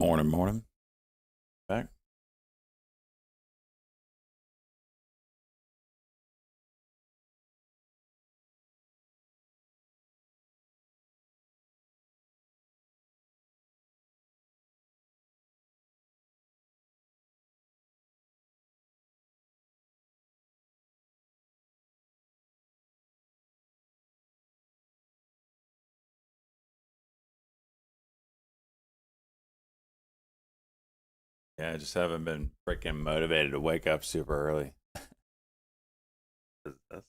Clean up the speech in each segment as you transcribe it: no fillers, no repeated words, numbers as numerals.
Morning, morning. Back. Yeah, I just haven't been freaking motivated to wake up super early. That's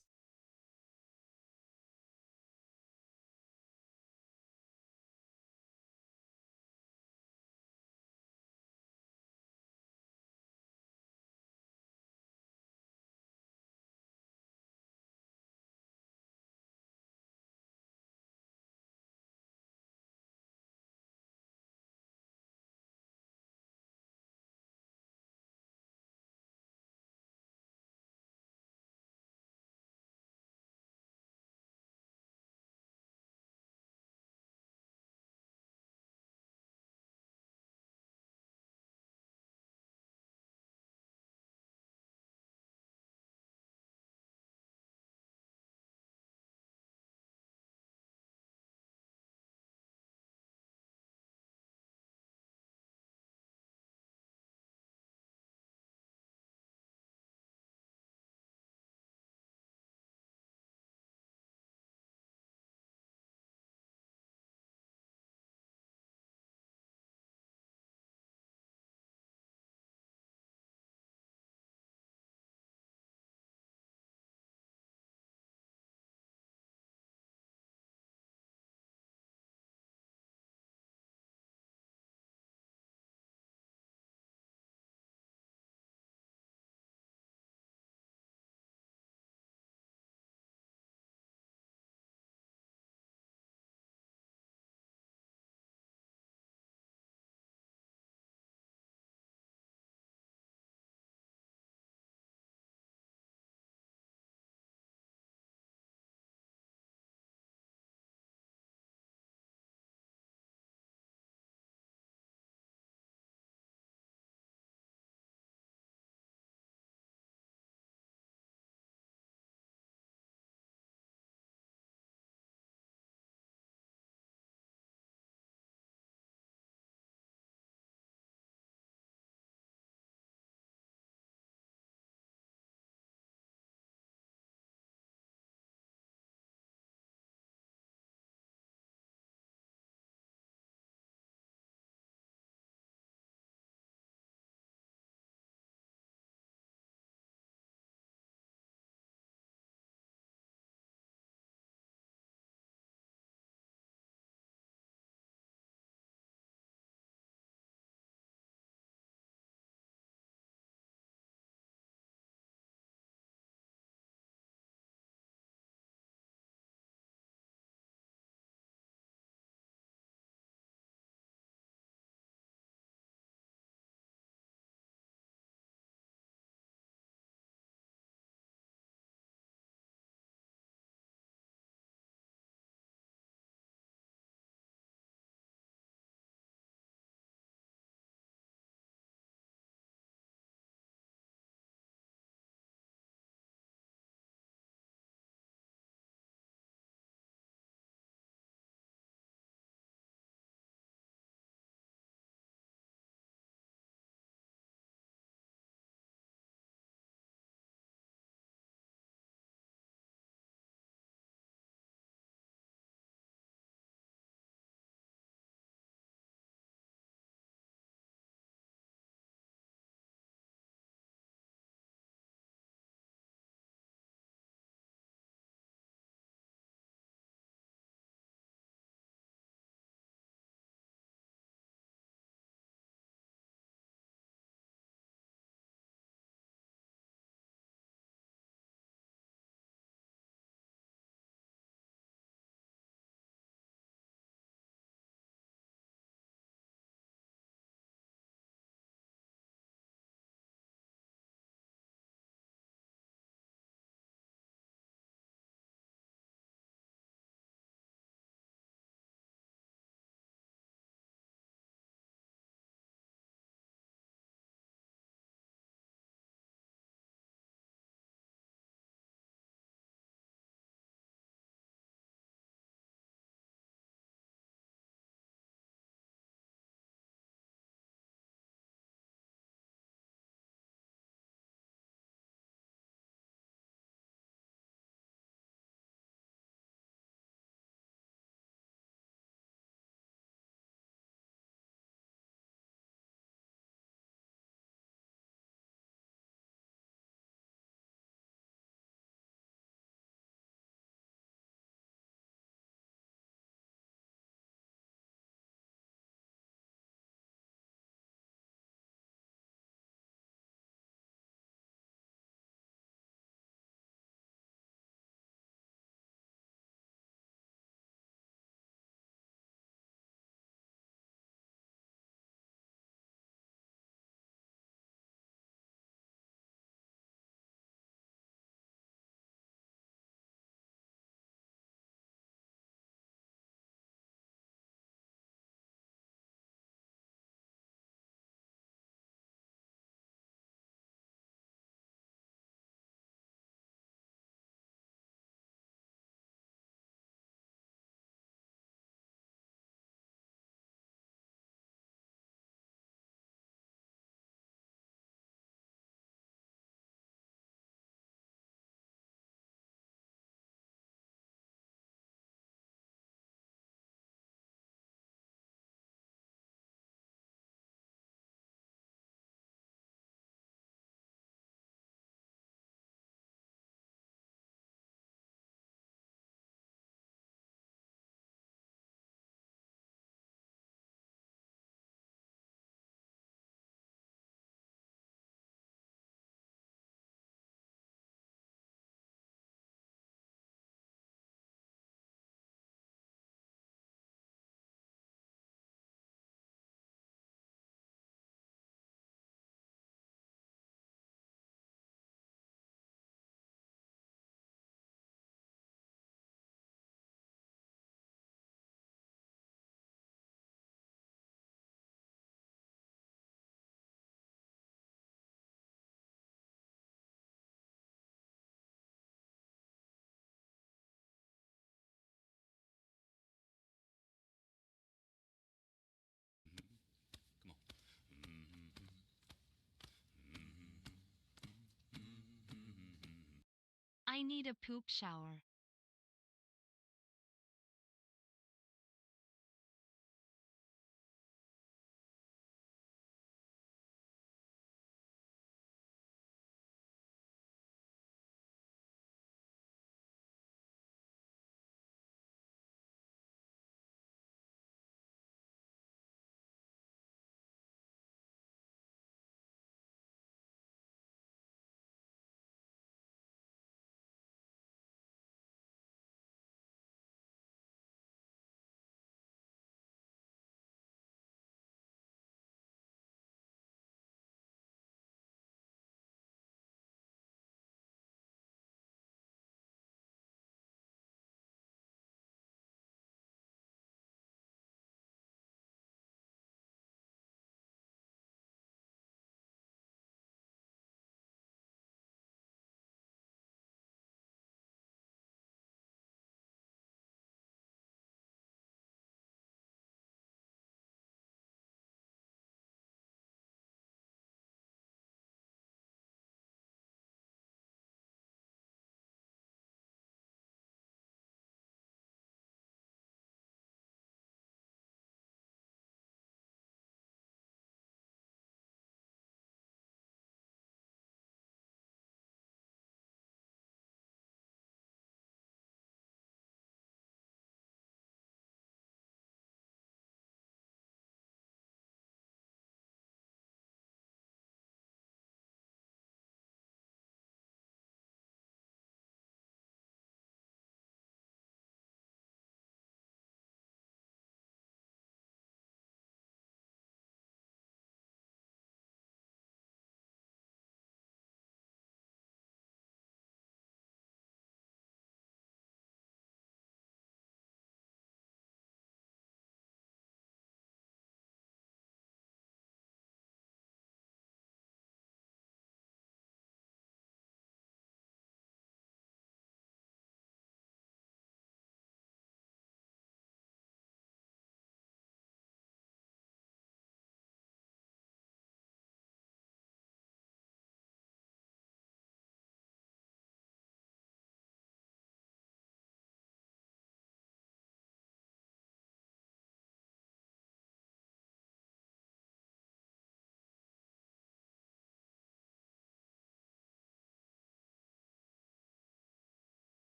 I need a poop shower.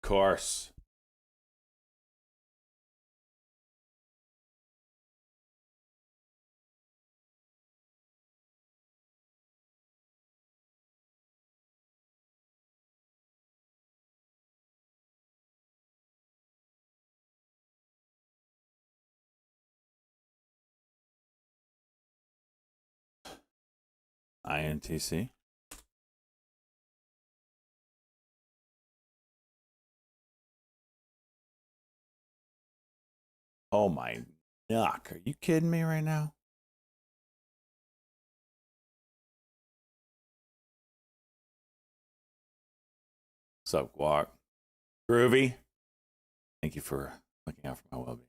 Course. INTC. Oh my yuck. Are you kidding me right now? What's up, Guac? Groovy. Thank you for looking out for my well being.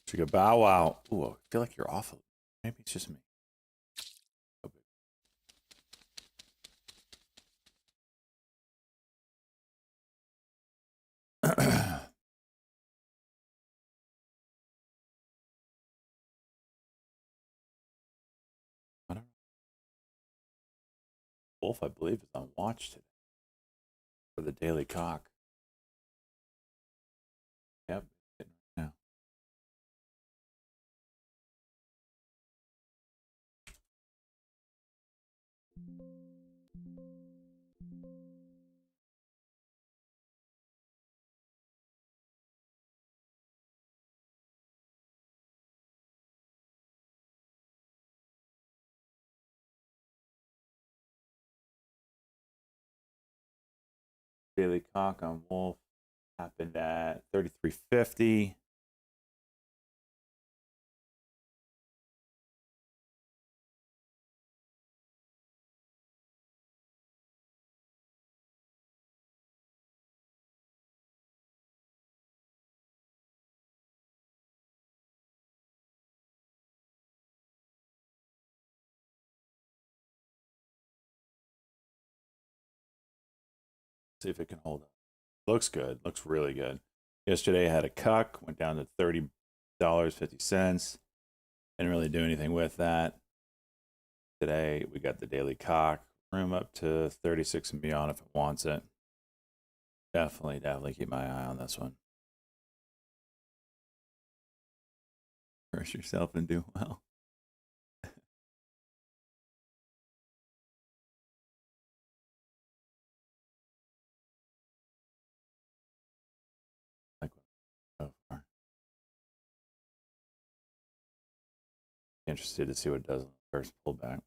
Chicka bow wow. Ooh, I feel like you're awful. Maybe it's just me. I don't know. Wolf, I believe, is on watch today for the Daily Cock. Yep. Yeah. Daily Cock on Wolf happened at 33.50. See if it can hold up. Looks good. Looks really good. Yesterday I had a cuck, went down to $30.50. Didn't really do anything with that. Today we got the Daily Cock. Room up to 36 and beyond if it wants it. Definitely keep my eye on this one. Curse yourself and do well. Like so far. Interested to see what it does on the first pullback.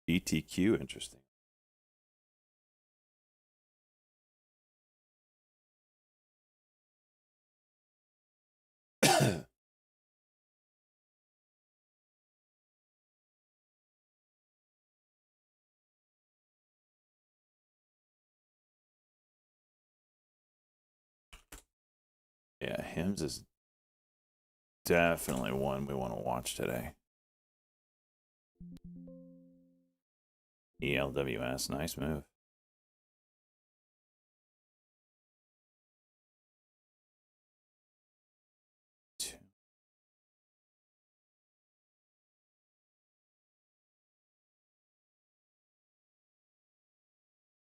BTQ, interesting. Yeah, Hims is definitely one we want to watch today. ELWS, nice move.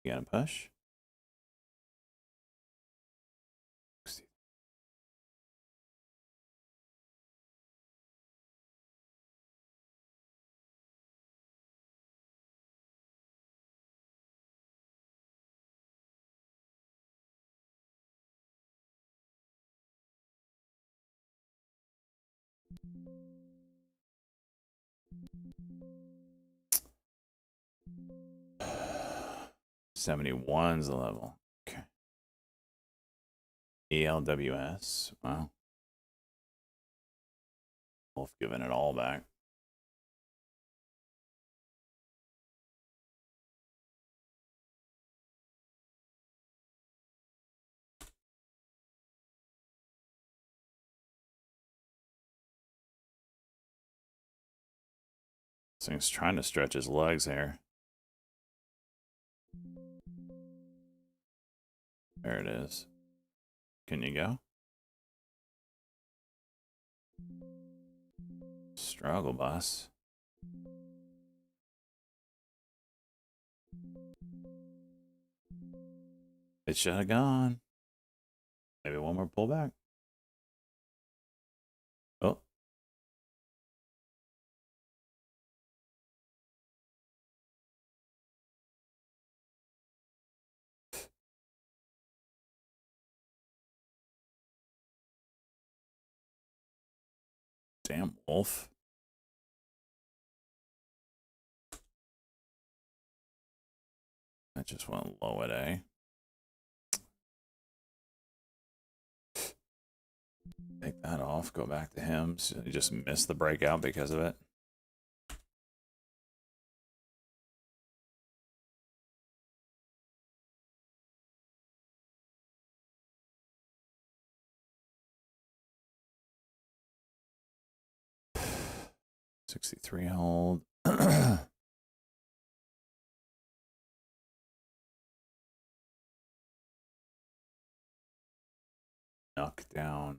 You got to push. $71's the level. Okay. ELWS. Wow. Wolf giving it all back. This thing's trying to stretch his legs here. There it is. Can you go? Struggle bus. It should have gone. Maybe one more pullback. Oh. Damn, Wolf. That just went low at A. Take that off. Go back to him. So he just missed the breakout because of it. $63 hold. Knock down.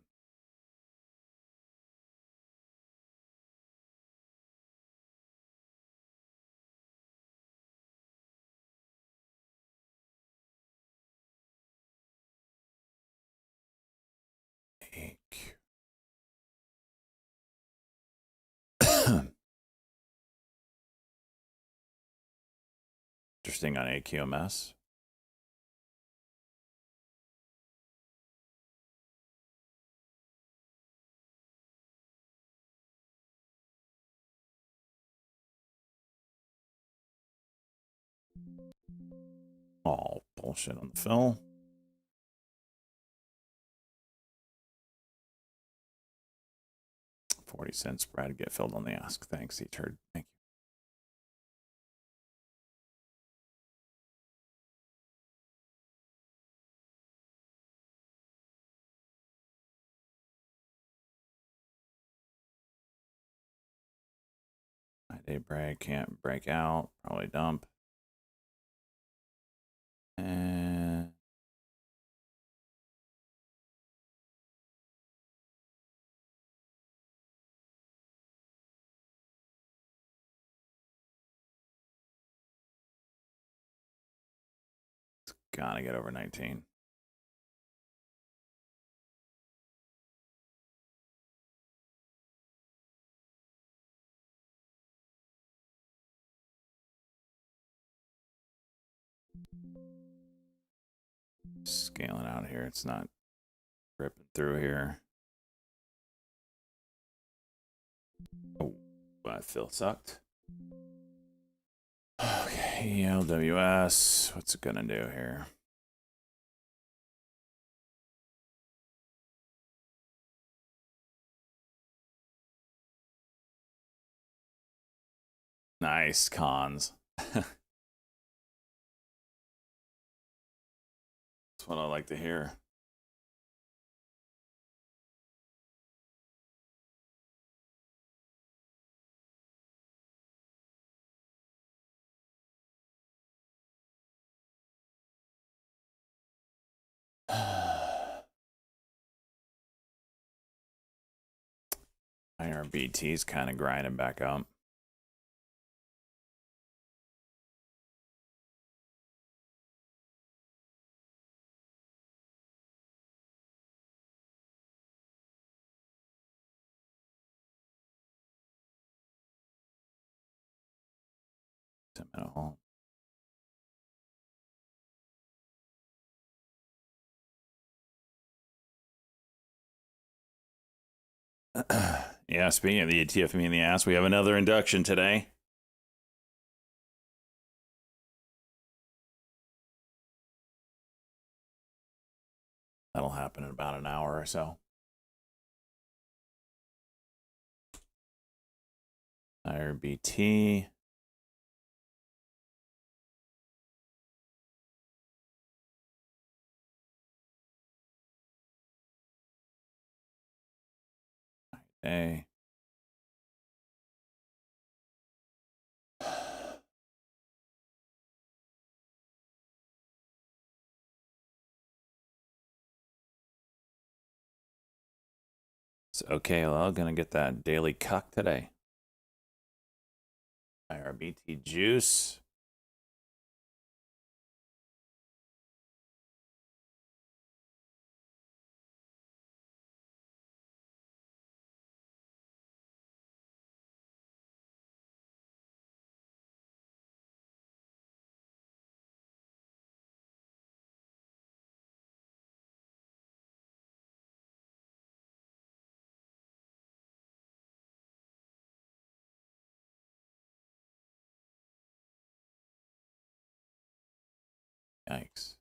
Interesting on AQMS. Oh, bullshit on the fill. $0.40 spread. Get filled on the ask. Thanks, E-Turd. Thank you. Day break. Can't break out. Probably dump. And it's gotta get over 19. Scaling out here. It's not ripping through here. Oh, that fill sucked. LWS. What's it gonna do here? Nice cons. That's what I like to hear. IRBT's kind of grinding back up. Yeah, speaking of the ETF me in the ass, we have another induction today. That'll happen in about an hour or so. IRBT. Hey. So, okay, well, I'm gonna get that daily cuck today. IRBT juice. Yikes.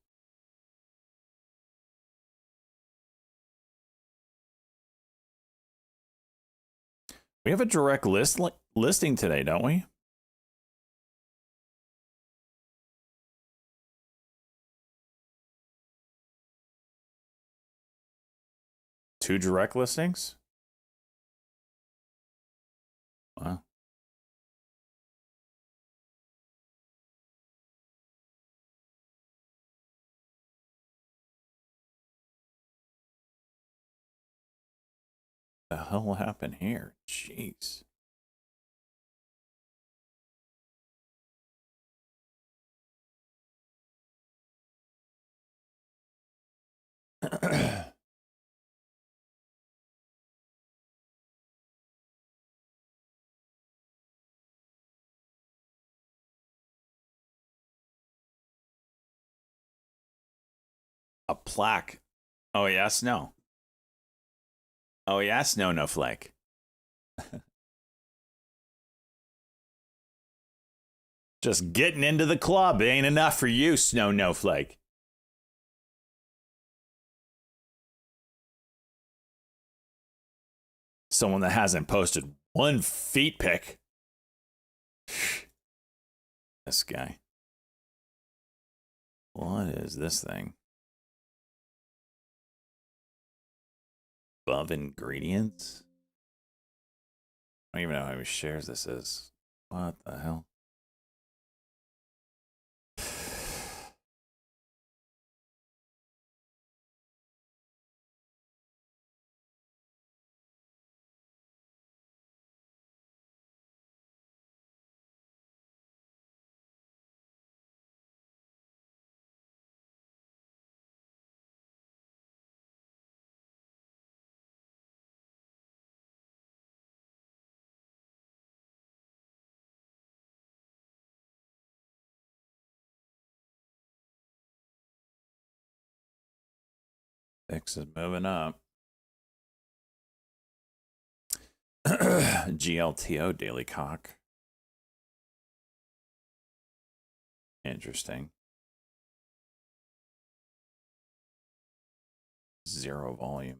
We have a direct listing today, don't we? Two direct listings? Wow. The hell happened here? Jeez. A plaque. Oh, yes, no. Oh, yes, no, no flake. Just getting into the club ain't enough for you, Snow No Flake. Someone that hasn't posted one feet pic. This guy. What is this thing? Above ingredients? I don't even know how many shares this is. What the hell? X is moving up. GLTO daily cock. Interesting. 0 volume.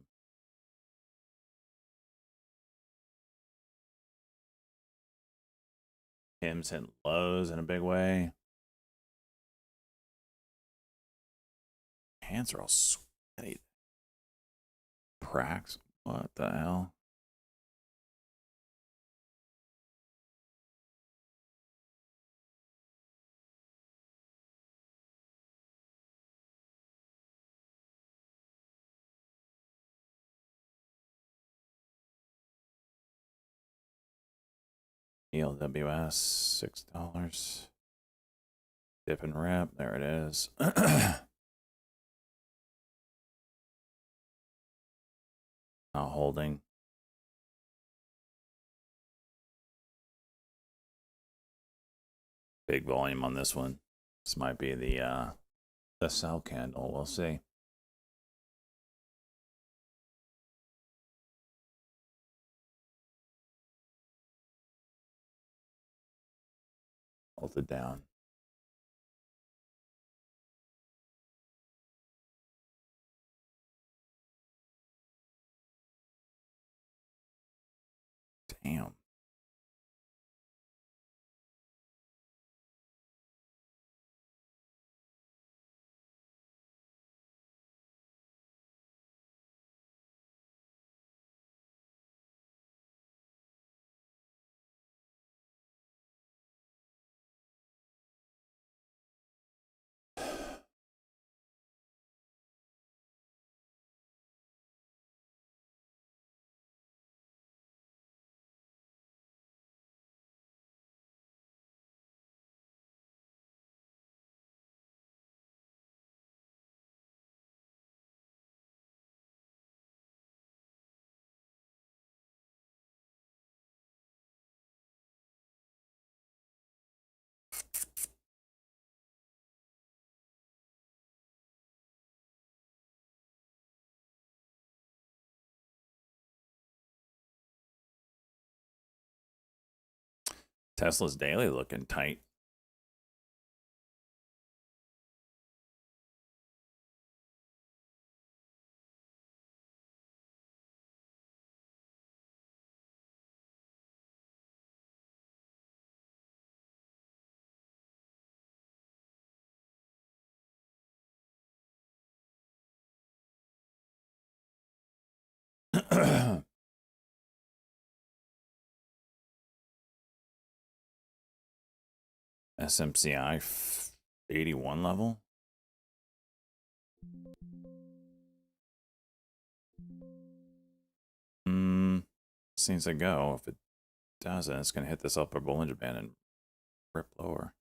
Yams hitting lows in a big way. Hands are all sweaty. Prax. What the hell? ELWS, $6. Dip and rip. There it is. Not holding. Big volume on this one. This might be the sell candle. We'll see. Hold it down. Damn. Tesla's daily looking tight. SMCI 81 level. Seems to go. If it doesn't, it's going to hit this upper Bollinger Band and rip lower.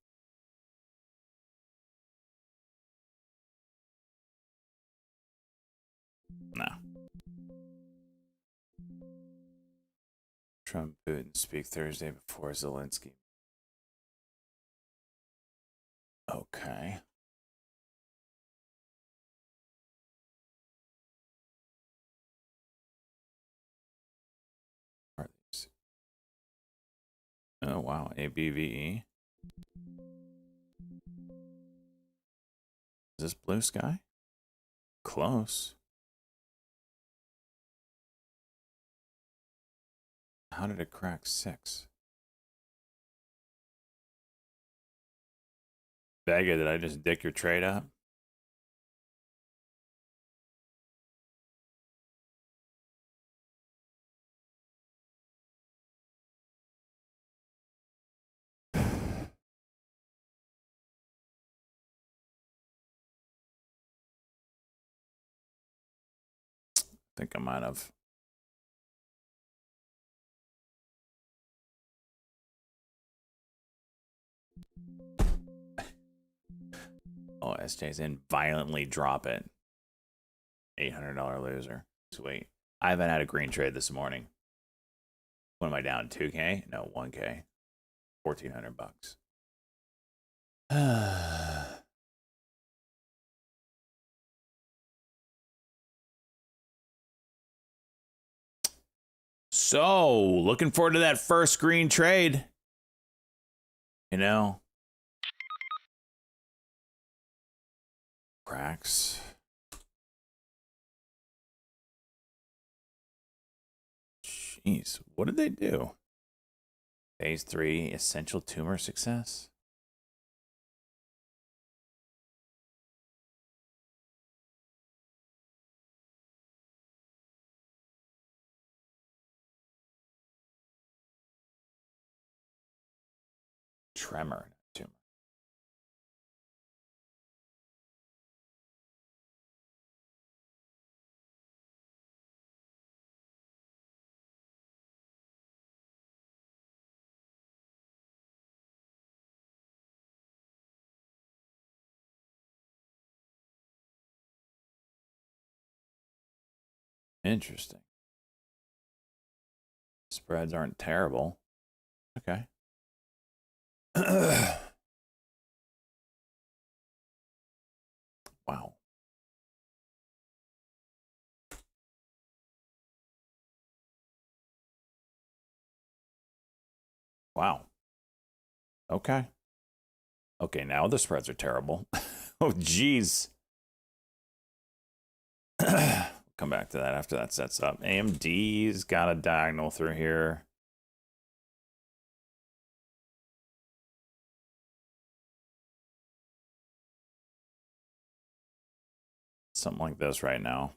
No. Trump, Putin speak Thursday before Zelensky. Okay. Are these? Oh, wow. ABVE. Is this blue sky? Close. How did it crack 6? Vega, did I just dick your trade up? I think I might have. Oh, SJ's in. Violently drop it. $800 loser. Sweet. I haven't had a green trade this morning. What am I down? 2K? No, 1K. 1,400 bucks. So, looking forward to that first green trade. You know, cracks. Jeez, what did they do? Phase 3, essential tumor success? Tremor, tumor. Interesting. Spreads aren't terrible. Okay. Wow. Wow. Okay. Okay, now the spreads are terrible. Oh, jeez. Come back to that after that sets up. AMD's got a diagonal through here. Something like this right now.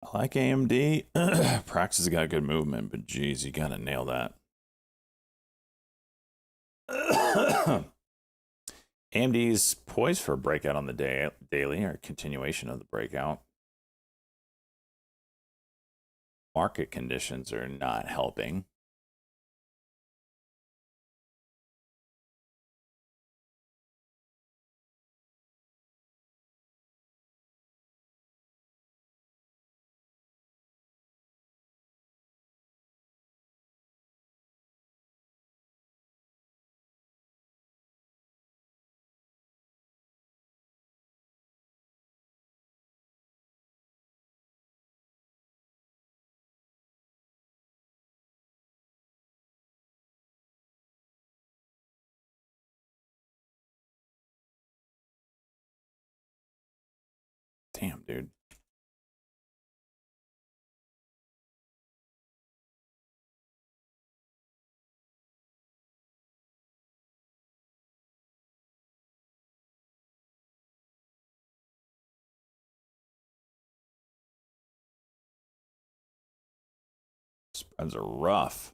I like AMD. Praxis has got good movement, but geez, you gotta nail that. AMD's poised for a breakout on the daily or continuation of the breakout. Market conditions are not helping. Damn, dude. Spreads are rough.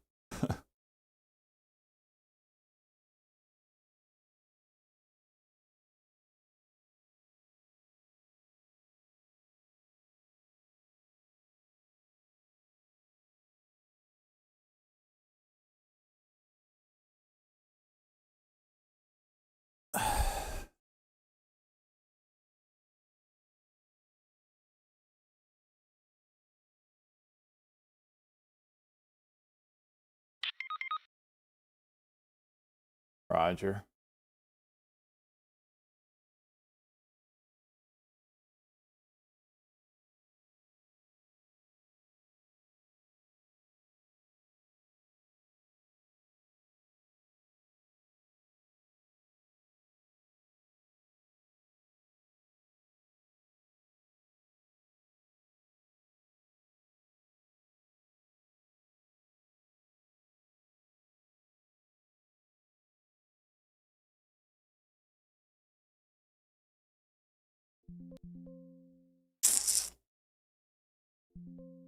Roger.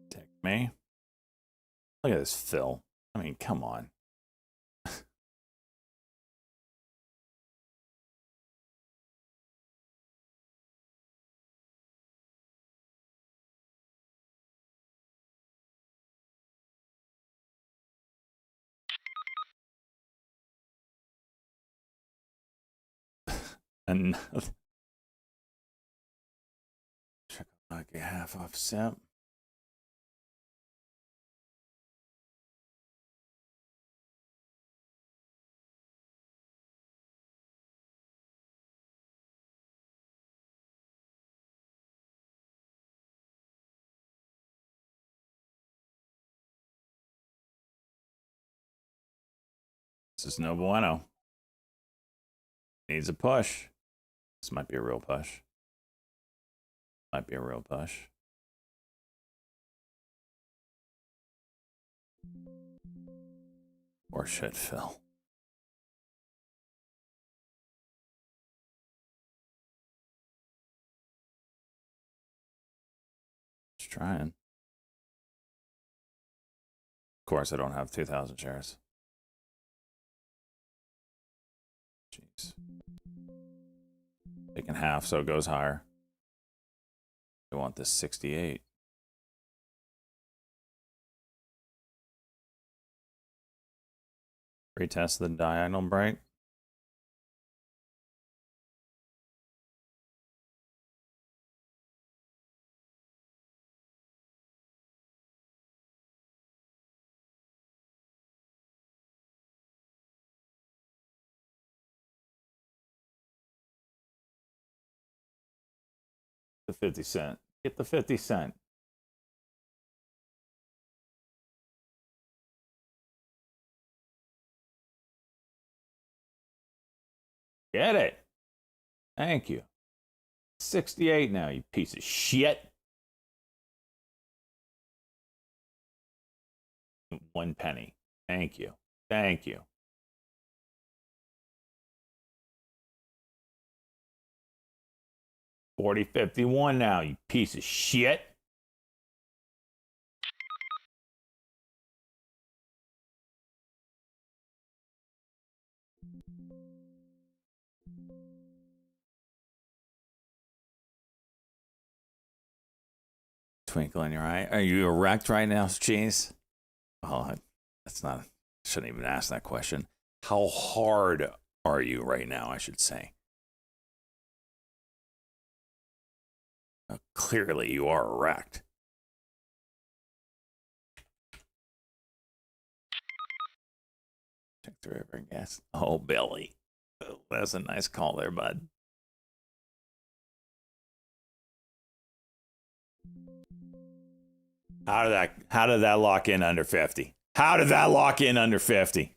Take me. Look at this fill. I mean, come on. And check like a half off sip. This is no bueno. Needs a push. This might be a real push. Might be a real push. Or shit, Phil. Just trying. Of course, I don't have 2,000 shares. Jeez. Taking half, so it goes higher. I want this 68. Retest the diagonal break. The 50 cent. Get the 50 cent. Get it. Thank you. 68 now, you piece of shit. 1 penny. Thank you. Thank you. $40.51 now, you piece of shit. Twinkle in your eye. Are you erect right now, Cheese? Oh, that's not. Shouldn't even ask that question. How hard are you right now? I should say. Clearly, you are erect. Check the river and gas. Oh, Billy. Oh, that's a nice call there, bud. How did that lock in under 50? How did that lock in under 50?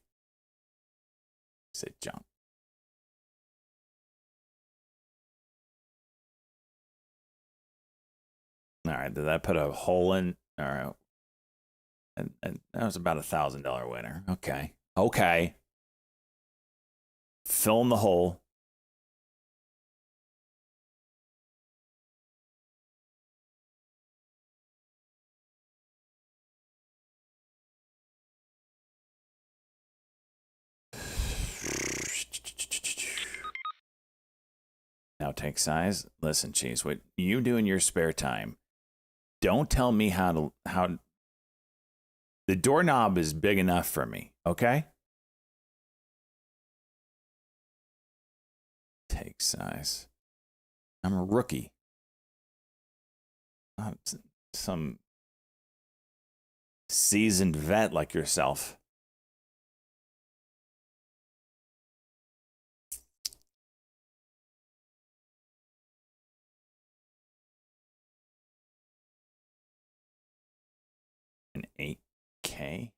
Said jump. All right, did that put a hole in? All right. And that was about $1,000 winner. Okay. Okay. Fill in the hole. Now take size. Listen, Cheese, what you do in your spare time, don't tell me how the doorknob is big enough for me, okay? Take size. I'm a rookie. Not some seasoned vet like yourself. An 8K?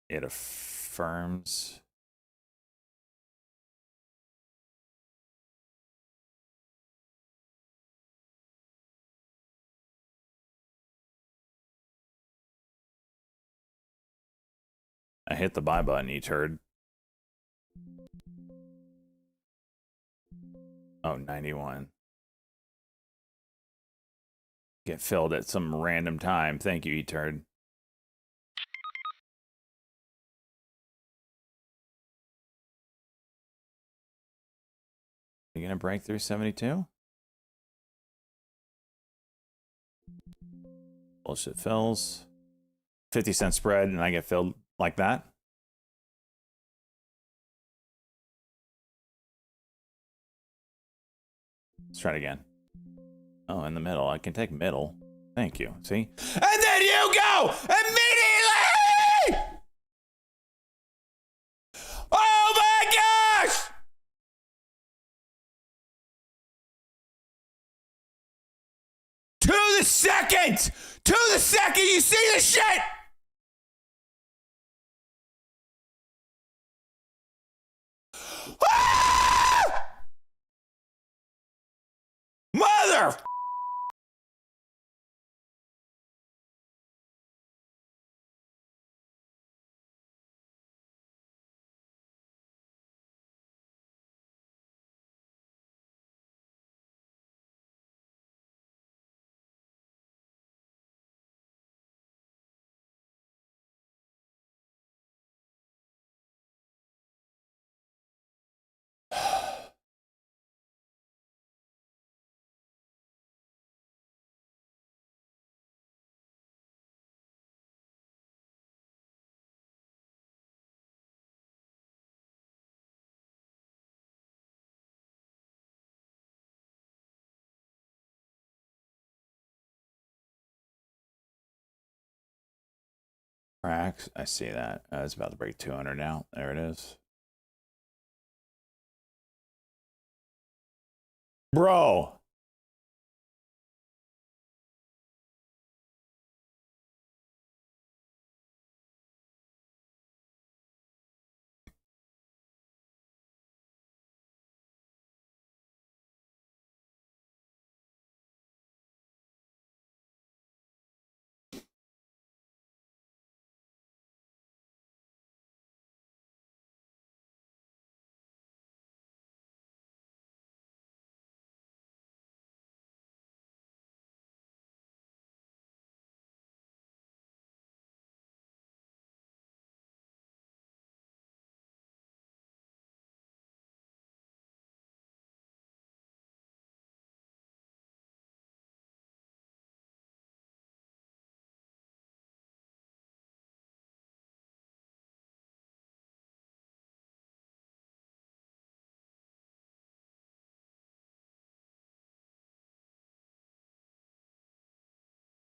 It affirms. I hit the buy button, you turd. Oh, 91. Get filled at some random time. Thank you, E-turd. You gonna break through 72? Bullshit fills. 50-cent spread, and I get filled like that. Let's try it again. Oh, in the middle. I can take middle. Thank you. See? And then you go immediately! Oh my gosh! To the second! To the second! You see the shit? Ah! Mother! Cracks. I see that. It's about to break 200 now. There it is. Bro.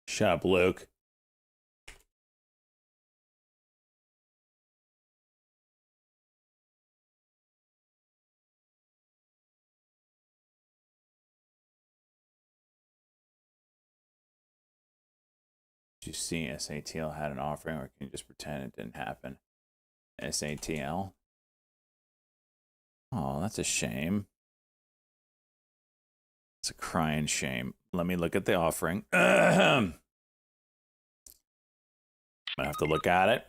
Shut up, Luke. Did you see SATL had an offering, or can you just pretend it didn't happen? SATL? Oh, that's a shame. It's a crying shame. Let me look at the offering. I have to look at it.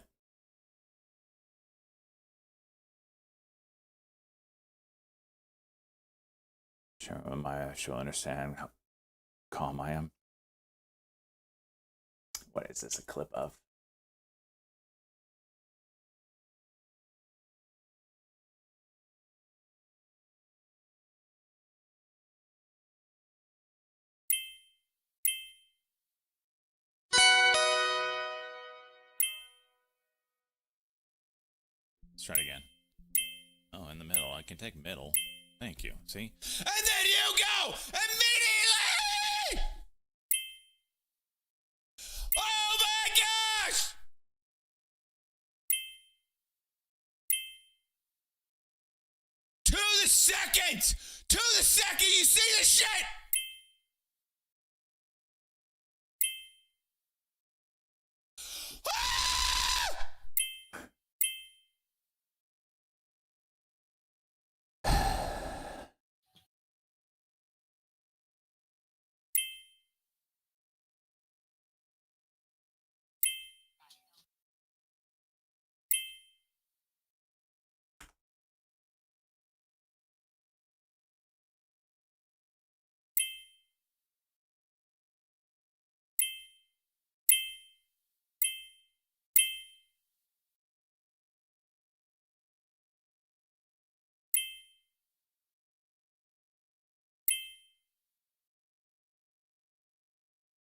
She'll understand how calm I am. What is this a clip of? Let's try it again. Oh, in the middle. I can take middle. Thank you. See? And then you go immediately! Oh my gosh! To the second! To the second! You see the shit? Ah!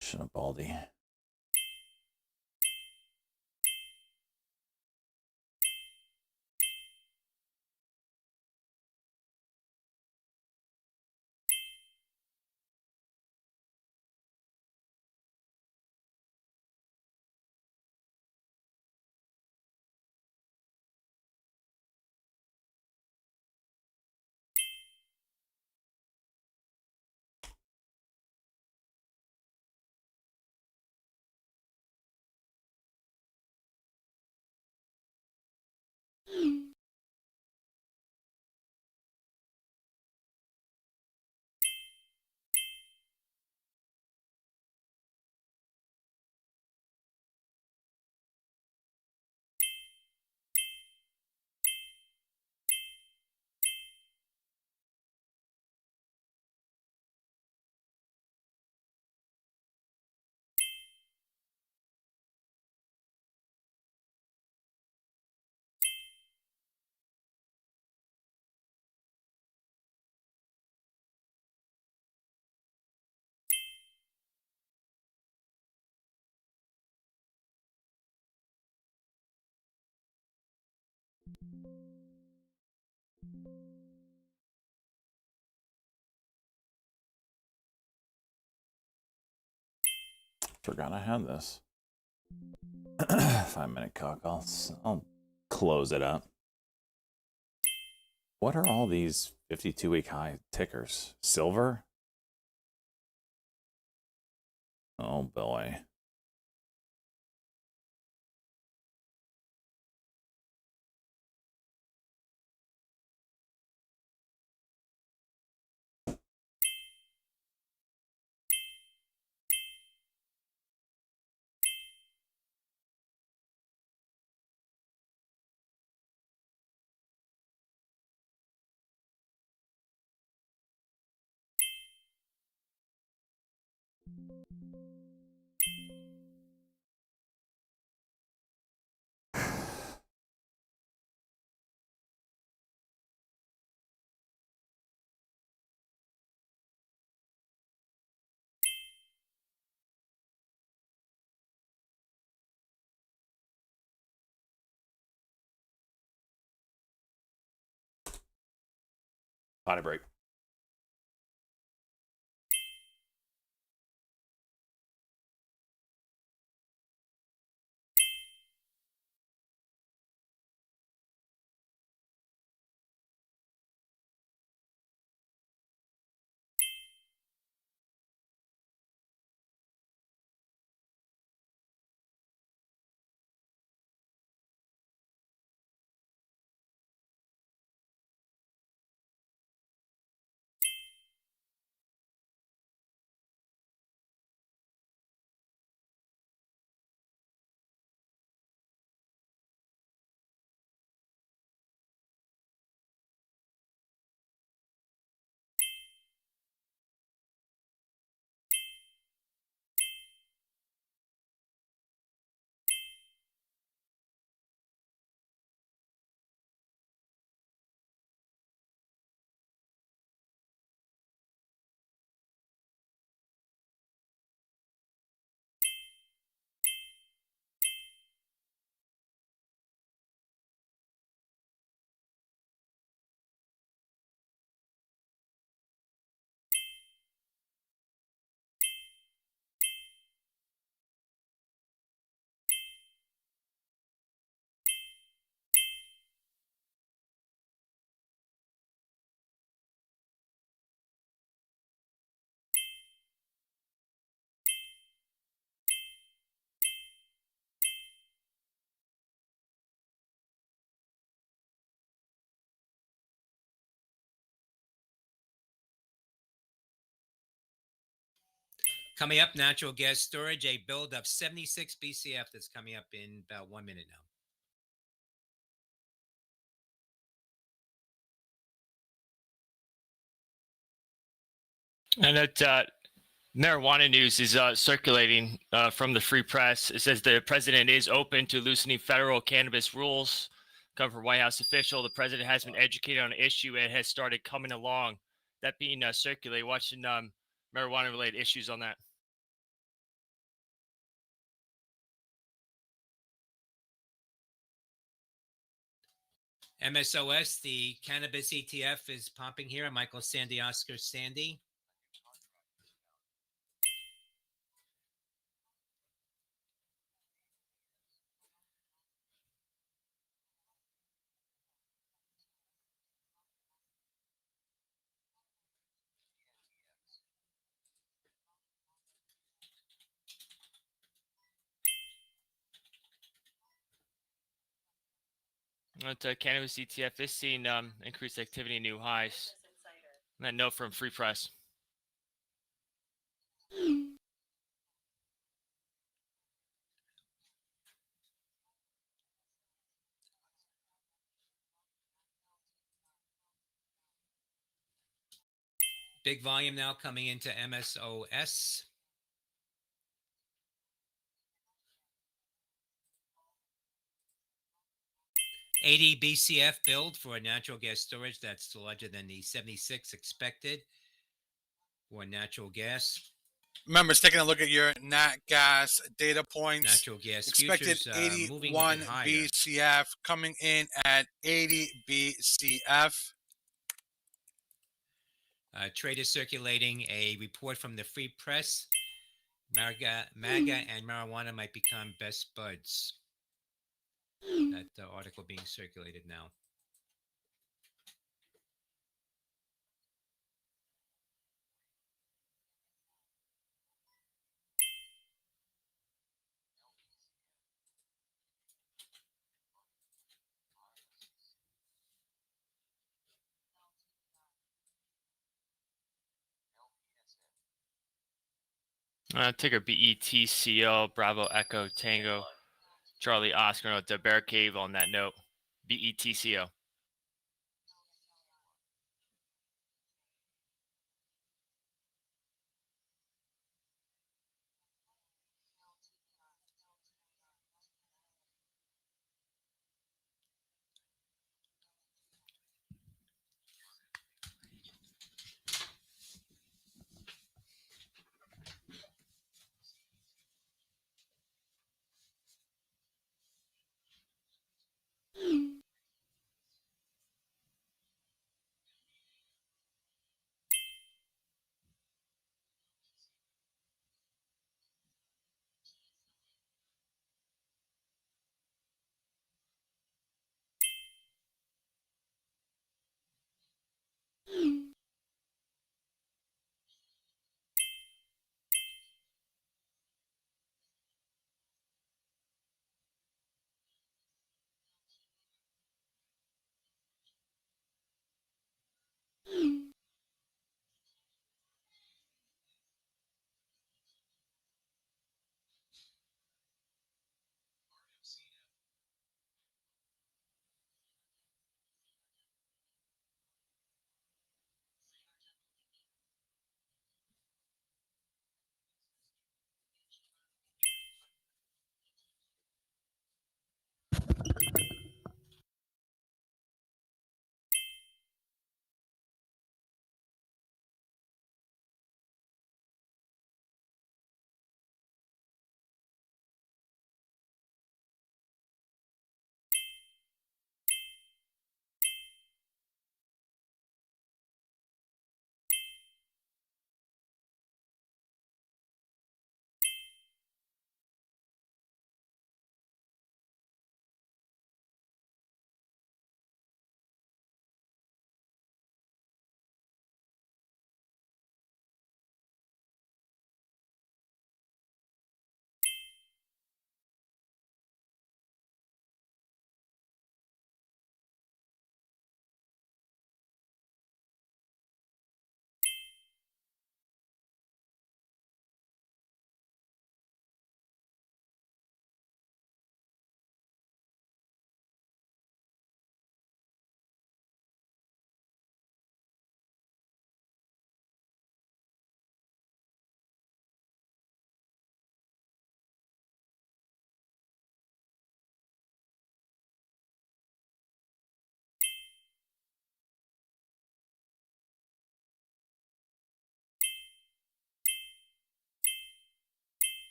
Shut up, Baldy. Forgot I had this. 5-minute cook. I'll close it up. What are all these 52-week high tickers? Silver? Oh boy. Potty break. Coming up, natural gas storage, a build of 76 BCF that's coming up in about 1 minute now. And that marijuana news is circulating from the Free Press. It says the president is open to loosening federal cannabis rules. Come from White House official. The president has been educated on the issue and has started coming along. That being circulated, watching marijuana-related issues on that. MSOS, the cannabis ETF is popping here. Michael Sandy, Oscar Sandy. That cannabis ETF is seeing increased activity, new highs. And that note from Free Press. Big volume now coming into MSOS. $80 BCF build for natural gas storage. That's larger than the 76 expected for natural gas. Remember, it's taking a look at your nat gas data points. Natural gas Expected futures moving 81 a bit higher. BCF, coming in at 80 BCF. Traders circulating a report from the Free Press MAGA and marijuana might become best buds. That article being circulated now. Ticker BETCO, Bravo Echo Tango, Charlie Oscar, no, the Bear Cave on that note. BETCO.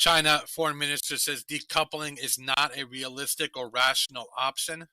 China foreign minister says decoupling is not a realistic or rational option.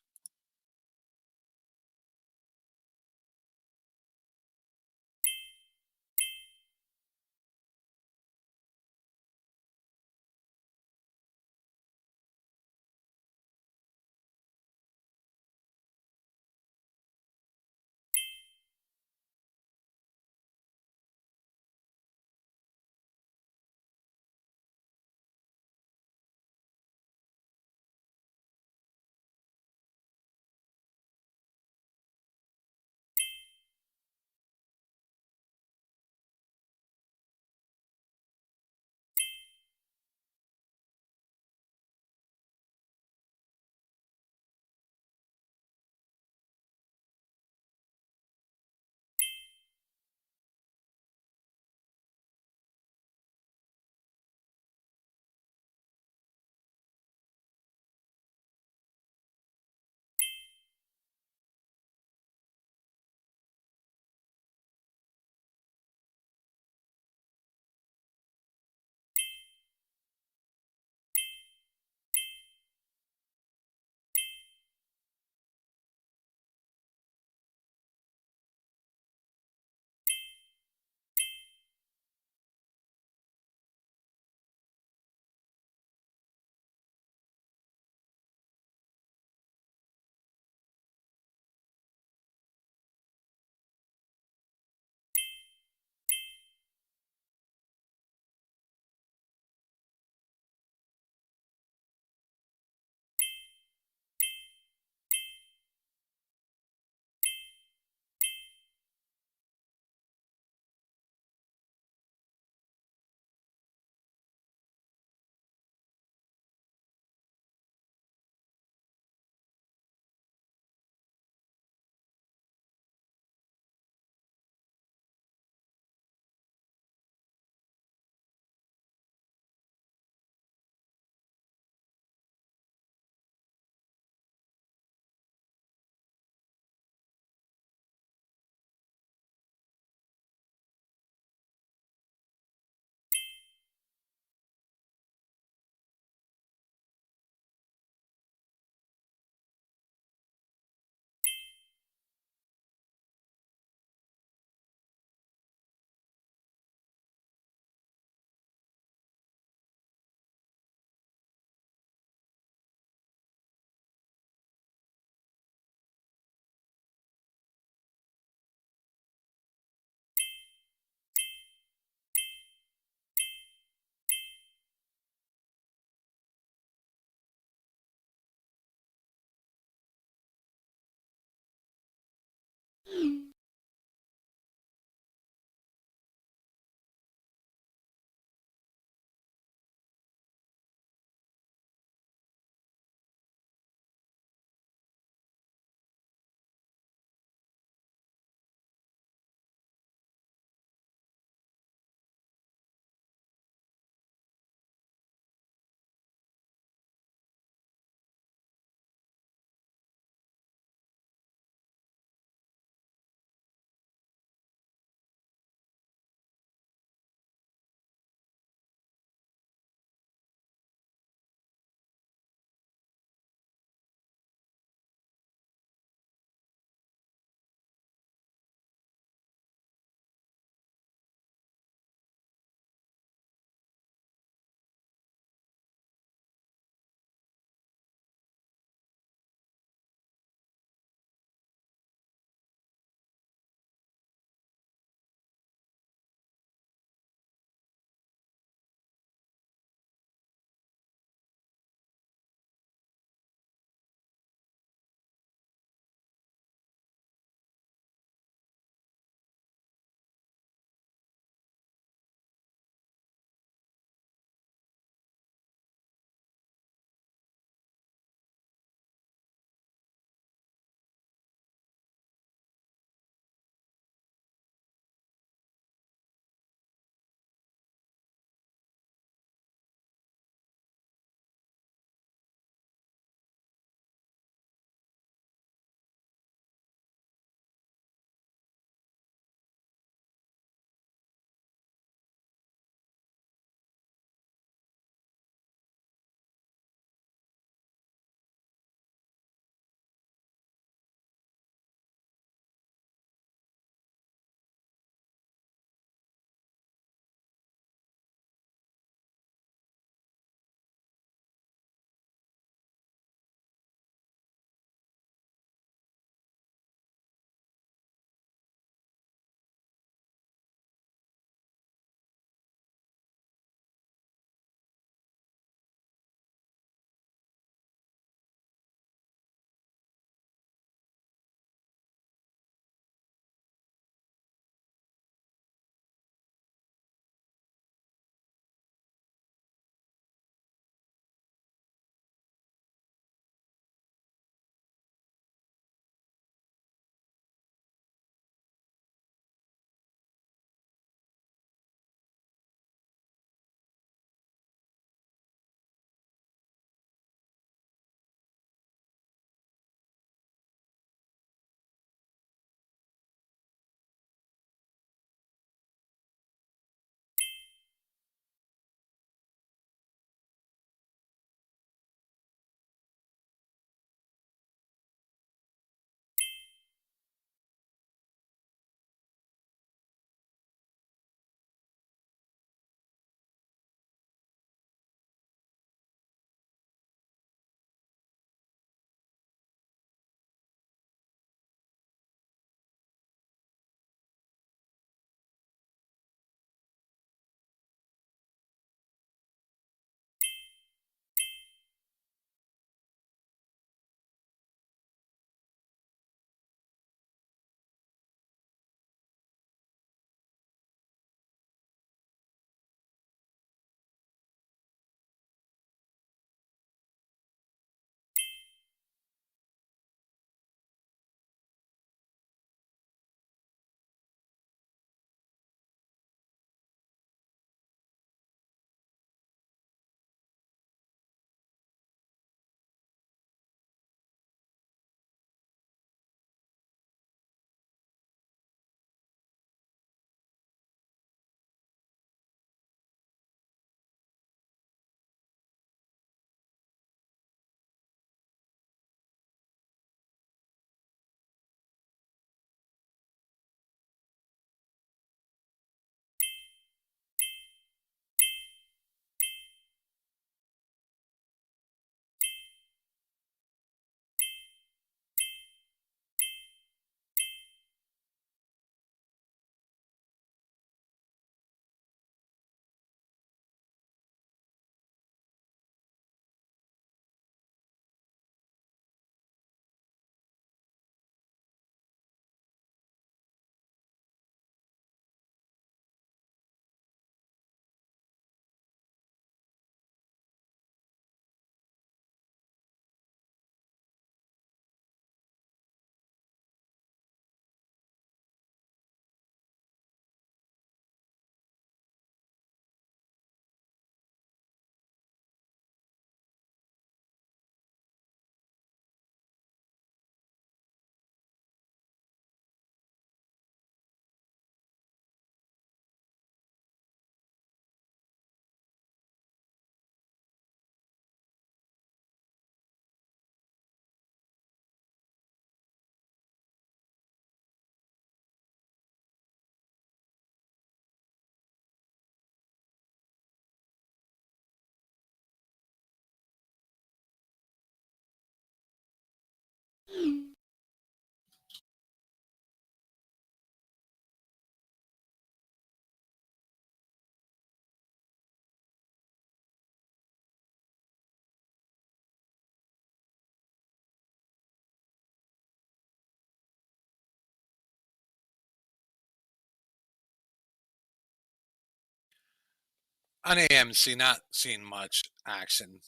On AMC, not seeing much action.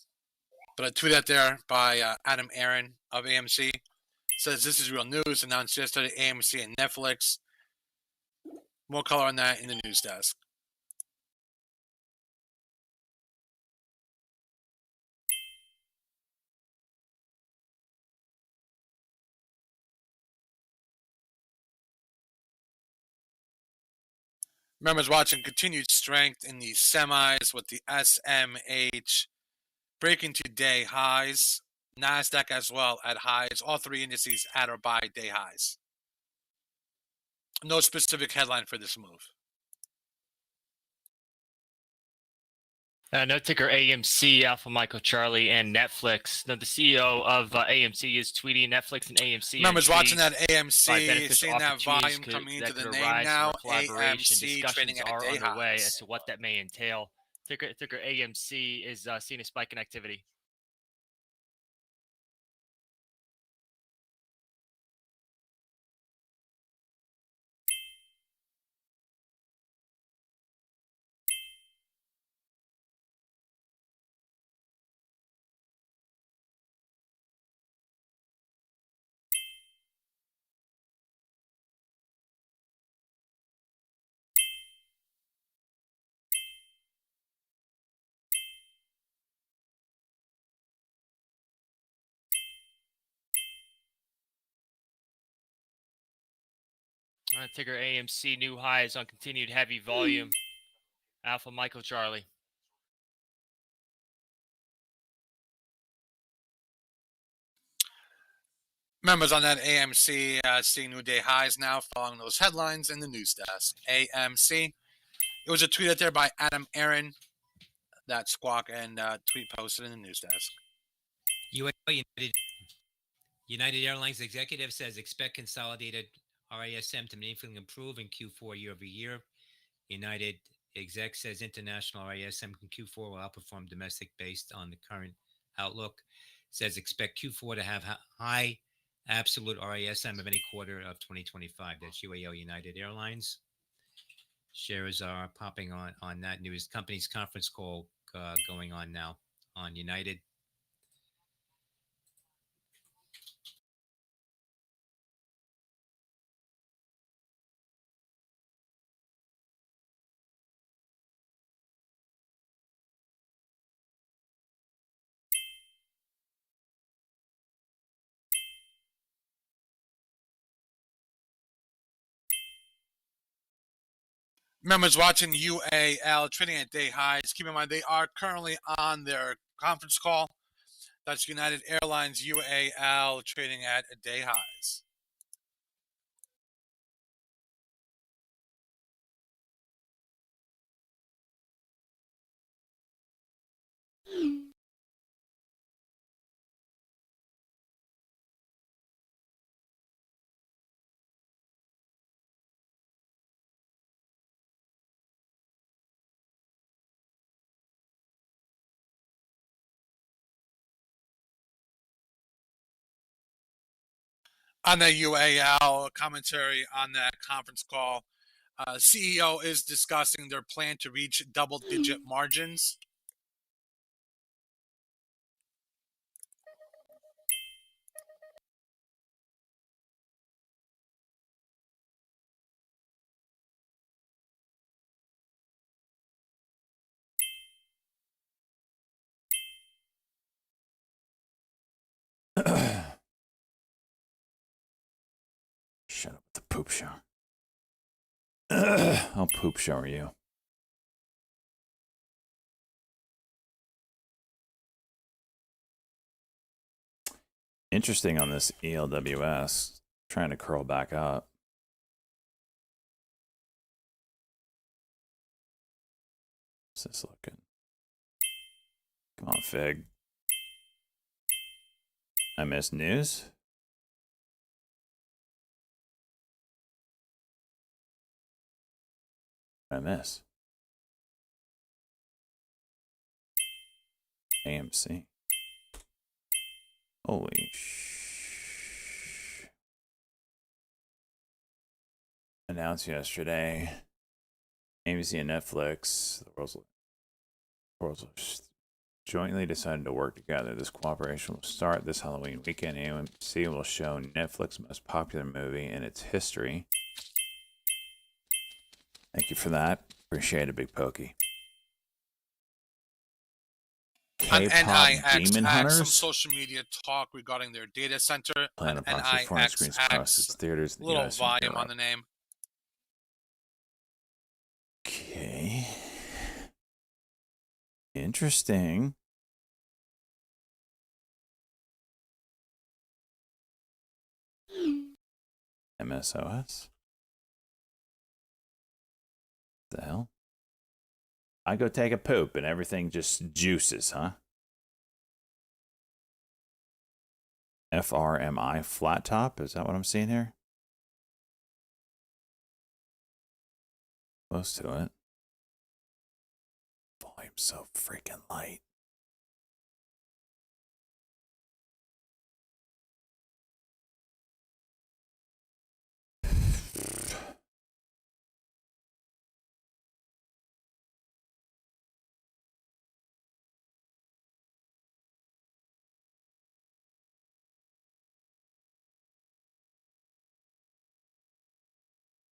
But a tweet out there by Adam Aaron of AMC says this is real news announced yesterday AMC and Netflix. More color on that in the news desk. Members watching continued strength in the semis with the SMH breaking to day highs. NASDAQ as well at highs. All three indices at or by day highs. No specific headline for this move. No ticker AMC, Alpha Michael Charlie, and Netflix. Now, the CEO of AMC is tweeting Netflix and AMC. Members watching that by AMC, beneficial seeing that volume opportunities coming that into the could name arise now. from a collaboration. AMC trading Discussions at are day underway highs. as to what that may entail. Ticker AMC is seeing a spike in activity. Ticker AMC new highs on continued heavy volume. Alpha Michael Charlie. Members on that AMC seeing new day highs now following those headlines in the news desk. AMC. It was a tweet out there by Adam Aaron. That squawk and tweet posted in the news desk. United Airlines executive says expect consolidated RASM to meaningfully improve in Q4 year over year. United exec says international RASM in Q4 will outperform domestic based on the current outlook. Says expect Q4 to have high absolute RASM of any quarter of 2025. That's UAL United Airlines. Shares are popping on that news. Company's conference call going on now on United. Members watching UAL trading at day highs. Keep in mind they are currently on their conference call. That's United Airlines UAL trading at day highs. On the UAL commentary on that conference call, CEO is discussing their plan to reach double-digit margins. Shut up with the poop show. I'll poop shower you. Interesting on this ELWS. Trying to curl back up. What's this looking? Come on, Fig. I missed news? I miss AMC. Holy announced yesterday. AMC and Netflix, the world's jointly decided to work together. This cooperation will start this Halloween weekend. AMC will show Netflix's most popular movie in its history. Thank you for that. Appreciate it, Big Pokey. On K-pop NIX, Demon some Hunters social media talk regarding their data center. plan On approximately 400 screens across its NIX, theaters in the little US and volume Europe. on the name. Okay. Interesting. MSOS? The hell? I go take a poop and everything just juices, huh? FRMI flat top? Is that what I'm seeing here? Close to it. Volume's so freaking light.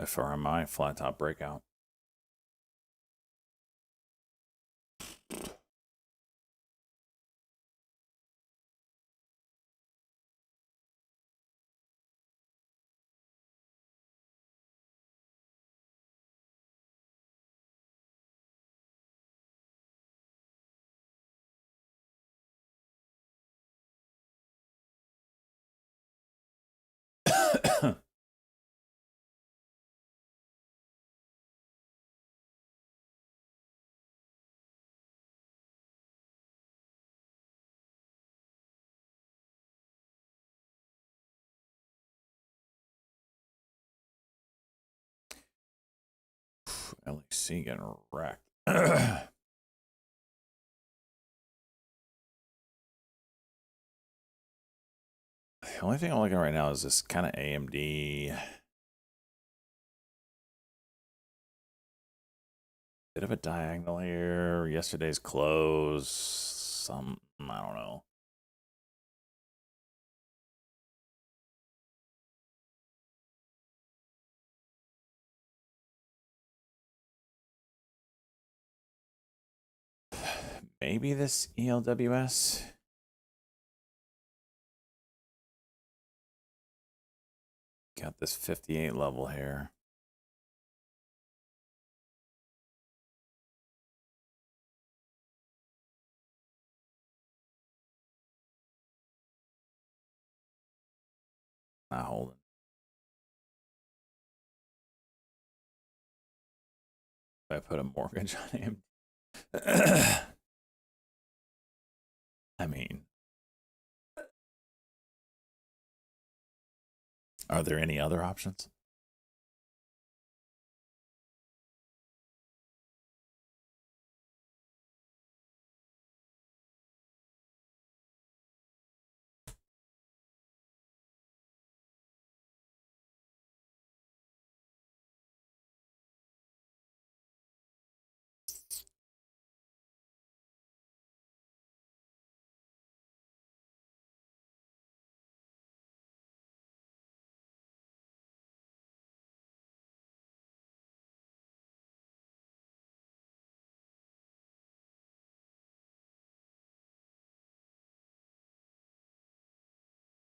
FRMI flat top breakout. LEC getting wrecked. The only thing I'm looking at right now is this kind of AMD. Bit of a diagonal here. Yesterday's close. Some, I don't know. Maybe this ELWS. Got this 58 level here. Not holding. I put a mortgage on him. I mean, are there any other options?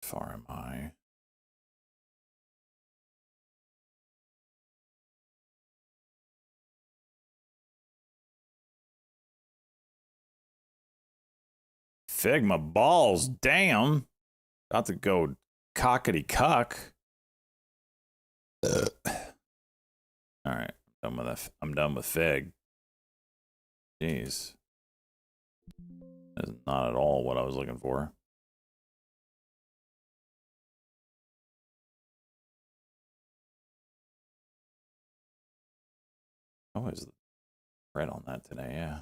Far am I? Figma balls, damn. About to go cockety cuck. All right, I'm done with that. I'm done with Fig. Jeez. That's not at all what I was looking for. Oh, is red on that today? Yeah.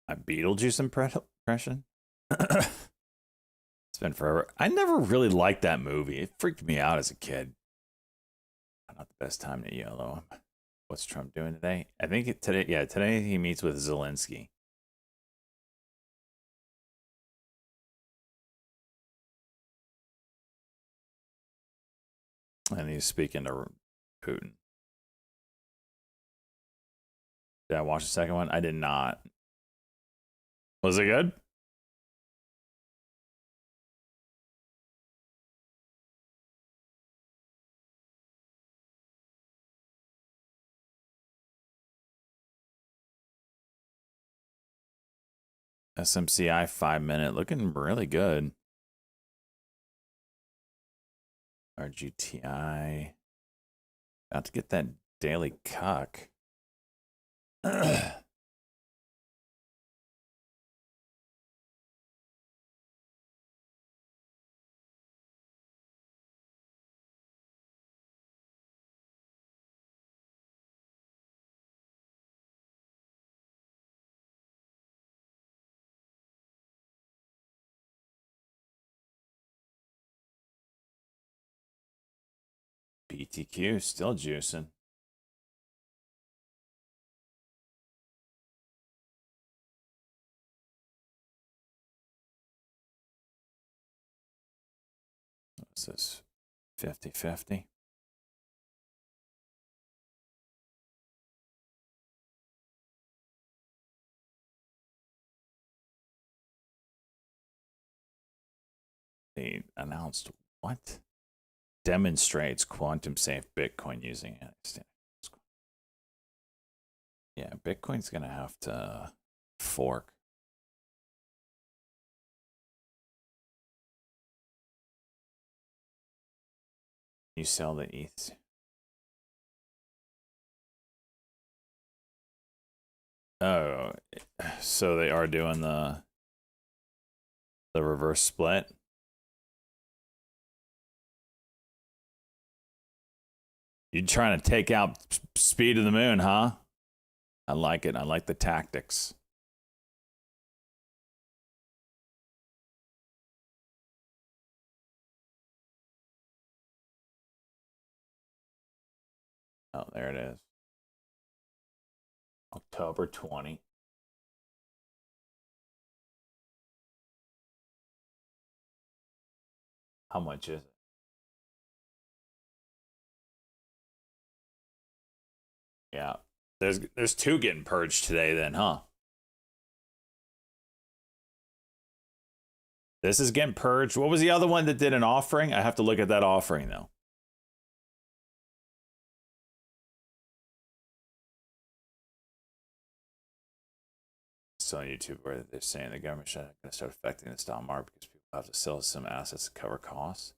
My Beetlejuice impression. It's been forever. I never really liked that movie. It freaked me out as a kid. Not the best time to yellow. What's Trump doing today? I think today. Yeah, today he meets with Zelensky. And he's speaking to Putin. Did I watch the second one? I did not. Was it good? SMCI 5-minute, looking really good. RGTI. About to get that daily cuck. BTQ still juicing. What's this? 50-50. They announced what? Demonstrates quantum safe Bitcoin using it. Yeah, Bitcoin's gonna have to fork. You sell the ETH. Oh, so they are doing the reverse split. You trying to take out speed of the moon, huh? I like it. I like the tactics. Oh, there it is. October 20. How much is it? Yeah. There's two getting purged today then, huh? This is getting purged. What was the other one that did an offering? I have to look at that offering though. So on YouTube where they're saying the government should going to start affecting the stock market because people have to sell some assets to cover costs.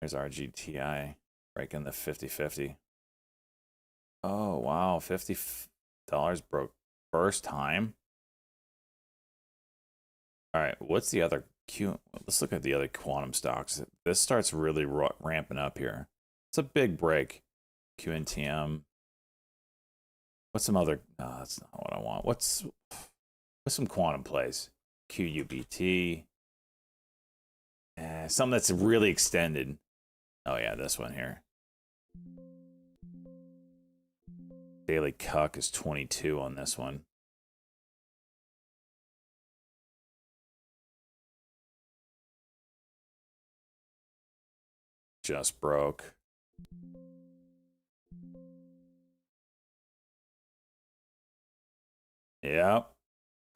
Here's RGTI breaking the 50-50. Oh wow, $50 broke first time. All right, what's the other Q? Let's look at the other quantum stocks. This starts really ramping up here. It's a big break. QNTM. What's some other? No, that's not what I want. What's some quantum plays? QUBT. Something that's really extended. Oh yeah, this one here. Daily cuck is 22 on this one. Just broke. Yep.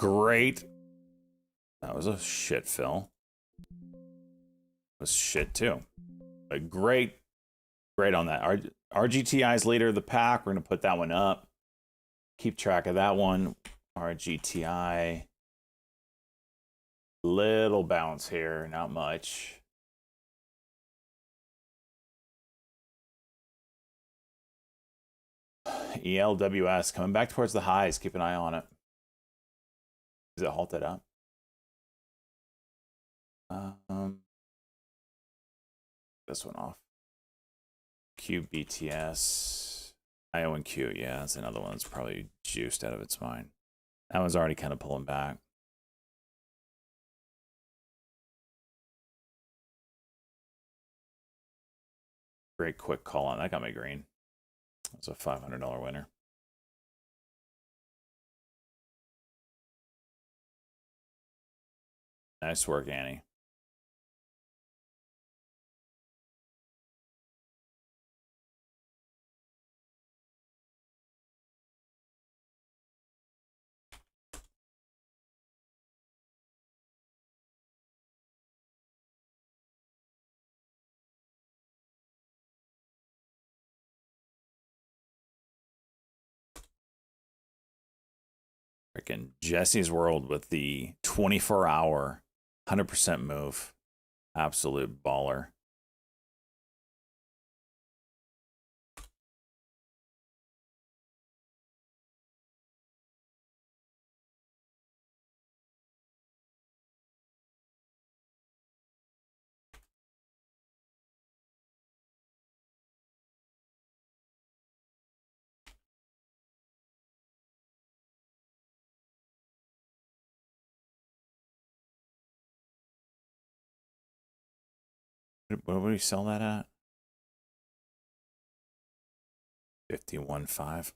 Great. That was a shit fill. It was shit too. But great on that. RGTI's leader of the pack. We're going to put that one up. Keep track of that one. RGTI. Little bounce here, not much. ELWS coming back towards the highs. Keep an eye on it. Is it halted up? This one off. QBTS. IO and Q. Yeah, that's another one that's probably juiced out of its mind. That one's already kind of pulling back. Great quick call on that. Got me green. That's a $500 winner. Nice work, Annie. Freaking Jesse's World with the 24-hour 100% move. Absolute baller. What would we sell that at? 51.5.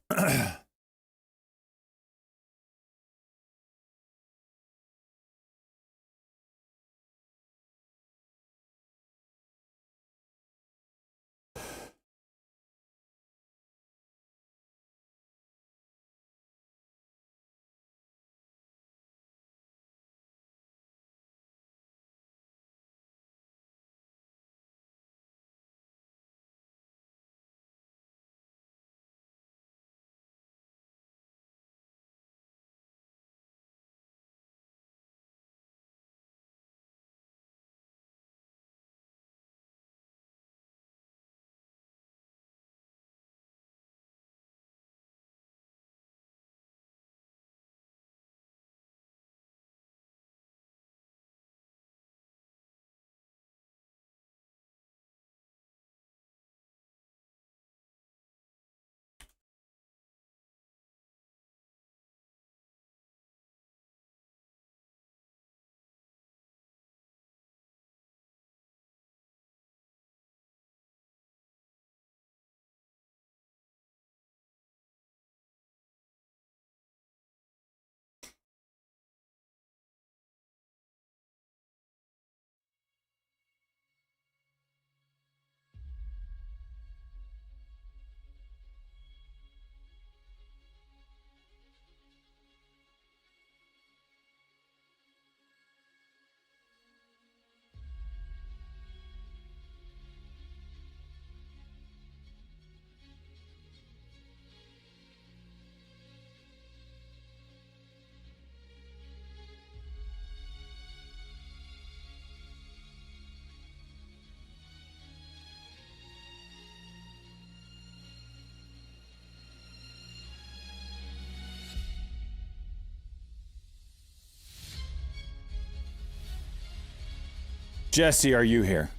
Jesse, are you here?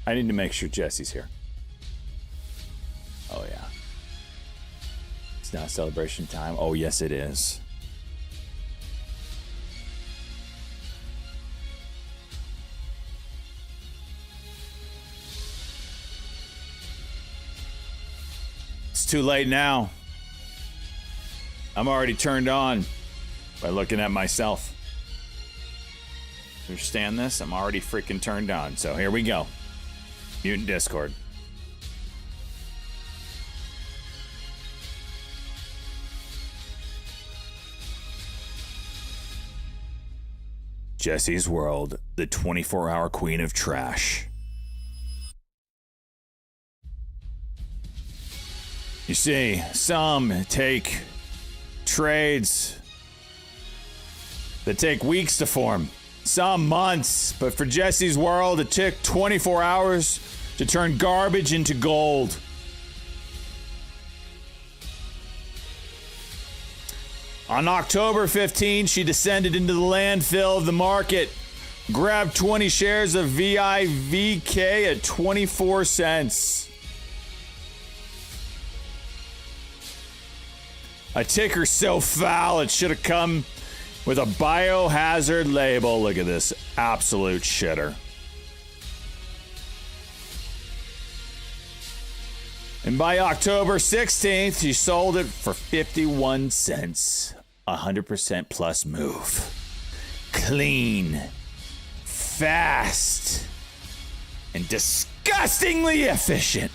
I need to make sure Jesse's here. Oh, yeah. It's now celebration time. Oh, yes, it is. It's too late now. I'm already turned on by looking at myself. Understand this? I'm already freaking turned on. So here we go. Mutant Discord. Jesse's World, the 24-hour queen of trash. You see, some take trades that take weeks to form, some months, but for Jesse's World, it took 24 hours to turn garbage into gold. On October 15, she descended into the landfill of the market, grabbed 20 shares of VIVK at 24 cents. A ticker so foul it should have come with a biohazard label. Look at this absolute shitter. And by October 16th, she sold it for 51 cents. 100% plus move. Clean, fast, and disgustingly efficient.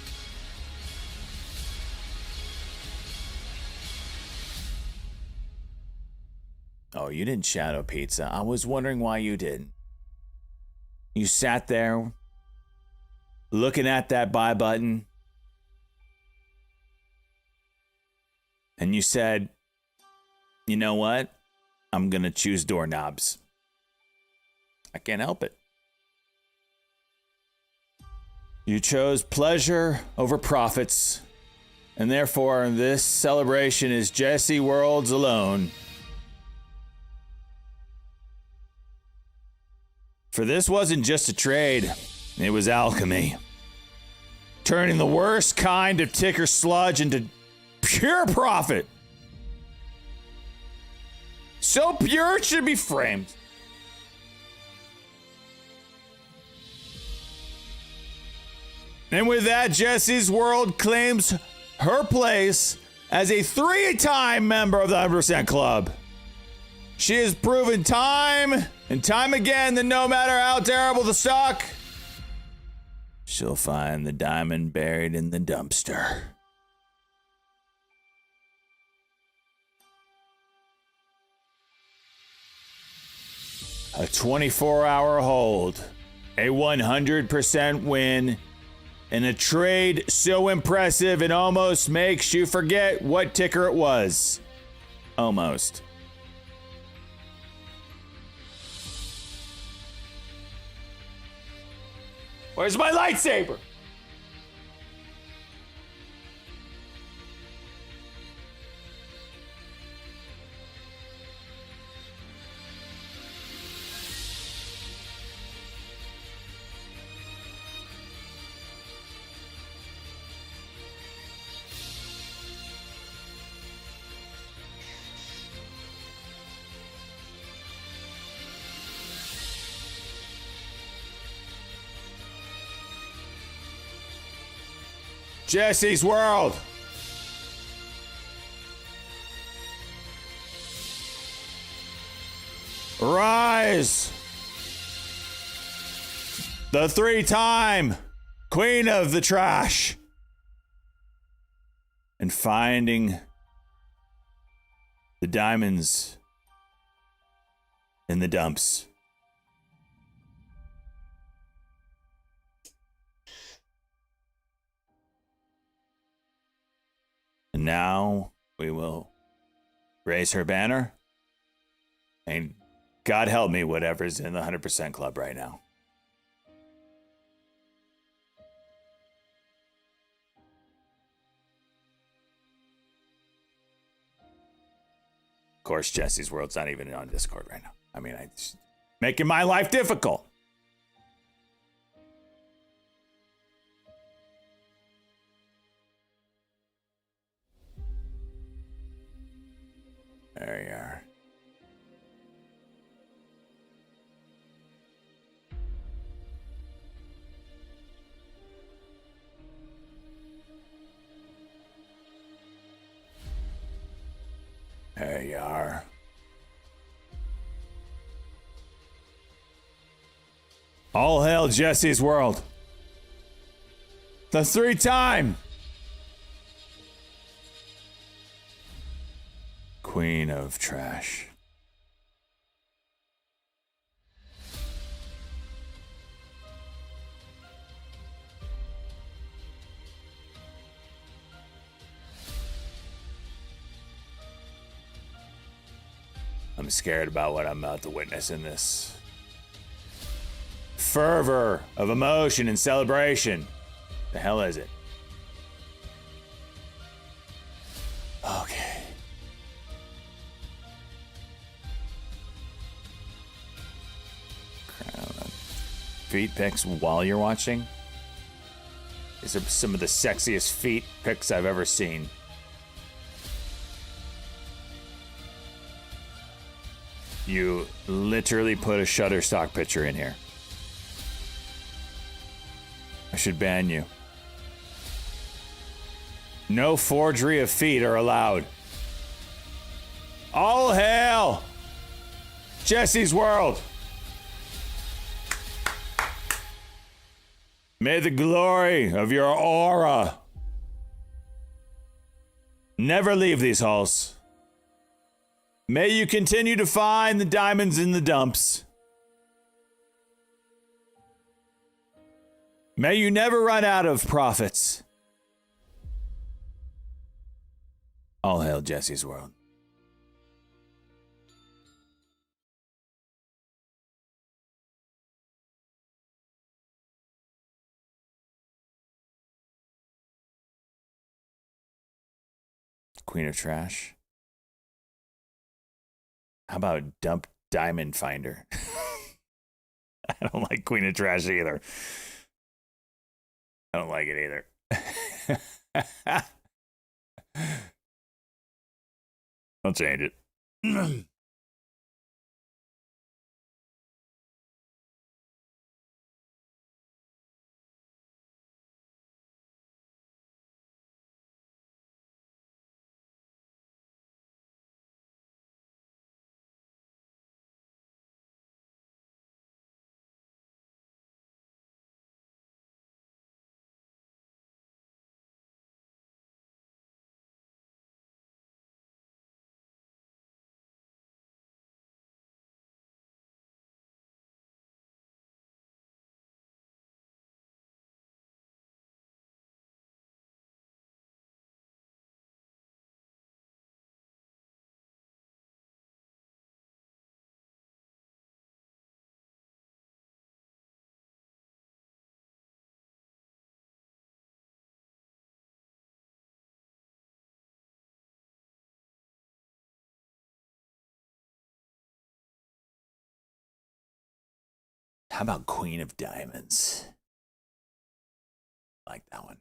Oh, you didn't shadow pizza. I was wondering why you didn't. You sat there looking at that buy button and you said, you know what? I'm going to choose doorknobs. I can't help it. You chose pleasure over profits, and therefore this celebration is Jesse Worlds alone. For this wasn't just a trade, it was alchemy. Turning the worst kind of ticker sludge into pure profit. So pure it should be framed. And with that, Jesse's World claims her place as a 3-time member of the 100% Club. She has proven time and time again that no matter how terrible the stock, she'll find the diamond buried in the dumpster. A 24-hour hold, a 100% win, and a trade so impressive it almost makes you forget what ticker it was. Almost. Where's my lightsaber? Jesse's World. Rise. The 3-time queen of the trash. And finding the diamonds in the dumps. And now we will raise her banner. And God help me, whatever's in the 100% Club right now. Of course, Jesse's World's not even on Discord right now. I mean, it's making my life difficult. There you are. There you are. All hail Jesse's World. The 3-time queen of trash. I'm scared about what I'm about to witness in this fervor of emotion and celebration. The hell is it? Okay. Feet pics while you're watching. These are some of the sexiest feet pics I've ever seen. You literally put a Shutterstock picture in here. I should ban you. No forgery of feet are allowed. All hail Jesse's World. May the glory of your aura never leave these halls. May you continue to find the diamonds in the dumps. May you never run out of profits. All hail Jesse's World. Queen of Trash. How about Dump Diamond Finder? I don't like Queen of Trash either. I don't like it either. I'll change it. How about Queen of Diamonds? I like that one.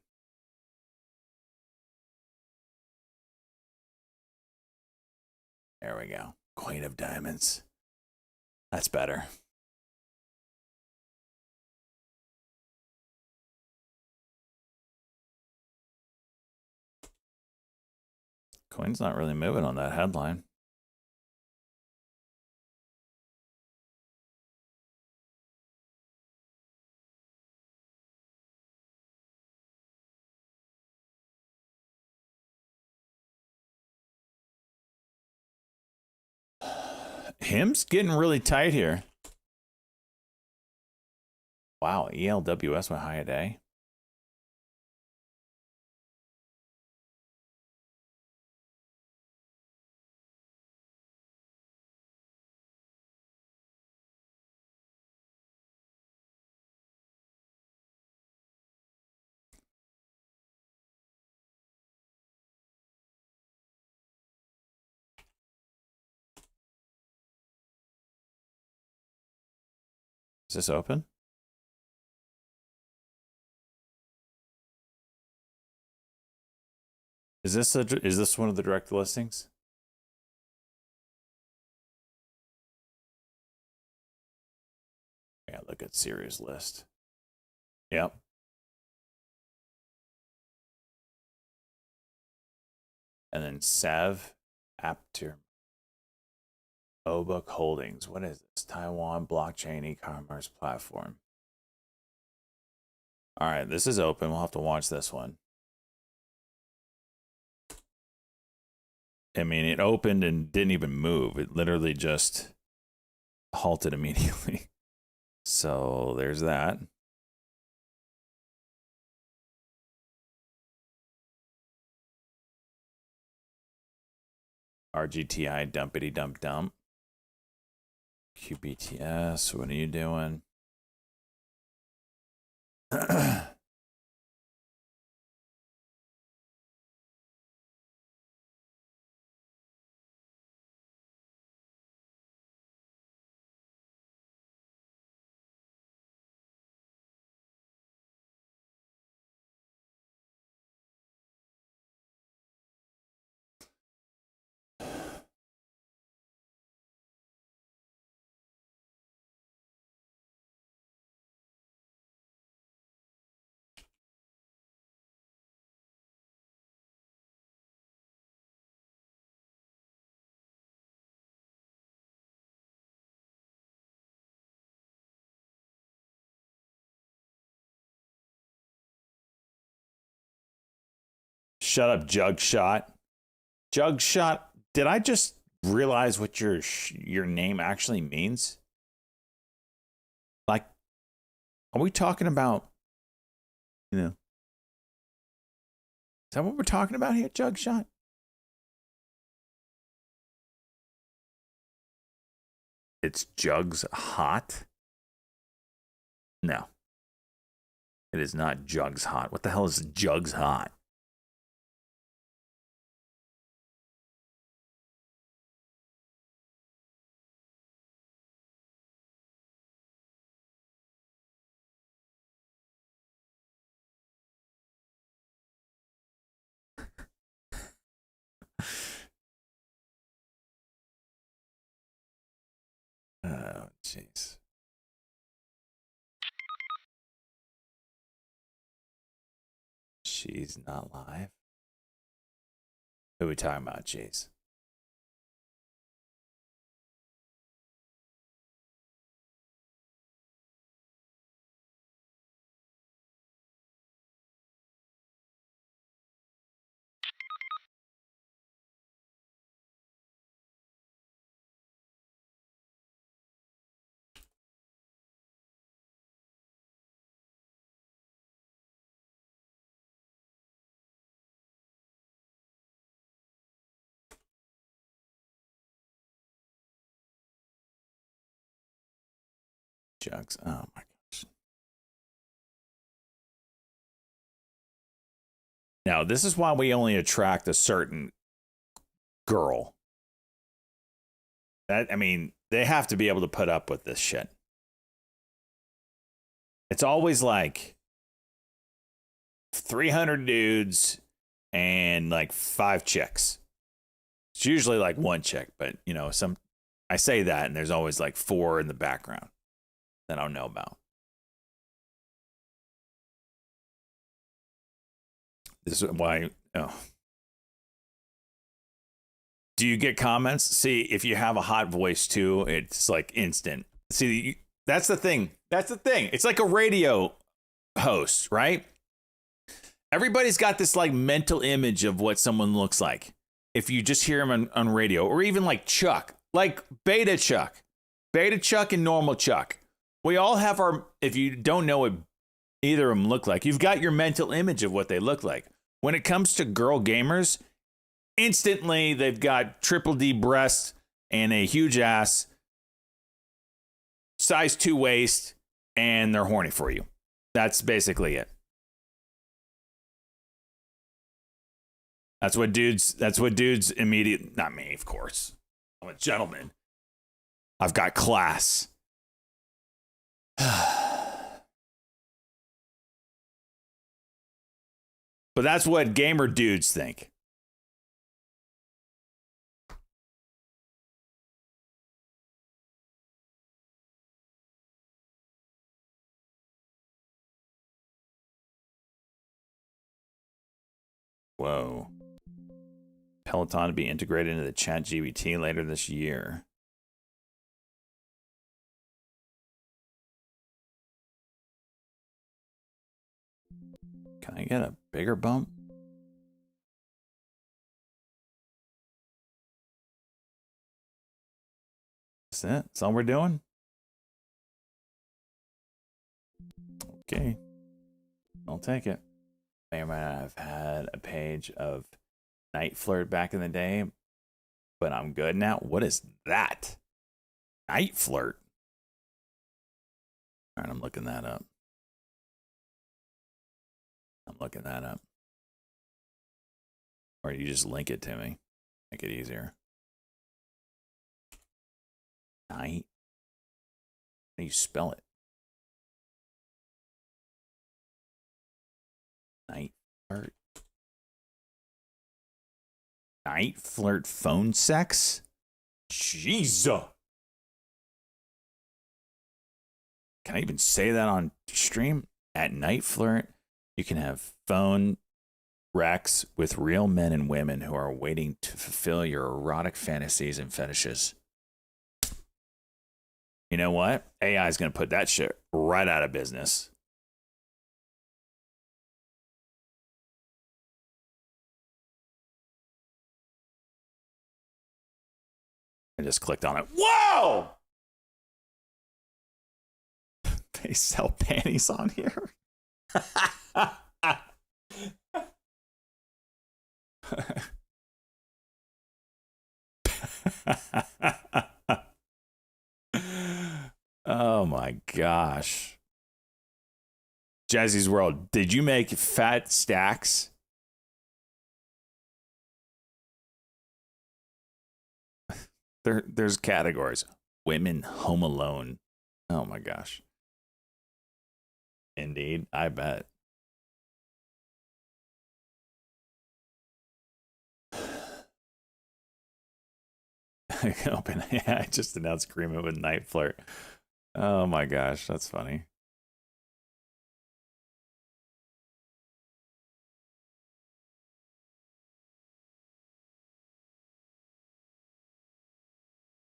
There we go. Queen of Diamonds. That's better. Coin's not really moving on that headline. Him's getting really tight here. Wow, ELWS went high a day. Is this open? Is this one of the direct listings? Yeah, look at series list. Yep. And then Sav Apter Obook Holdings. What is this? Taiwan blockchain e-commerce platform. All right, this is open. We'll have to watch this one. I mean, it opened and didn't even move. It literally just halted immediately. So there's that. RGTI dumpity dump dump. QBTS, what are you doing? Shut up, Jug Shot. Jug Shot, did I just realize what your name actually means? Like, are we talking about, you know, is that what we're talking about here, Jug Shot? It's Jugs Hot? No. It is not Jugs Hot. What the hell is Jugs Hot? Oh, jeez. She's not live. Who are we talking about, jeez? Jugs. Oh my gosh. Now, this is why we only attract a certain girl. That, I mean, they have to be able to put up with this shit. It's always like 300 dudes and like 5 chicks. It's usually like 1 chick, but you know, I say that and there's always like 4 in the background that I don't know about. This is why. Oh. Do you get comments? See, if you have a hot voice too, it's like instant. See, that's the thing. That's the thing. It's like a radio host, right? Everybody's got this like mental image of what someone looks like. If you just hear him on radio, or even like Chuck, like Beta Chuck and Normal Chuck. We all have our, if you don't know what either of them look like, you've got your mental image of what they look like. When it comes to girl gamers, instantly they've got triple D breasts and a huge ass, size 2 waist, and they're horny for you. That's basically it. That's what dudes immediate, not me, of course. I'm a gentleman. I've got class. But that's what gamer dudes think. Whoa. Peloton to be integrated into the ChatGPT later this year. Can I get a bigger bump? That's it? That's all we're doing? Okay. I'll take it. May or may not have had a page of Night Flirt back in the day, but I'm good now. What is that? Night flirt. All right, I'm looking that up. Or you just link it to me. Make it easier. Night. How do you spell it? Night flirt. Night flirt phone sex? Jesus. Can I even say that on stream? At night flirt, you can have phone recs with real men and women who are waiting to fulfill your erotic fantasies and fetishes. You know what? AI is going to put that shit right out of business. I just clicked on it. Whoa! They sell panties on here. Oh my gosh. Jazzy's World, did you make fat stacks? There's categories. Women home alone. Oh my gosh. Indeed, I bet. Open. Yeah, I just announced agreement with Night Flirt. Oh my gosh, that's funny.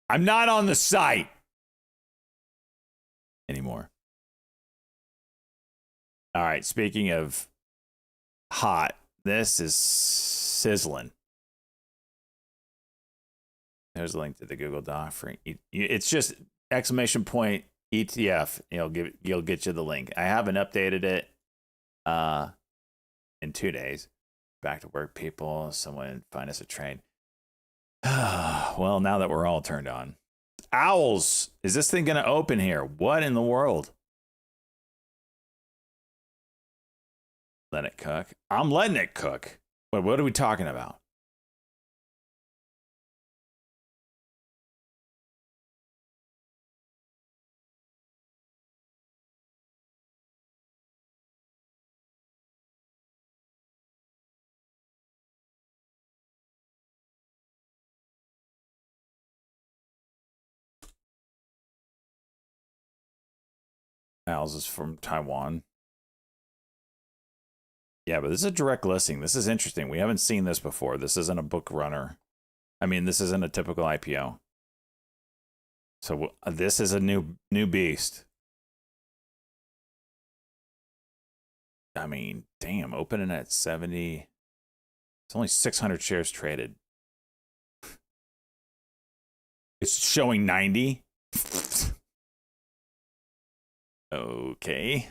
I'm not on the site anymore. All right, speaking of hot, this is sizzling. There's a link to the Google Doc for it's just exclamation point ETF. You'll get you the link. I haven't updated it in 2 days. Back to work, people. Someone find us a trade. Well, now that we're all turned on. Owls, is this thing going to open here? What in the world? Let it cook. I'm letting it cook. What are we talking about? Owls is from Taiwan. Yeah, but this is a direct listing. This is interesting. We haven't seen this before. This isn't a book runner. I mean, this isn't a typical IPO. So this is a new beast. I mean, damn, opening at 70. It's only 600 shares traded. It's showing 90. Okay.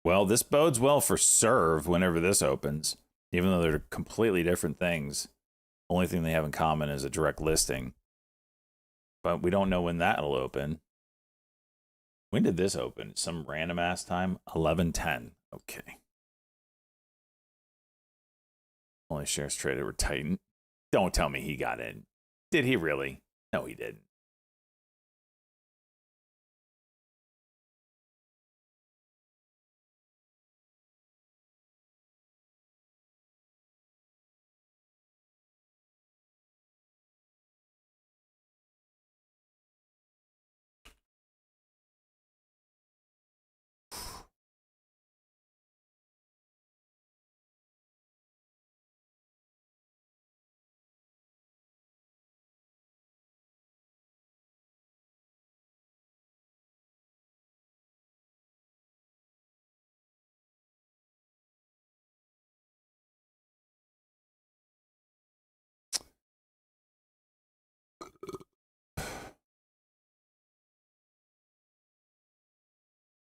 Well, this bodes well for Serve whenever this opens, even though they're completely different things. Only thing they have in common is a direct listing. But we don't know when that'll open. When did this open? Some random ass time? 11:10. Okay. Only shares traded were Titan. Don't tell me he got in. Did he really? No, he didn't.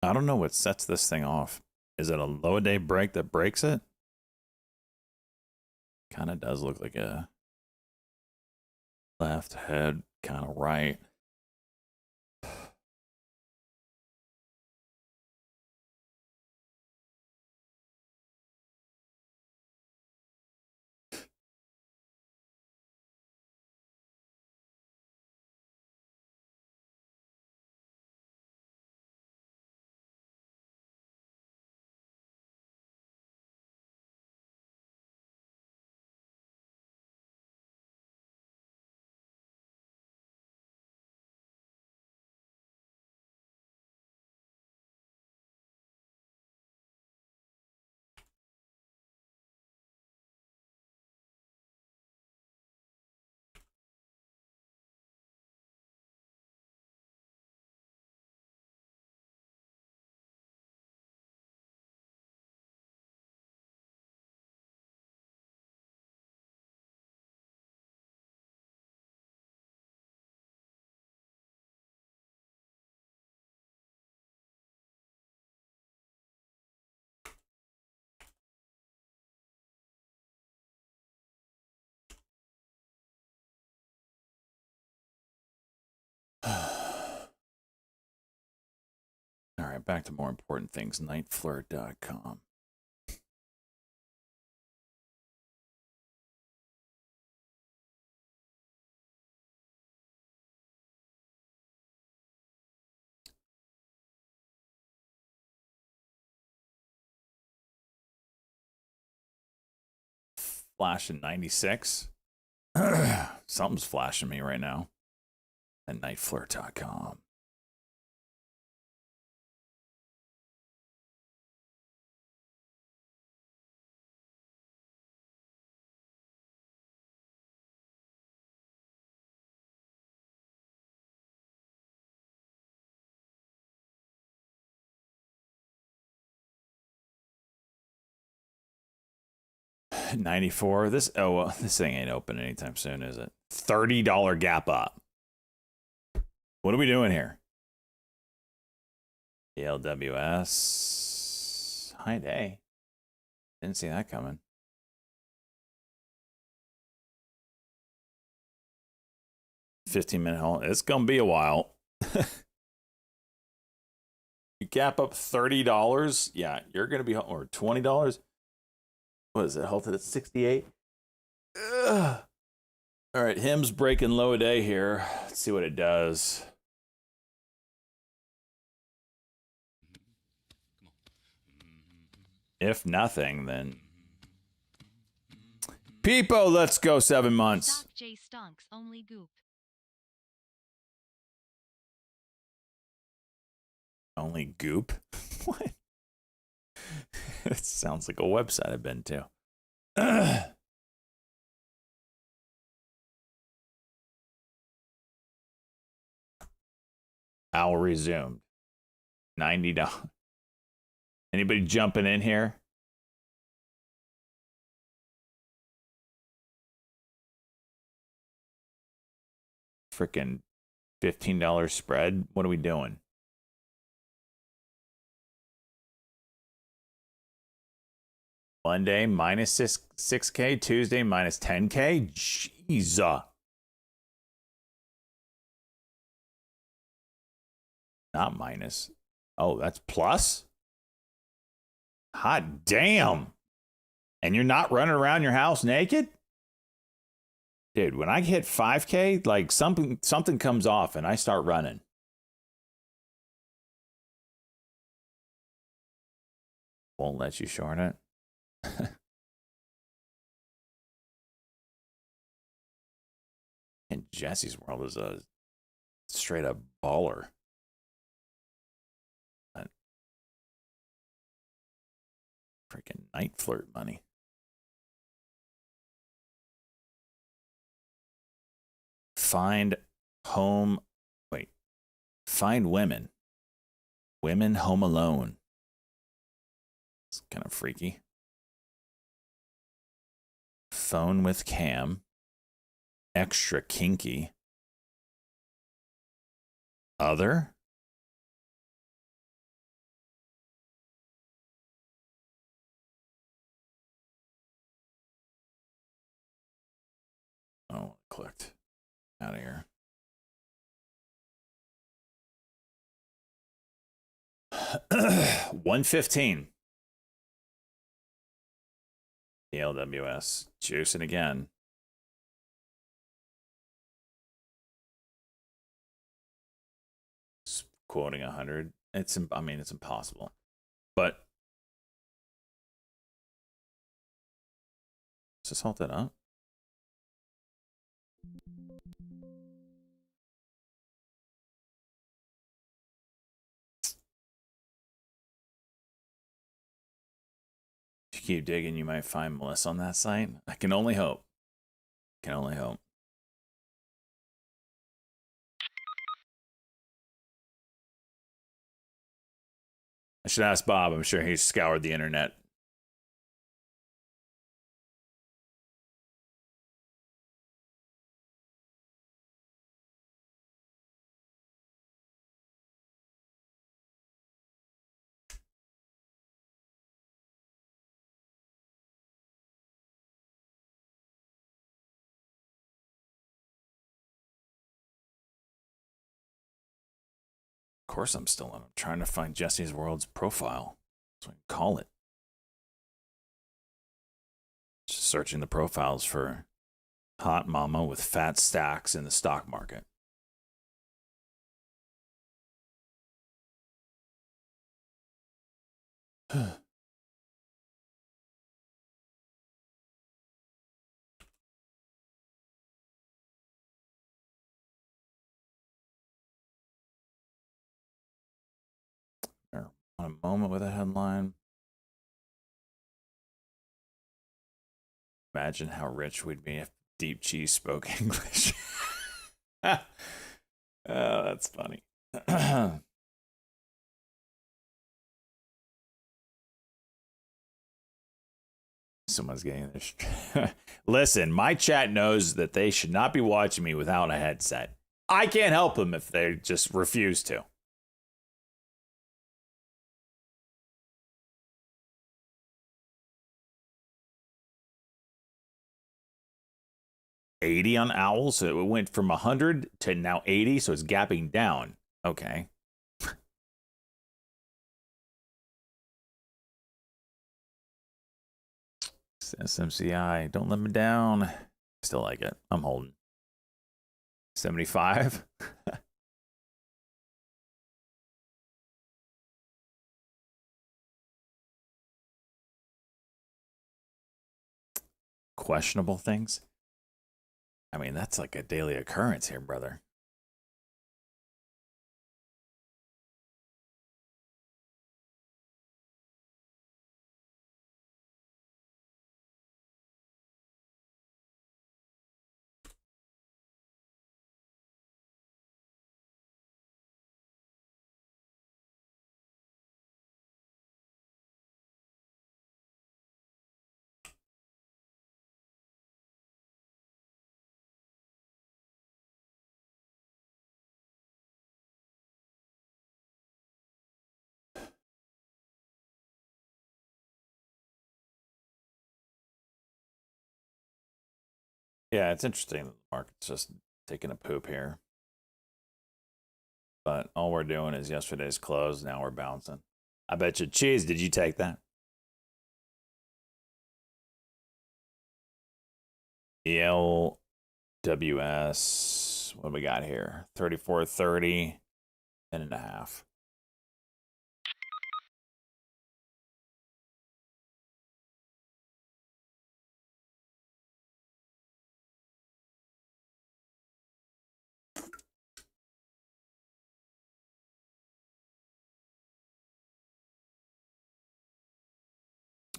I don't know what sets this thing off. Is it a low day break that breaks it? Kind of does look like a left head, kind of right. All right, back to more important things. Nightflirt.com. Flashing 96. Something's flashing me right now. At nightflirt.com. $94. This this thing ain't open anytime soon, is it? $30 gap up. What are we doing here? LWS. High day. Didn't see that coming. $15-minute hold. It's gonna be a while. You gap up $30. Yeah, you're gonna be or $20. What is it? Halted at 68. Ugh. All right, Hims breaking low a day here. Let's see what it does. If nothing, then Peepo, let's go 7 months. Stock J stonks only goop. Only goop? What? It sounds like a website I've been to. Owl resumed. $90. Anybody jumping in here? Freaking $15 spread. What are we doing? Monday minus 6K. Tuesday minus 10K. Jeez. Not minus. Oh, that's plus? Hot damn. And you're not running around your house naked? Dude, when I hit 5K, like something comes off and I start running. Won't let you short it. And Jesse's World is a straight up baller. Freaking night flirt money. Find home. Wait. Find women. Women home alone. It's kind of freaky. Phone with Cam. Extra kinky. Other? Oh, clicked. Out of here. $115. The LWS. Juicing again. It's quoting 100. I mean, it's impossible. But let's just hold that up. If you keep digging, you might find Melissa on that site. I can only hope. Can only hope. I should ask Bob. I'm sure he's scoured the internet. Of course I'm still on. I'm trying to find Jesse's World's profile. So I can call it. Just searching the profiles for hot mama with fat stacks in the stock market. On a moment with a headline. Imagine how rich we'd be if Deep Cheese spoke English. Oh, that's funny. Someone's getting this. Listen, my chat knows that they should not be watching me without a headset. I can't help them if they just refuse to. $80 on Owl, so it went from 100 to now 80, so it's gapping down. Okay. SMCI, don't let me down. Still like it. I'm holding. 75. Questionable things. I mean, that's like a daily occurrence here, brother. Yeah, it's interesting that the market's just taking a poop here. But all we're doing is yesterday's close. Now we're bouncing. I bet you, Cheese, did you take that? LWS, what do we got here? 34.30 and a half.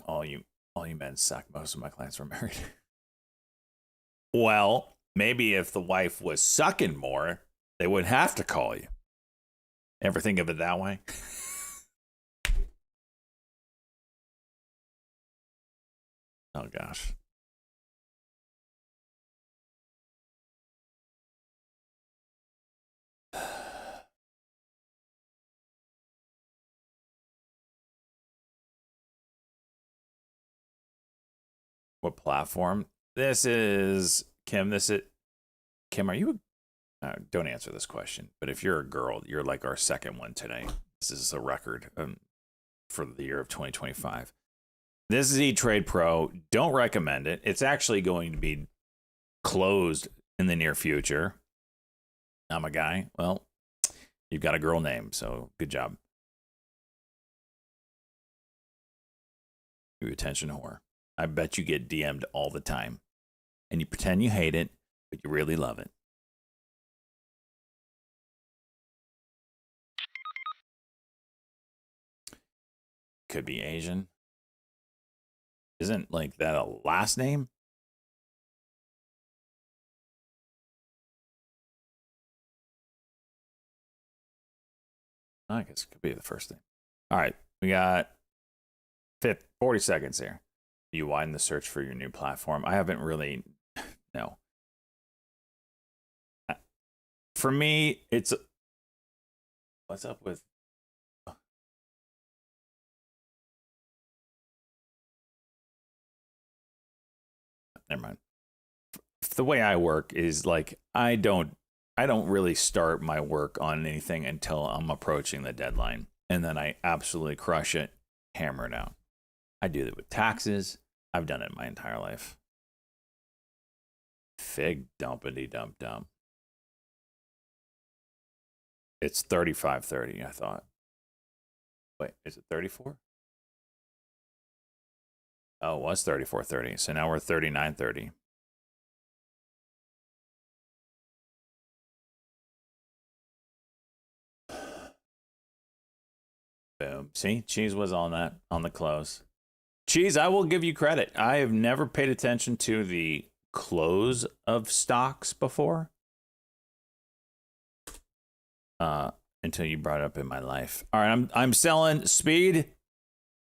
All you men suck. Most of my clients were married. Well, maybe if the wife was sucking more, they wouldn't have to call you. Ever think of it that way? Oh, gosh. What platform? This is Kim. Kim. Are you? Don't answer this question. But if you're a girl, you're like our second one today. This is a record for the year of 2025. This is E-Trade Pro. Don't recommend it. It's actually going to be closed in the near future. I'm a guy. Well, you've got a girl name, so good job. You attention whore. I bet you get DM'd all the time. And you pretend you hate it, but you really love it. Could be Asian. Isn't like that a last name? I guess it could be the first thing. All right, we got 40 seconds here. You widen the search for your new platform. I haven't really, no. For me, it's, what's up with, never mind. The way I work is like, I don't really start my work on anything until I'm approaching the deadline. And then I absolutely crush it, hammer it out. I do that with taxes. I've done it my entire life. Fig dumpity dump dump. It's 35.30, I thought. Wait, is it 34? Oh, it was 34.30. So now we're 39.30. Boom. See, Cheese was on that, on the close. Cheese, I will give you credit. I have never paid attention to the close of stocks before. Until you brought it up in my life. All right, I'm selling Speed.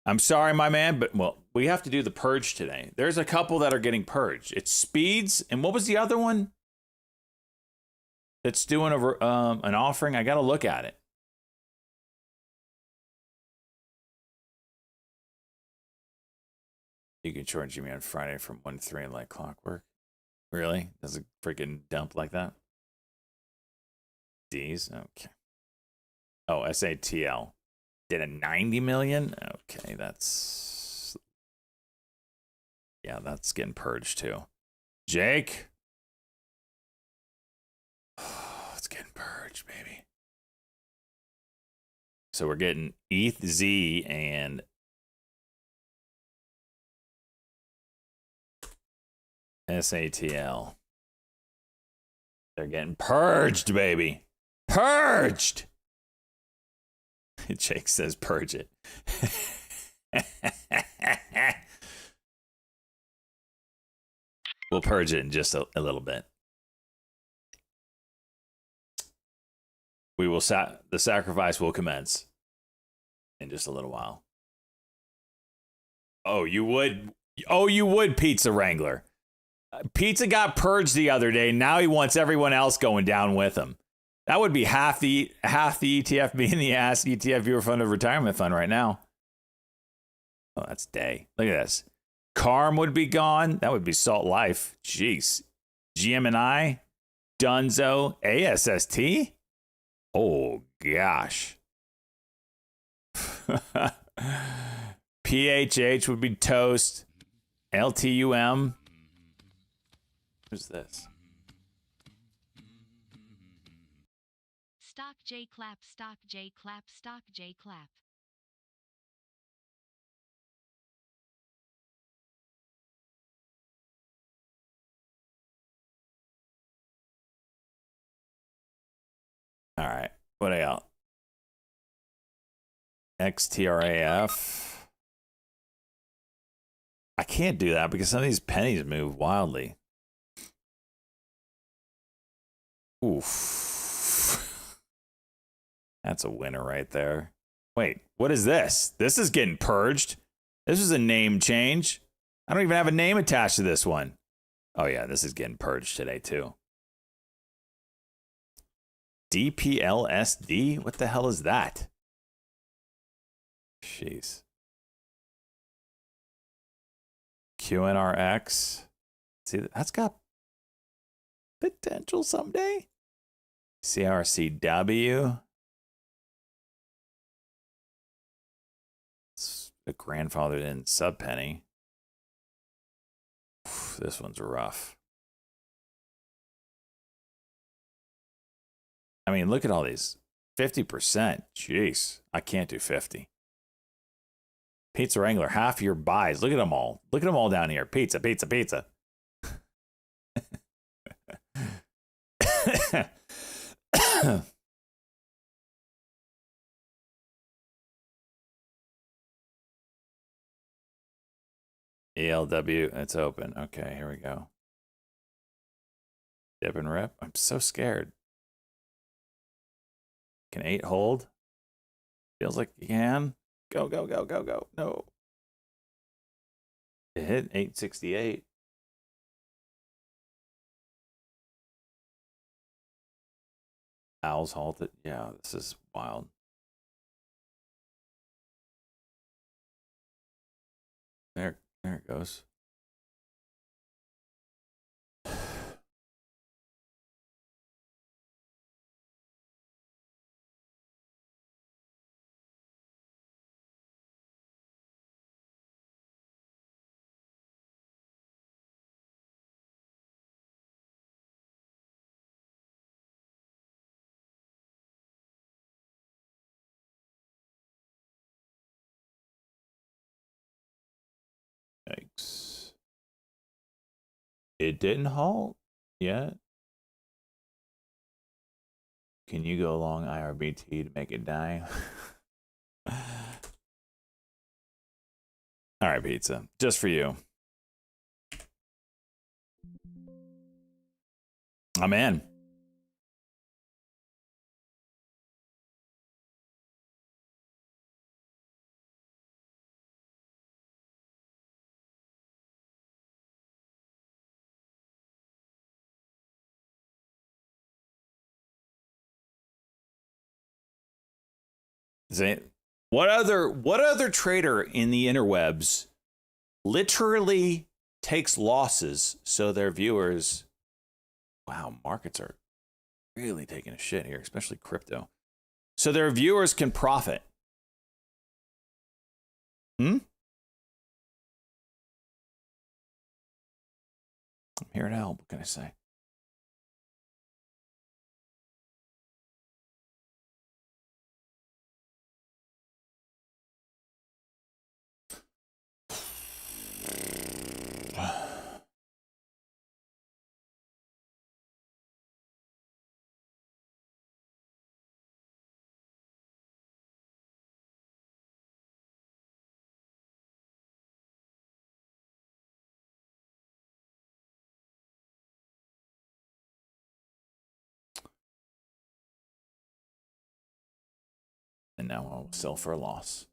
I'm sorry, my man, but well, we have to do the purge today. There's a couple that are getting purged. It's Speeds, and what was the other one that's doing an offering? I got to look at it. You can charge me on Friday from 1 to 3 like clockwork. Really? Does it freaking dump like that? D's? Okay. Oh, SATL. Did a 90 million? Okay, that's... Yeah, that's getting purged too. Jake? Oh, it's getting purged, baby. So we're getting ETH, Z, and... SATL. They're getting purged, baby. Purged! Jake says purge it. We'll purge it in just a little bit. We will the sacrifice will commence in just a little while. Oh, you would? Oh, you would, Pizza Wrangler. Pizza got purged the other day. Now he wants everyone else going down with him. That would be half the ETF being the Ask ETF Viewer Funded Retirement Fund right now. Oh, that's day. Look at this. Carm would be gone. That would be Salt Life. Jeez. GM&I, Dunzo, ASST. Oh gosh. PHH would be toast. LTUM. Who's this? Stock J clap, stock J clap, stock J clap. All right. What else? XTRAF. I can't do that because some of these pennies move wildly. Oof. That's a winner right there. Wait, what is this? This is getting purged. This is a name change. I don't even have a name attached to this one. Oh yeah, this is getting purged today too. DPLSD? What the hell is that? Jeez. QNRX. See, that's got potential someday. CRCW. It's a grandfathered in sub penny. This one's rough. I mean, look at all these. 50%. Jeez. I can't do 50. Pizza Wrangler, half your buys. Look at them all. Look at them all down here. Pizza, pizza, pizza. ELW, it's open. Okay, here we go. Dip and rip. I'm so scared. Can 8 hold? Feels like you can. Go, go, go, go, go. No. It hit 868. Owls halted. Yeah, this is wild. There it goes. Yikes. It didn't halt yet. Can you go along IRBT to make it die? All right, pizza. Just for you. I'm in. What other trader in the interwebs literally takes losses so their viewers, wow, markets are really taking a shit here, especially crypto, so their viewers can profit? I'm here to help. What can I say? And now I'll sell for a loss.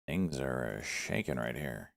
Things are shaking right here.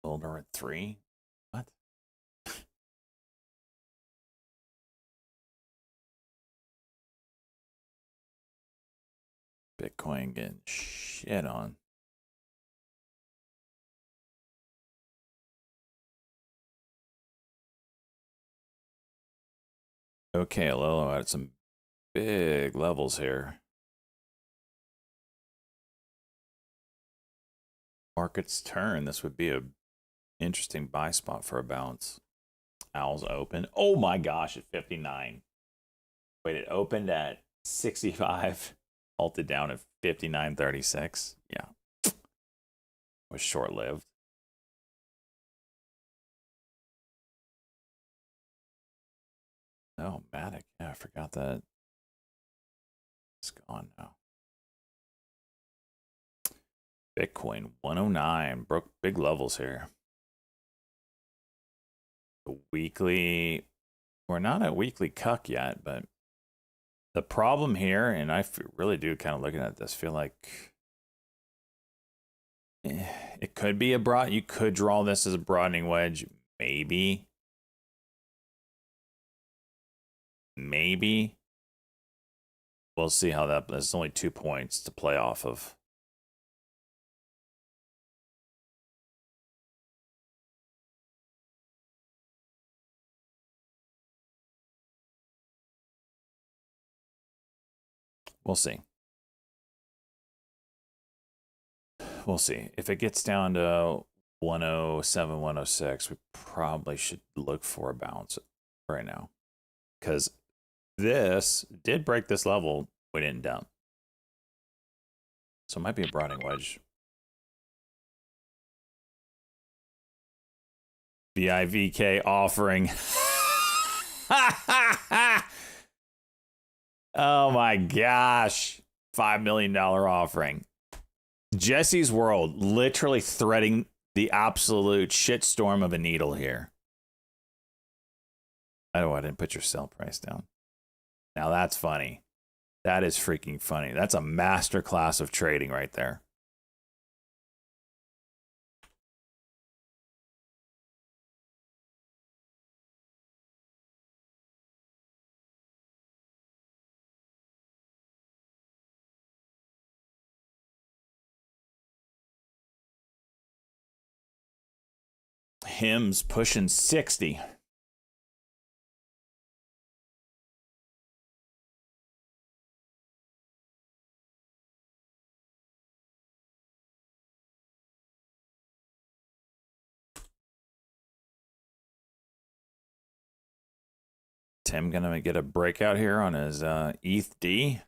Silver at 3. What? Bitcoin getting shit on. Okay, Lolo at some big levels here. Markets turn. This would be a interesting buy spot for a bounce. Owls open. Oh my gosh, at 59. Wait, it opened at 65, halted down at 59.36. Yeah. Was short lived. Oh, Matic. Yeah, I forgot that. It's gone now. Bitcoin 109. Broke big levels here. The weekly. We're not at weekly cuck yet, but the problem here, and I really do kind of looking at this, feel like it could be a broad. You could draw this as a broadening wedge, maybe. Maybe. We'll see how that. There's only 2 points to play off of. We'll see. We'll see. If it gets down to 107, 106, we probably should look for a bounce right now. Because this did break this level. We didn't dump. So it might be a broadening wedge. The IVK offering. Oh my gosh. $5 million offering. Jesse's World literally threading the absolute shitstorm of a needle here. Oh, I didn't put your sell price down. Now that's funny. That is freaking funny. That's a master class of trading right there. Hims pushing 60. Tim gonna get a breakout here on his ETH D.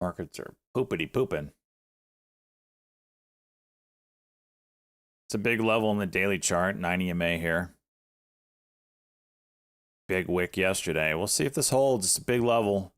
Markets are poopity pooping. It's a big level in the daily chart, 9 EMA here. Big wick yesterday. We'll see if this holds. It's a big level.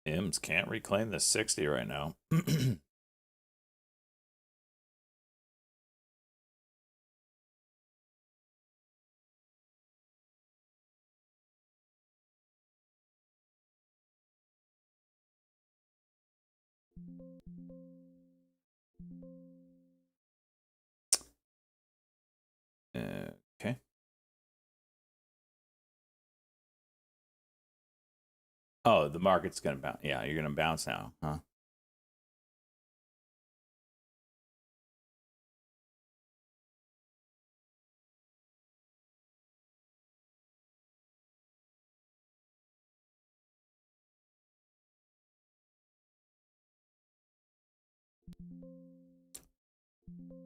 Yams can't reclaim the 60 right now. Okay. Oh, the market's gonna bounce. Yeah, you're gonna bounce now, huh?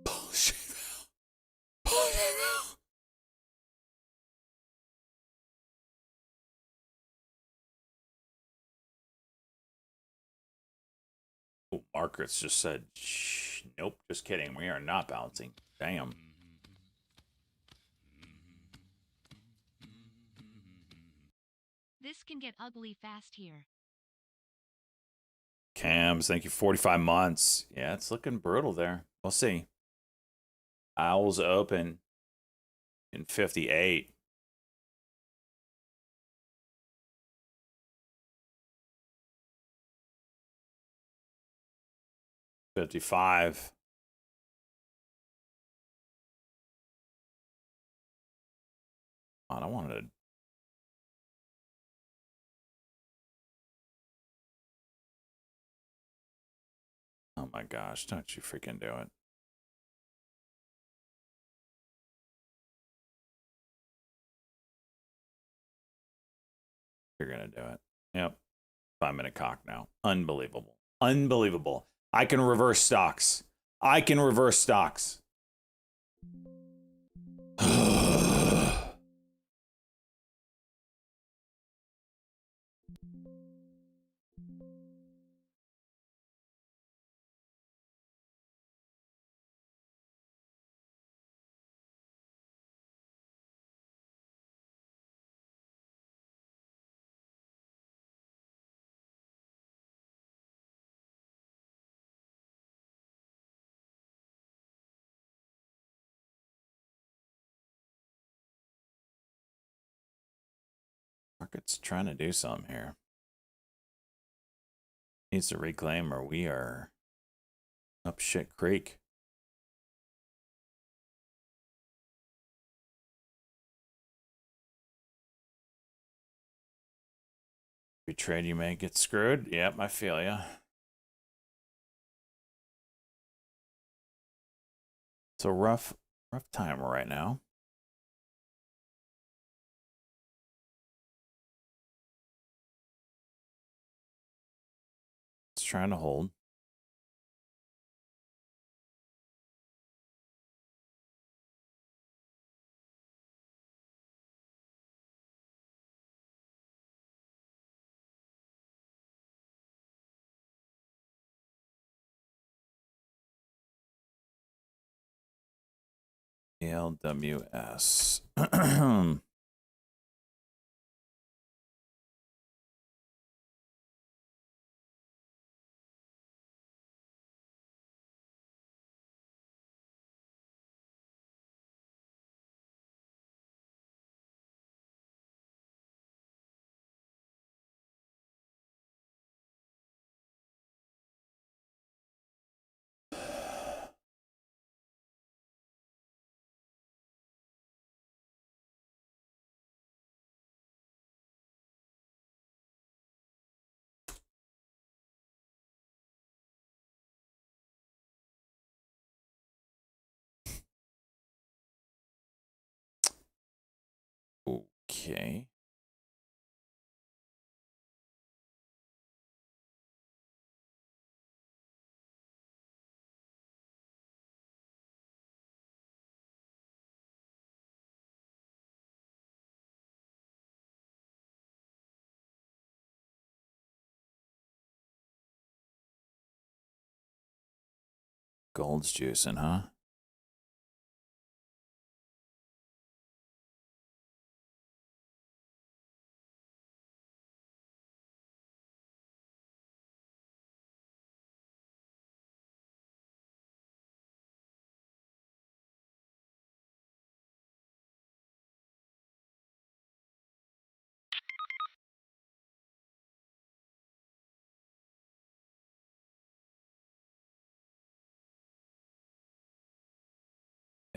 Bullshit. Bullshit. Oh, markets just said, Shh, nope, just kidding. We are not bouncing. Damn. This can get ugly fast here. Cams, thank you. 45 months. Yeah, it's looking brutal there. We'll see. Owls open in 58. $55. I wanted to. Oh my gosh, don't you freaking do it. You're going to do it. Yep. 5-minute cock now. Unbelievable. Unbelievable. I can reverse stocks. I can reverse stocks. Market's trying to do something here. Needs to reclaim or we are up shit creek. Every trade you make gets screwed. Yep, I feel ya. It's a rough time right now. It's trying to hold. LWS. Okay. Gold's juicing, huh?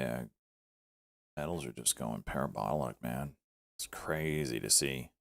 Yeah. Metals are just going parabolic, man. It's crazy to see.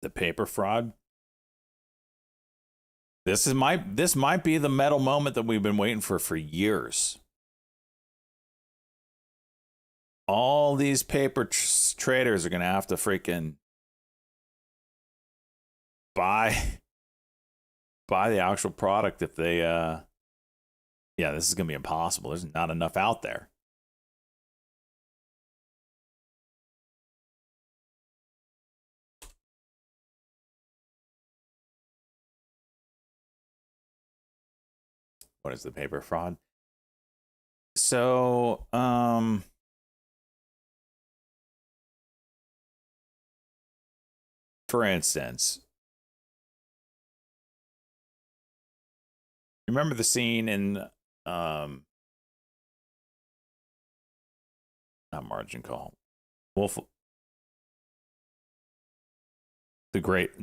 The paper fraud. This might be the metal moment that we've been waiting for years. All these paper traders are gonna have to freaking buy the actual product if they yeah, this is gonna be impossible. There's not enough out there. What is the paper fraud? So, for instance, remember the scene in not Margin Call, Wolf, the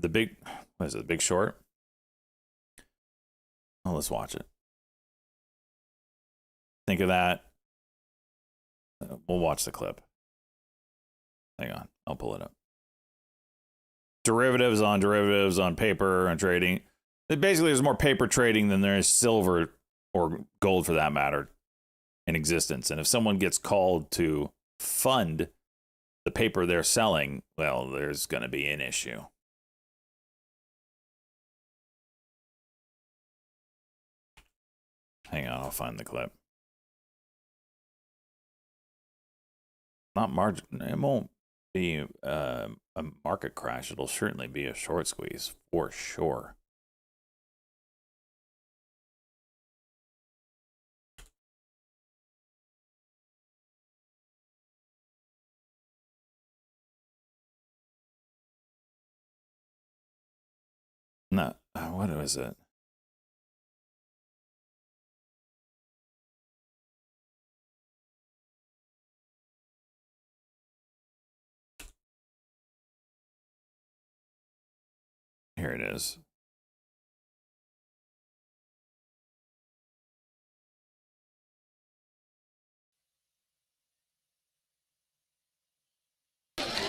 big, what is it, The Big Short? Oh, let's watch it. Think of that. We'll watch the clip. Hang on, I'll pull it up. Derivatives on paper and trading. Basically, there's more paper trading than there is silver or gold, for that matter, in existence. And if someone gets called to fund the paper they're selling, well, there's going to be an issue. Hang on, I'll find the clip. Not margin. It won't be a market crash. It'll certainly be a short squeeze for sure. No, what was it? Here it is.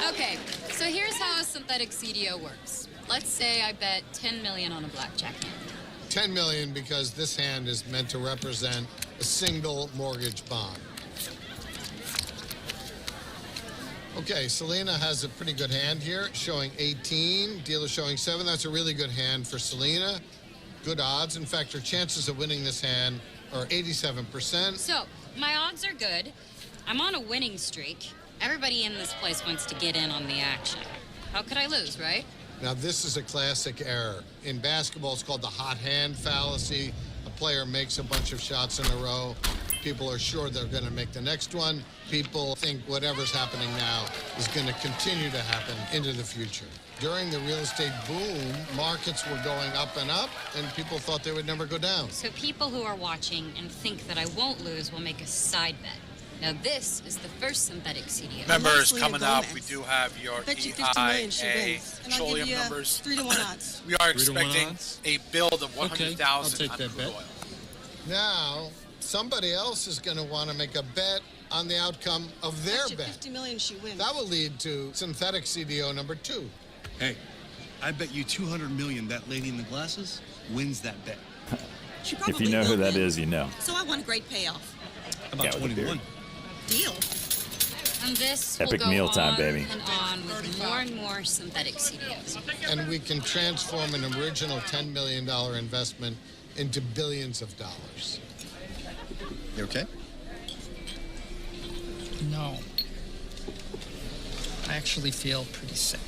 Okay, so here's how a synthetic CDO works. Let's say I bet 10 million on a blackjack hand. 10 million because this hand is meant to represent a single mortgage bond. Okay, Selena has a pretty good hand here, showing 18, dealer showing 7. That's a really good hand for Selena. Good odds. In fact, her chances of winning this hand are 87%. So, my odds are good. I'm on a winning streak. Everybody in this place wants to get in on the action. How could I lose, right? Now, this is a classic error. In basketball, it's called the hot hand fallacy. A player makes a bunch of shots in a row, People are sure they're going to make the next one. People think whatever's happening now is going to continue to happen into the future. During the real estate boom, markets were going up, and people thought they would never go down. So people who are watching and think that I won't lose will make a side bet. Now this is the first synthetic CDO. Members, Selena coming up, Gomez. we do have your Bet you 50 million she EIA wins. And I'll give petroleum you numbers. 3-to-1 odds. We are 3-to-1 expecting odds? a build of Okay, 100,000 I'll take on that crude bet. oil. Now, somebody else is going to want to make a bet on the outcome of their Bet you bet. 50 million she wins. That will lead to synthetic CDO number 2. Hey, I bet you 200 million that lady in the glasses wins that bet. She If you know who that is, you know. So I want a great payoff. How about Yeah, with a 21? Deal. And this Epic will go mealtime, on baby. and on with more and more synthetic CDOs. And we can transform an original $10 million investment into billions of dollars. You okay? No. I actually feel pretty sick.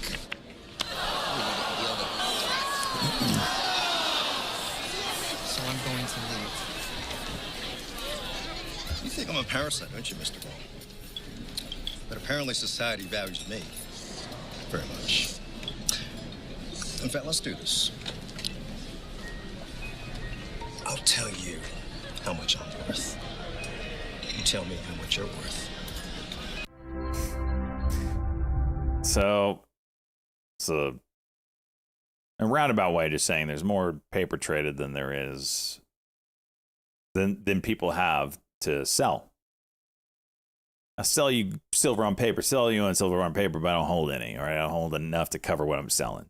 So I'm going to leave. You think I'm a parasite, don't you, Mr. Ball? But apparently society values me very much. In fact, let's do this. I'll tell you how much I'm worth. You tell me how much you're worth. So it's a roundabout way just saying there's more paper traded than there is than people have to sell. I sell you silver on paper, sell you on silver on paper, but I don't hold any, or I don't hold enough to cover what I'm selling.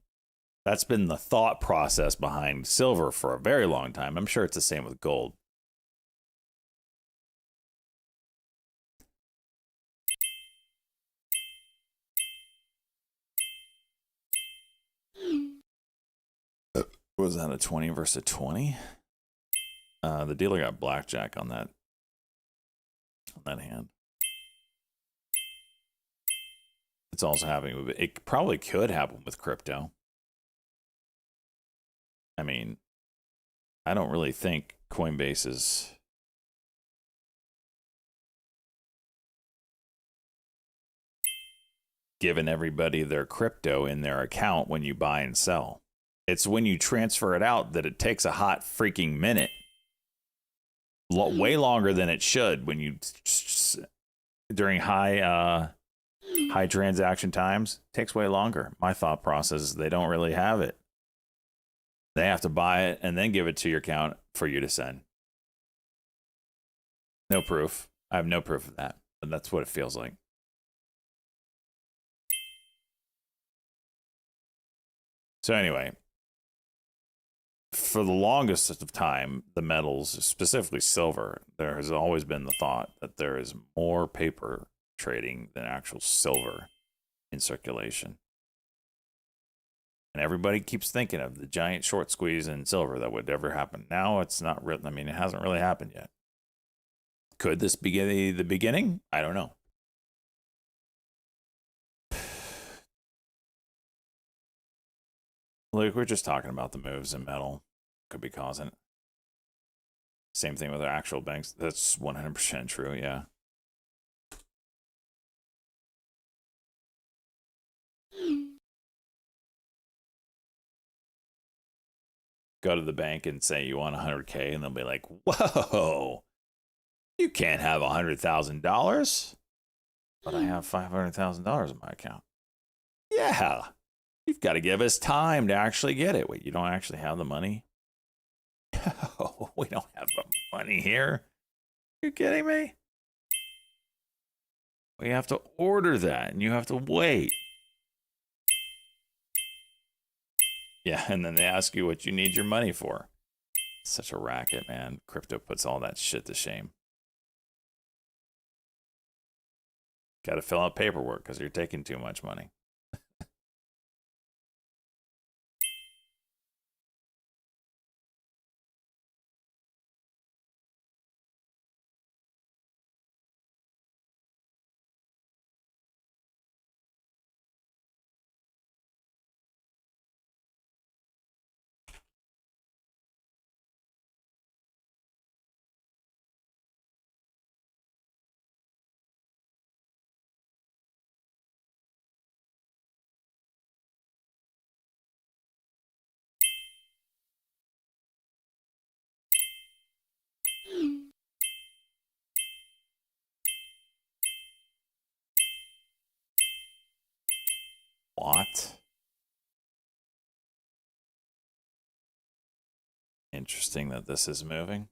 That's been the thought process behind silver for a very long time. I'm sure it's the same with gold. Was that a 20 versus a 20? The dealer got blackjack on that hand. It's also happening. It probably could happen with crypto. I mean, I don't really think Coinbase is giving everybody their crypto in their account when you buy and sell. It's when you transfer it out that it takes a hot freaking minute. Way longer than it should when you during high transaction times. Takes way longer. My thought process is they don't really have it. They have to buy it and then give it to your account for you to send. No proof. I have no proof of that, but that's what it feels like. So anyway, for the longest of time, the metals, specifically silver, there has always been the thought that there is more paper trading than actual silver in circulation. And everybody keeps thinking of the giant short squeeze in silver that would ever happen. Now it's not real. I mean, it hasn't really happened yet. Could this be the beginning? I don't know. Look, we're just talking about the moves in metal. Could be causing it. Same thing with the actual banks. That's 100% true, yeah. Go to the bank and say you want 100K, and they'll be like, whoa, you can't have $100,000. But I have $500,000 in my account. Yeah, you've got to give us time to actually get it. Wait, you don't actually have the money? No, we don't have the money here. You kidding me? We have to order that, and you have to wait. Yeah, and then they ask you what you need your money for. Such a racket, man. Crypto puts all that shit to shame. Got to fill out paperwork because you're taking too much money. What? Interesting that this is moving.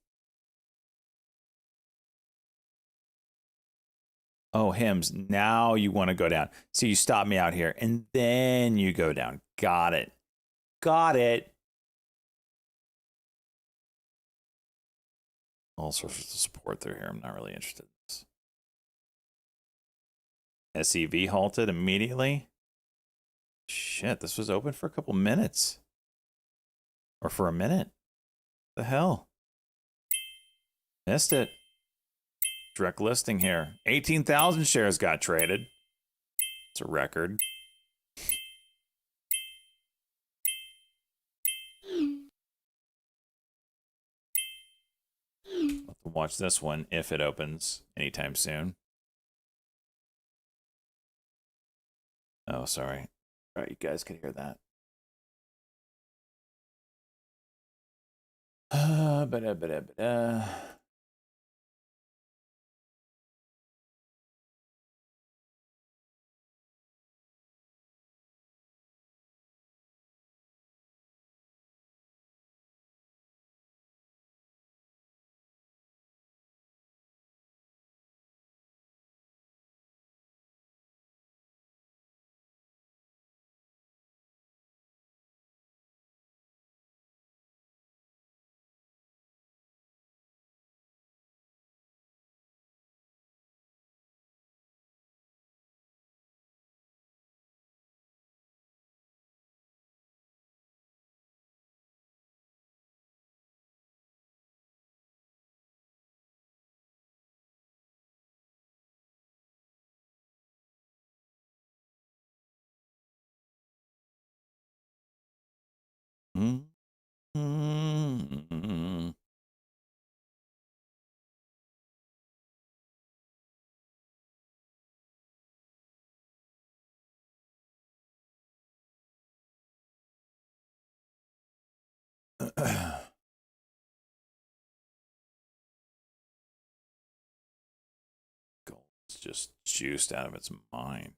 Oh, Hims, now you want to go down. So you stop me out here, and then you go down. Got it. Got it. All sorts of support through here. I'm not really interested in this. SEV halted immediately. Shit, this was open for a couple minutes. Or for a minute. The hell? Missed it. Direct listing here. 18,000 shares got traded. It's a record. I'll have to watch this one if it opens anytime soon. Oh, sorry. All right, you guys can hear that. Ba-da-ba-da-ba-da. Mm-hmm. Gold's just juiced out of its mind.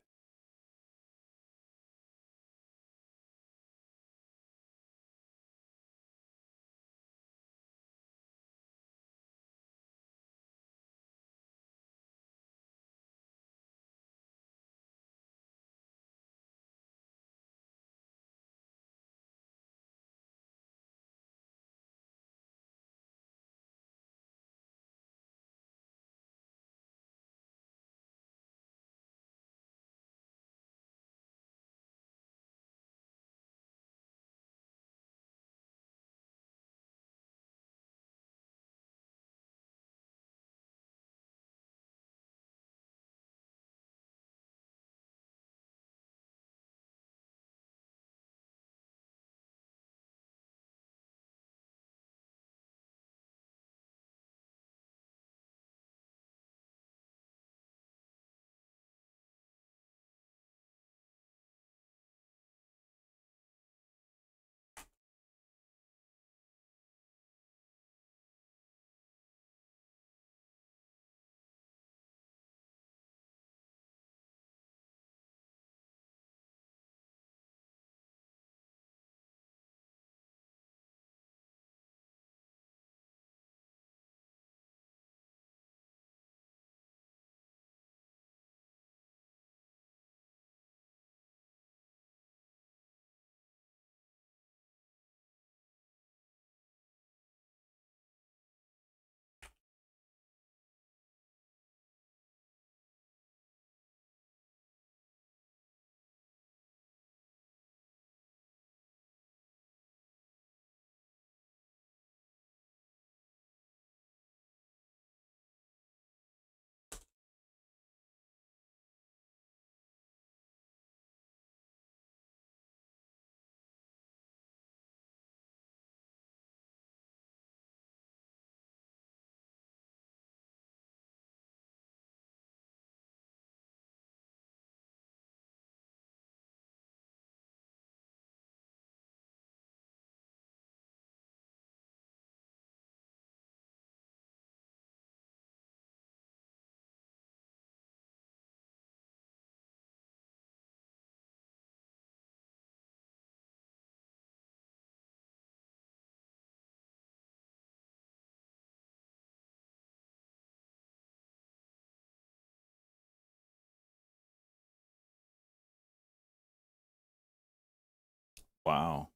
Wow.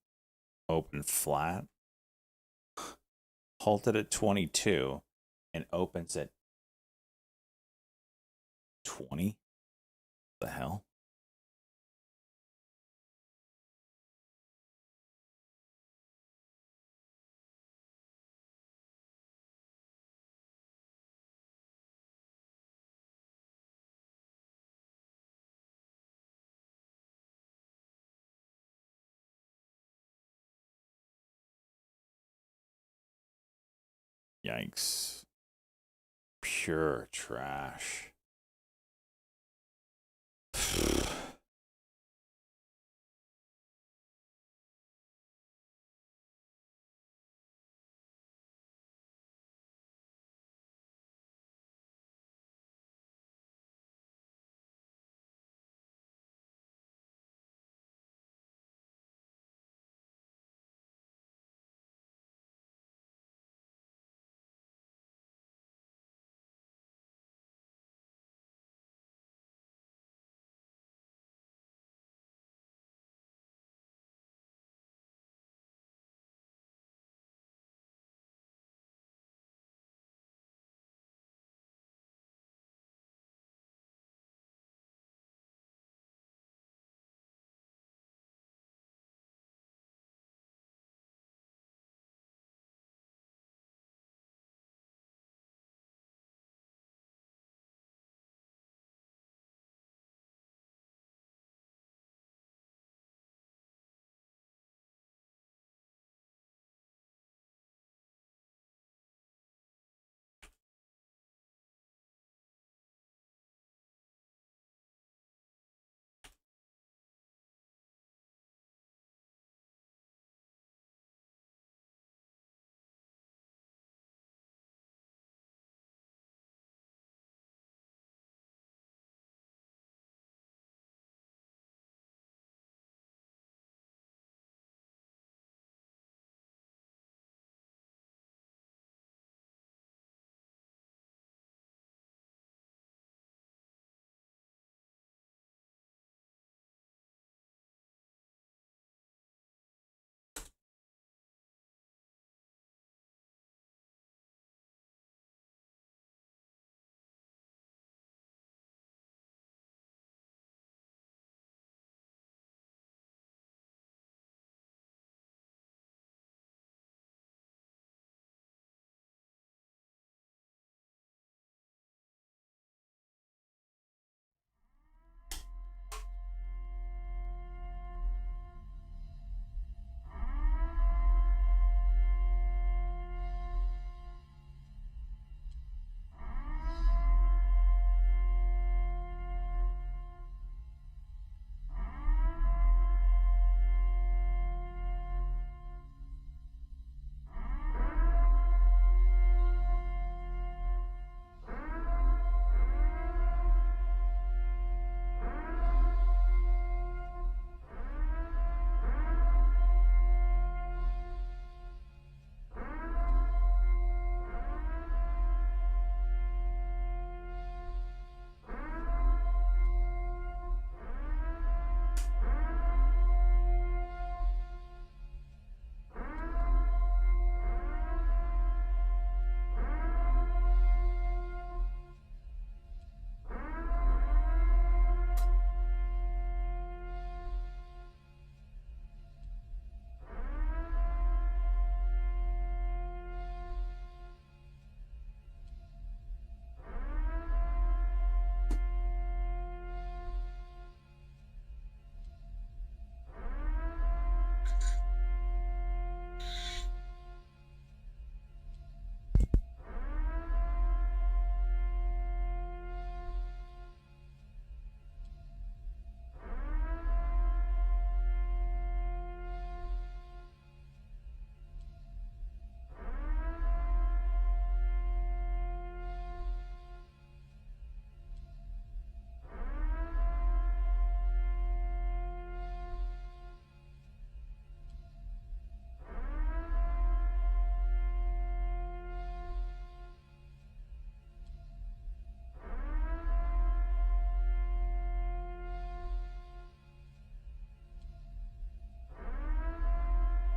Open flat. Halted at 22 and opens at 20. The hell? Yikes. Pure trash.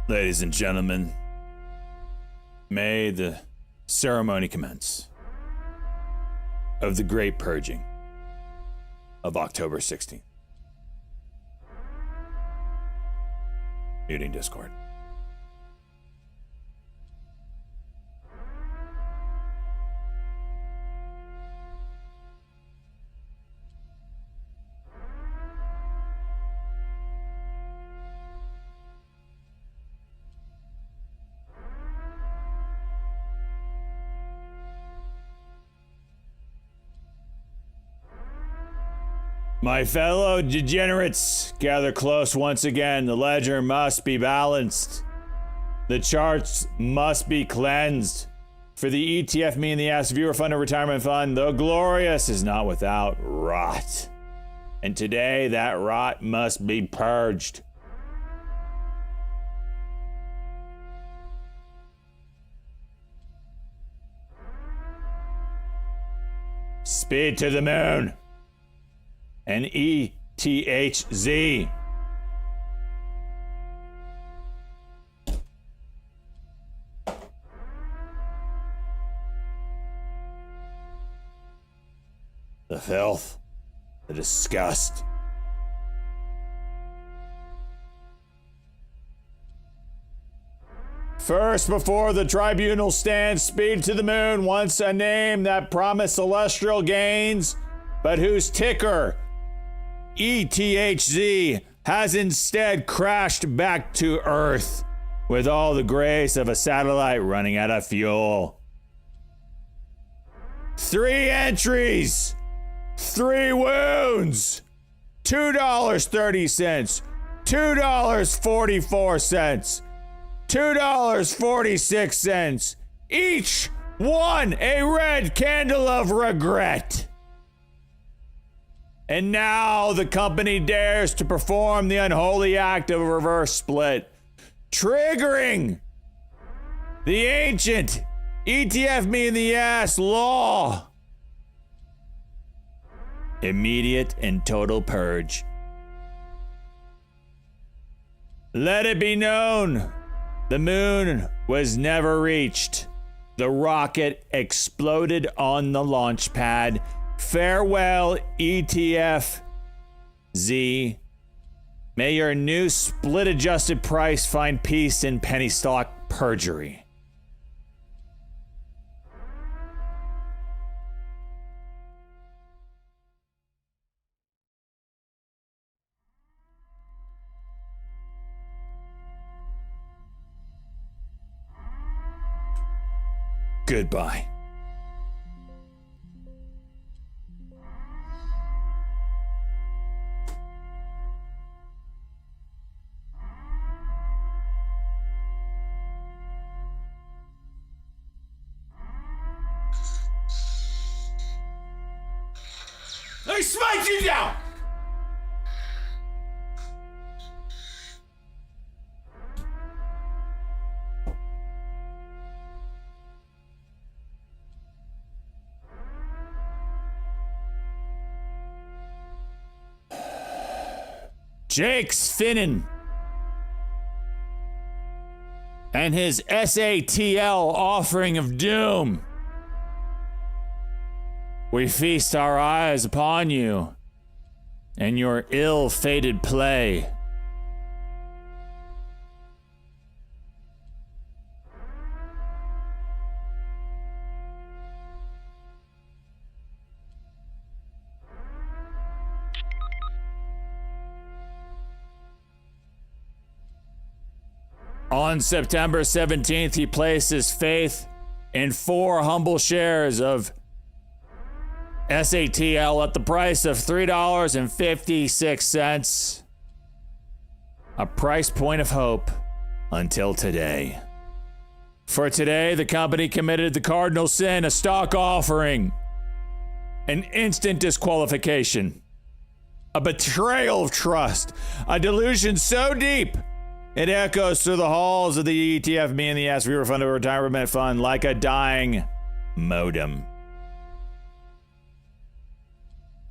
Ladies and gentlemen, may the ceremony commence of the great purging of October 16th. Muting Discord. My fellow degenerates, gather close once again. The ledger must be balanced. The charts must be cleansed. For the ETF Me in the Ass Viewer Fund and Retirement Fund, the glorious is not without rot. And today, that rot must be purged. Speed to the moon. And ETHZ. The filth, the disgust. First, before the tribunal stands, speed to the moon, once a name that promised celestial gains, but whose ticker, ETHZ, has instead crashed back to Earth with all the grace of a satellite running out of fuel. 3 entries, 3 wounds, $2.30, $2.44, $2.46, each one a red candle of regret. And now the company dares to perform the unholy act of a reverse split, triggering the ancient ETF Me in the Ass law. Immediate and total purge. Let it be known, the moon was never reached. The rocket exploded on the launch pad. Farewell, ETFZ. May your new split-adjusted price find peace in penny stock perjury. Goodbye. I smite you down! Jake's Finnan and his SATL offering of doom. We feast our eyes upon you and your ill-fated play. On September 17th, he placed his faith in 4 humble shares of SATL at the price of $3.56. A price point of hope until today. For today, the company committed the cardinal sin, a stock offering, an instant disqualification, a betrayal of trust, a delusion so deep it echoes through the halls of the ETF Me in the Ass Viewer Fund Retirement Fund like a dying modem.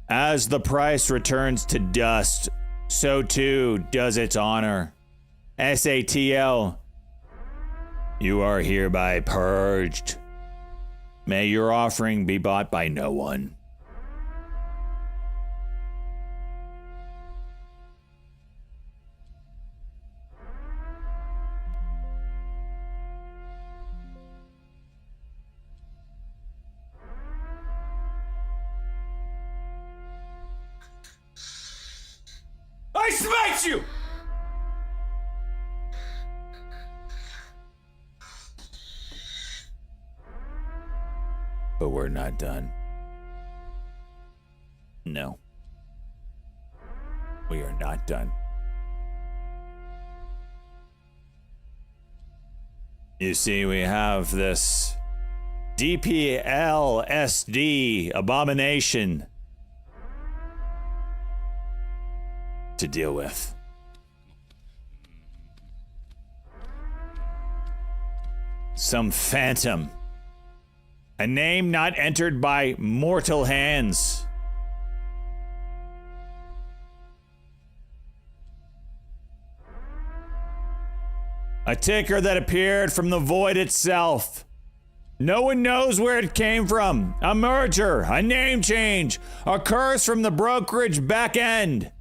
As the price returns to dust, so too does its honor. SATL You are hereby purged. May your offering be bought by no one. I smite you! But we're not done. No. We are not done. You see, we have this DPLSD abomination to deal with. Some phantom. A name not entered by mortal hands. A ticker that appeared from the void itself. No one knows where it came from. A merger, a name change, a curse from the brokerage back end.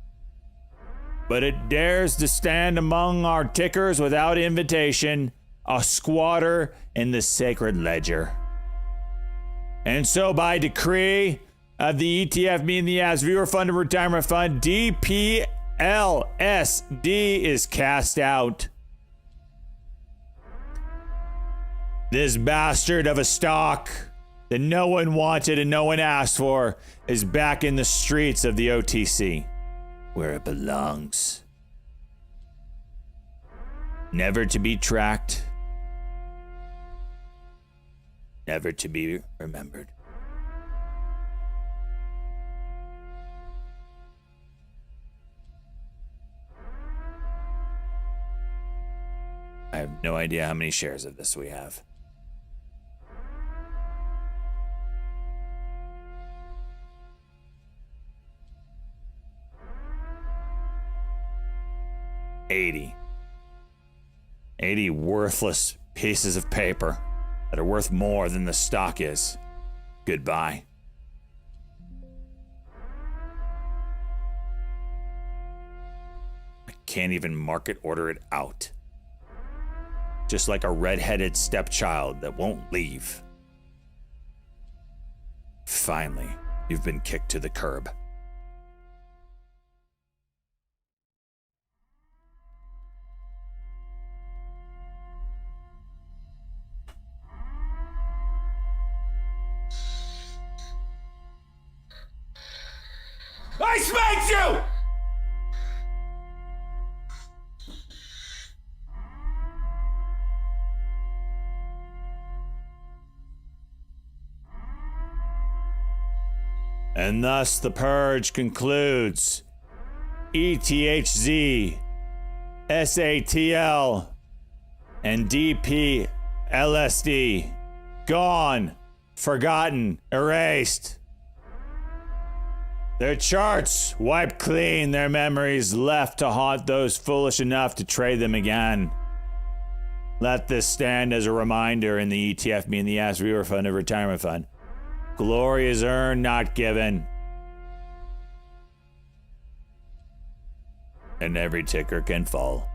But it dares to stand among our tickers without invitation, a squatter in the sacred ledger. And so by decree of the ETF being the Yams Viewer Fund and Retirement Fund, DPLSD is cast out. This bastard of a stock that no one wanted and no one asked for is back in the streets of the OTC, where it belongs. Never to be tracked, never to be remembered. I have no idea how many shares of this we have. $80 worthless pieces of paper that are worth more than the stock is. Goodbye. I can't even market order it out. Just like a red-headed stepchild that won't leave. Finally, you've been kicked to the curb. I smite you! And thus the purge concludes. ETHZ, SATL, and DPLSD. Gone, forgotten, erased. Their charts wiped clean, their memories left to haunt those foolish enough to trade them again. Let this stand as a reminder in the ETF being the Yams Viewer Fund and Retirement Fund. Glory is earned, not given. And every ticker can fall.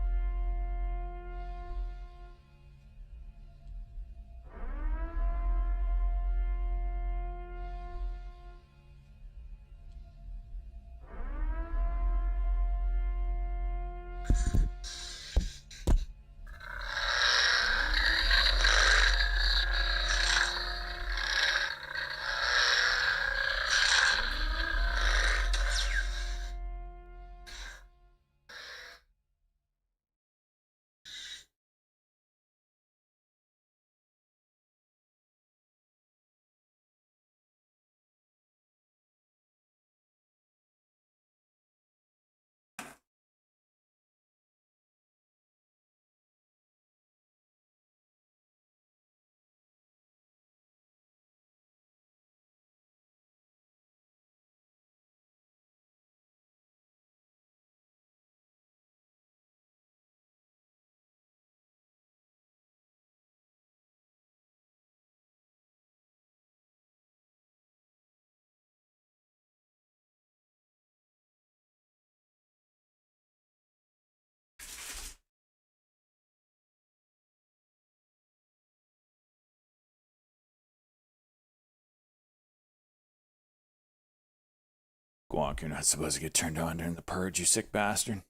Squawk, you're not supposed to get turned on during the purge, you sick bastard.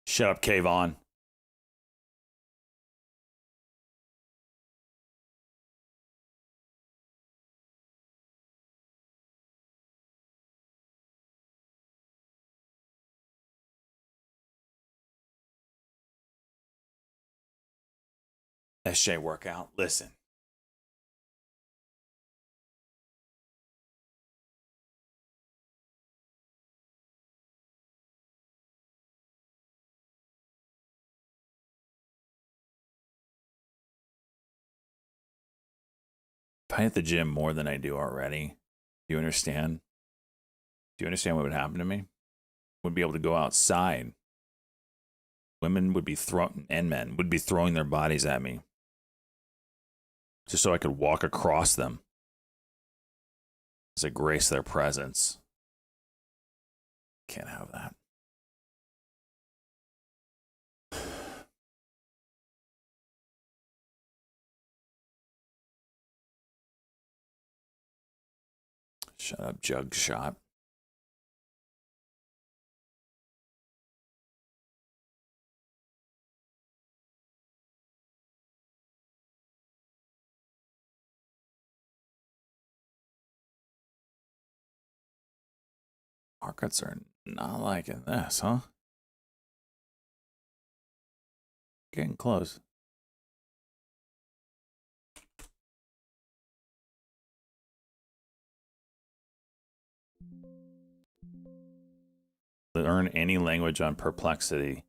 Shut up, Kayvon. SJ workout. Listen. If I hit the gym more than I do already, do you understand? Do you understand what would happen to me? Would be able to go outside. Women would be throwing, and men would be throwing their bodies at me. Just so I could walk across them. As I grace their presence. Can't have that. Shut up, jug shot. Markets are not liking this, huh? Getting close. Learn any language on Perplexity.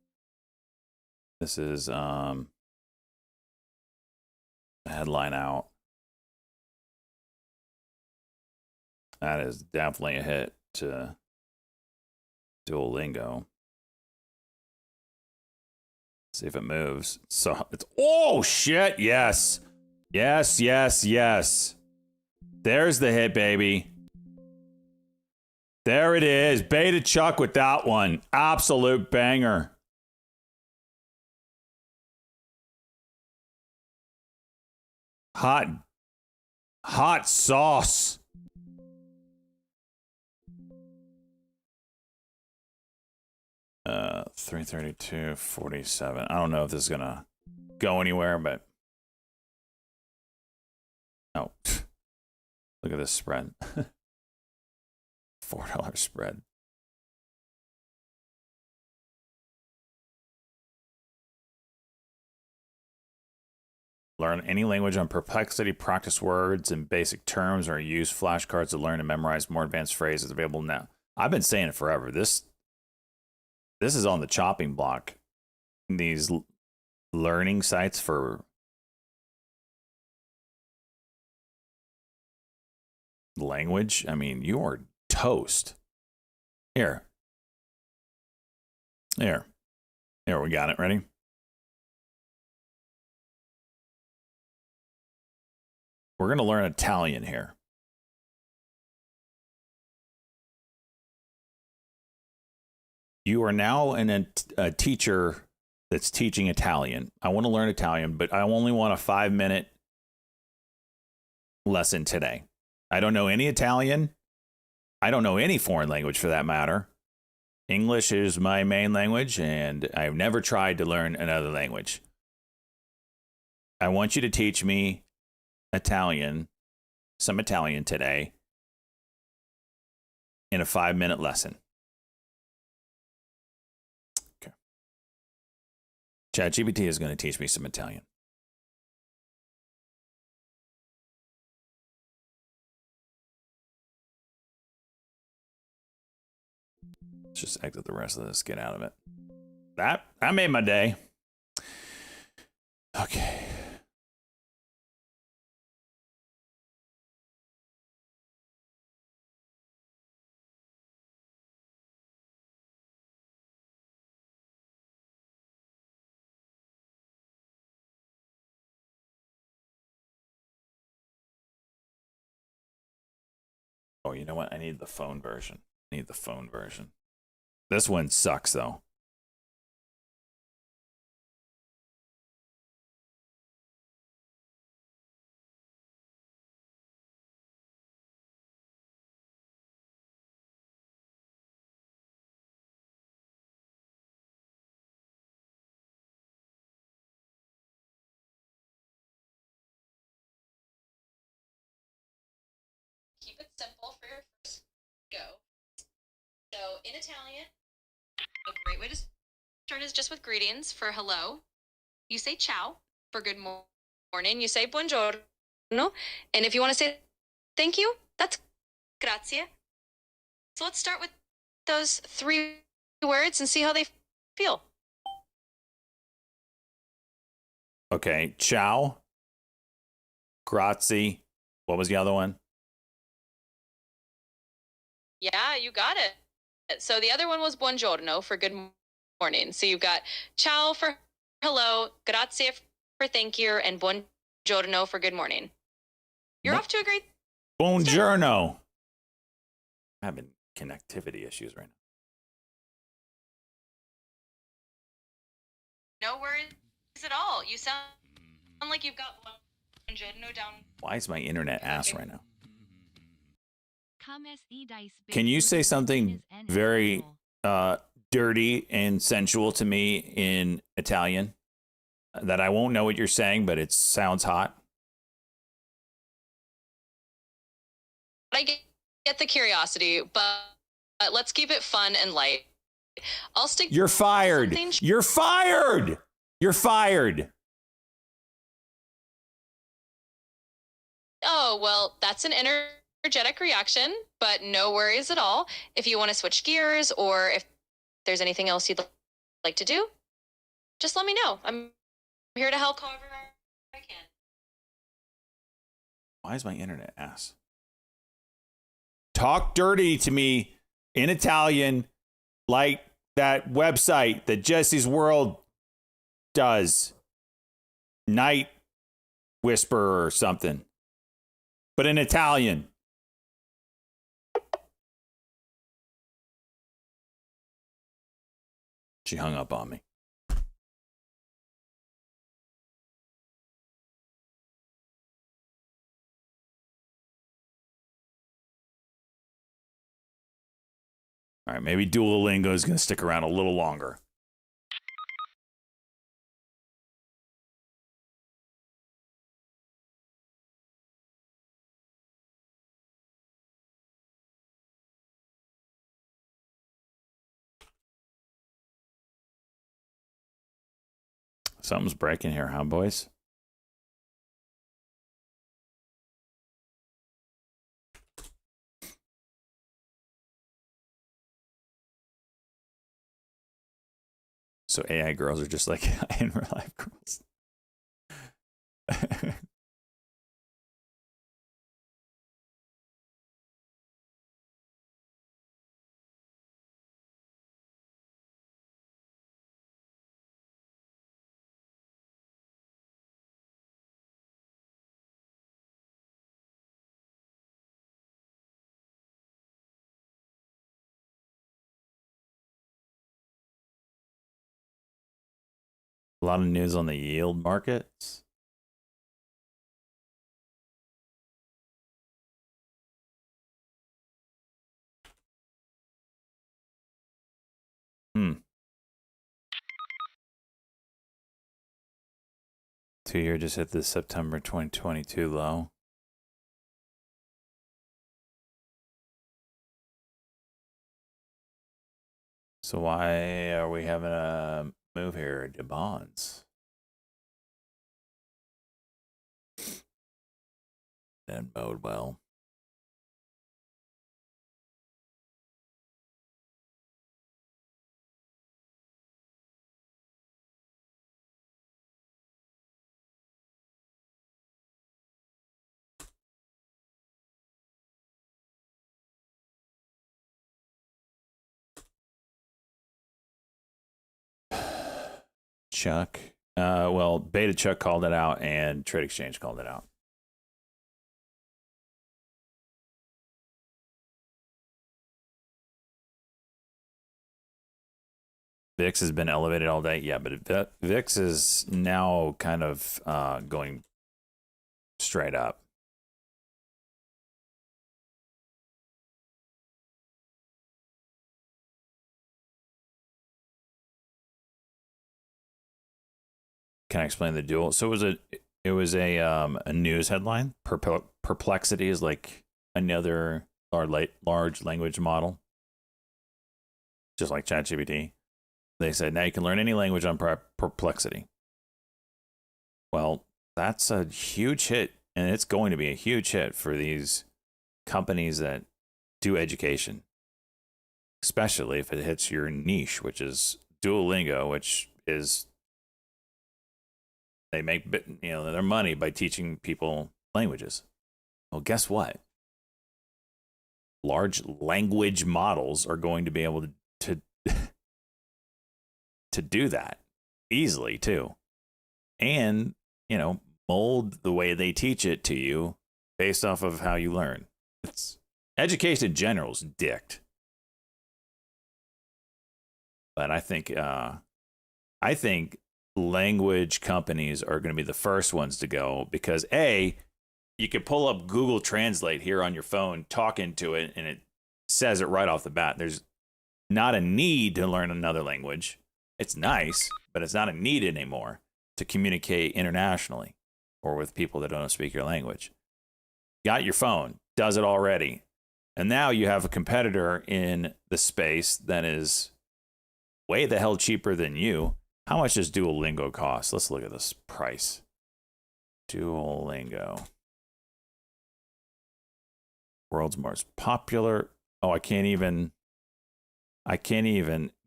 This is headline out. That is definitely a hit to Duolingo. See if it moves. So it's, oh shit, yes. Yes, yes, yes. There's the hit, baby. There it is. Beta Chuck with that one. Absolute banger. Hot sauce. Uh, 332.47. I don't know if this is gonna go anywhere, but oh, look at this spread. $4 spread. Learn any language on Perplexity, practice words and basic terms, or use flashcards to learn and memorize more advanced phrases available now. I've been saying it forever. This is on the chopping block. These learning sites for language. I mean, you are toast. Here, we got it. Ready? We're going to learn Italian here. You are now a teacher that's teaching Italian. I want to learn Italian, but I only want a 5-minute lesson today. I don't know any Italian. I don't know any foreign language for that matter. English is my main language, and I've never tried to learn another language. I want you to teach me Italian, some Italian today, in a 5-minute lesson. Okay. ChatGPT is going to teach me some Italian. Let's just exit the rest of this, get out of it. That made my day. Okay. Oh, you know what? I need the phone version. This one sucks, though. keep it simple for your first go. So in Italian, a great way to start is just with greetings. For hello, you say ciao. For good morning, you say buongiorno. And if you want to say thank you, that's grazie. So let's start with those 3 words and see how they feel. Okay, ciao, grazie. What was the other one? Yeah, you got it. So the other one was buongiorno for good morning. So you've got ciao for hello, grazie for thank you, and buongiorno for good morning. You're off to a great Buongiorno. I'm having connectivity issues right now. No worries at all. You sound like you've got buongiorno down. Why is my internet ass right now? Come SD dice. Can you say something very dirty and sensual to me in Italian that I won't know what you're saying, but it sounds hot? I get the curiosity, but let's keep it fun and light. I'll stick. You're fired. You're fired. You're fired. Oh, well, that's an energetic reaction, but no worries at all. If you want to switch gears or if there's anything else you'd like to do, just let me know. I'm here to help however I can. Why is my internet ass? Talk dirty to me in Italian like that website that Jesse's World does. Night Whisperer or something. But in Italian. She hung up on me. All right, maybe Duolingo is going to stick around a little longer. Something's breaking here, huh, boys? So AI girls are just like in real life girls. A lot of news on the yield markets. Hmm. 2-year just hit the September 2022 low. So why are we having a move here to bonds? Didn't bode well. Chuck. Well, Beta Chuck called it out and Trade Exchange called it out. VIX has been elevated all day. Yeah, but VIX is now kind of going straight up. Can I explain the duel? So it was a news headline. Perplexity is like another large language model, just like ChatGPT. They said, now you can learn any language on Perplexity. Well, that's a huge hit, and it's going to be a huge hit for these companies that do education, especially if it hits your niche, which is Duolingo, which is they make their money by teaching people languages. Well, guess what? Large language models are going to be able to to do that easily too, and mold the way they teach it to you based off of how you learn. It's education in general is dicked, but I think language companies are going to be the first ones to go, because you could pull up Google Translate here on your phone, talk into it, and it says it right off the bat. There's not a need to learn another language. It's nice, but it's not a need anymore to communicate internationally or with people that don't speak your language. Got your phone, does it already. And now you have a competitor in the space that is way the hell cheaper than you. How much does Duolingo cost? Let's look at this price. Duolingo. World's most popular. Oh, I can't even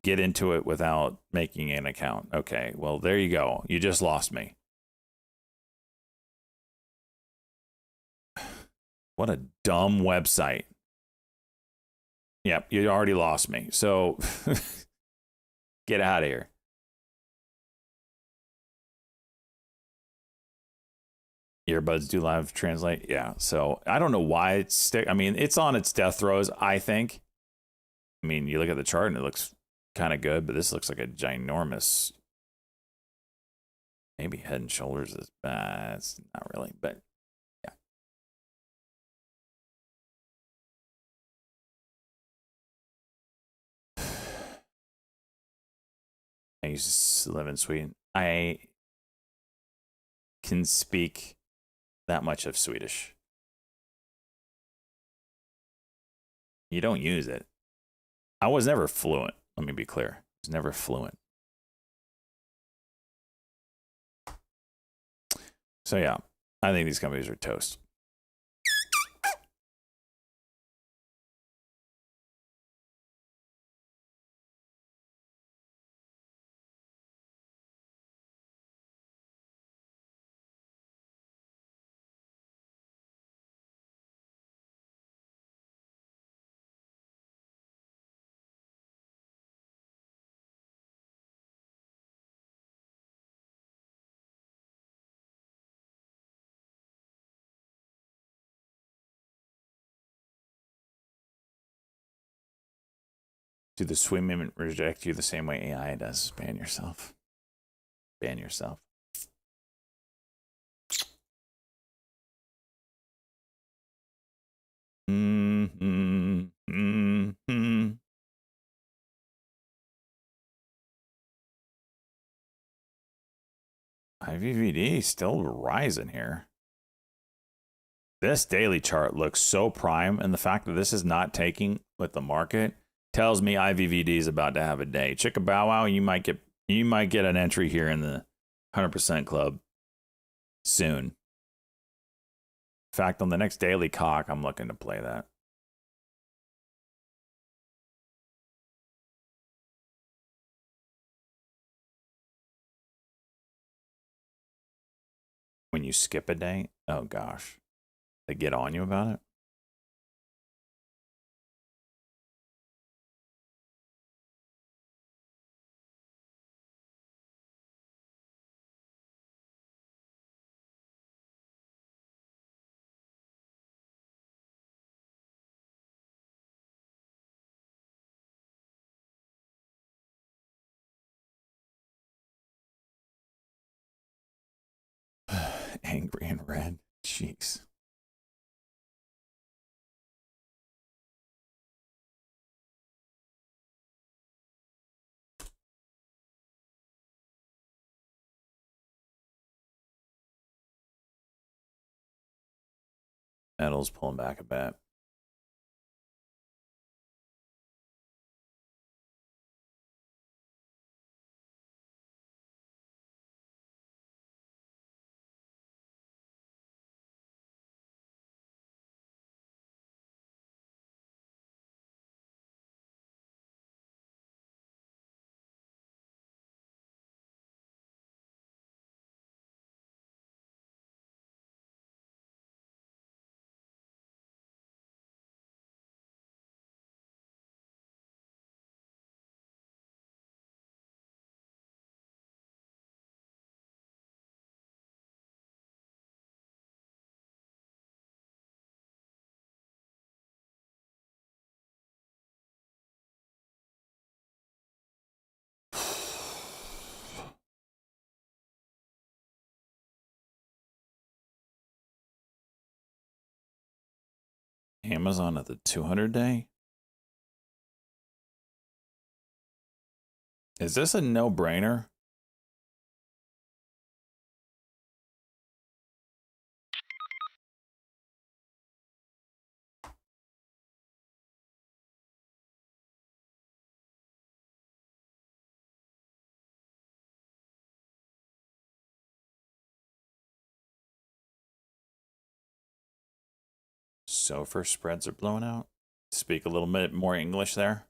get into it without making an account. Okay, well, there you go. You just lost me. What a dumb website. Yep, you already lost me. So get out of here. Earbuds do live translate. Yeah. So I don't know why it's on its death throes, I think. I mean, you look at the chart and it looks kind of good, but this looks like a ginormous. Maybe Head and Shoulders is bad. It's not really, but yeah. I used to live in Sweden. I can speak that much of Swedish. You don't use it. I was never fluent. Let me be clear. I was never fluent. So yeah, I think these companies are toast. Do the swim reject you the same way AI does? Ban yourself. Ban yourself. IVVD still rising here. This daily chart looks so prime, and the fact that this is not taking with the market tells me IVVD is about to have a day. Chicka bow wow, you might get an entry here in the 100% club soon. In fact, on the next daily cock, I'm looking to play that. When you skip a day, oh gosh, they get on you about it. Angry and red. Jeez. Metal's pulling back a bit. Amazon at the 200 day? Is this a no-brainer? SOFR spreads are blowing out. Speak a little bit more English there.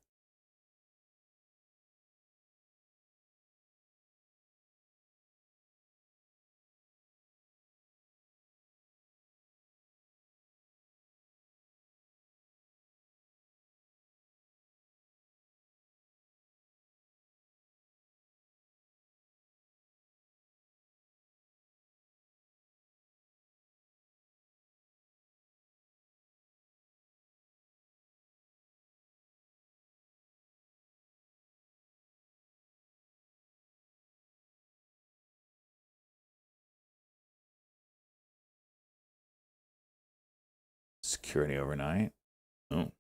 Security overnight. Oh.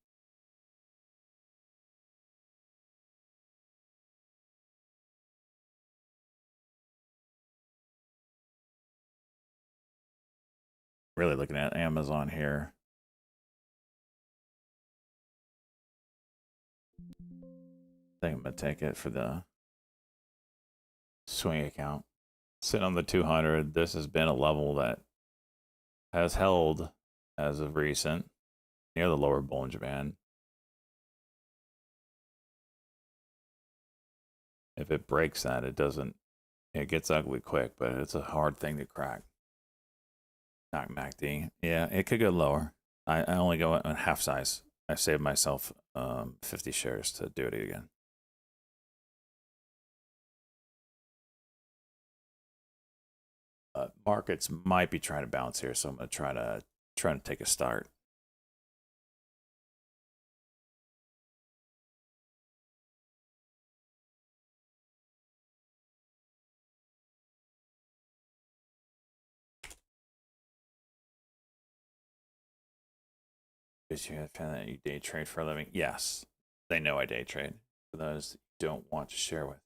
Really looking at Amazon here. I think I'm going to take it for the swing account. Sitting on the 200. This has been a level that has held as of recent near the lower Bollinger Band. If it breaks that, it doesn't, it gets ugly quick, but it's a hard thing to crack. Not MACD. Yeah, it could go lower. I only go on half size. I saved myself 50 shares to do it again. Markets might be trying to bounce here, so I'm going to try to take a start. Because you have found that you day trade for a living. Yes, they know I day trade. For those you don't want to share with.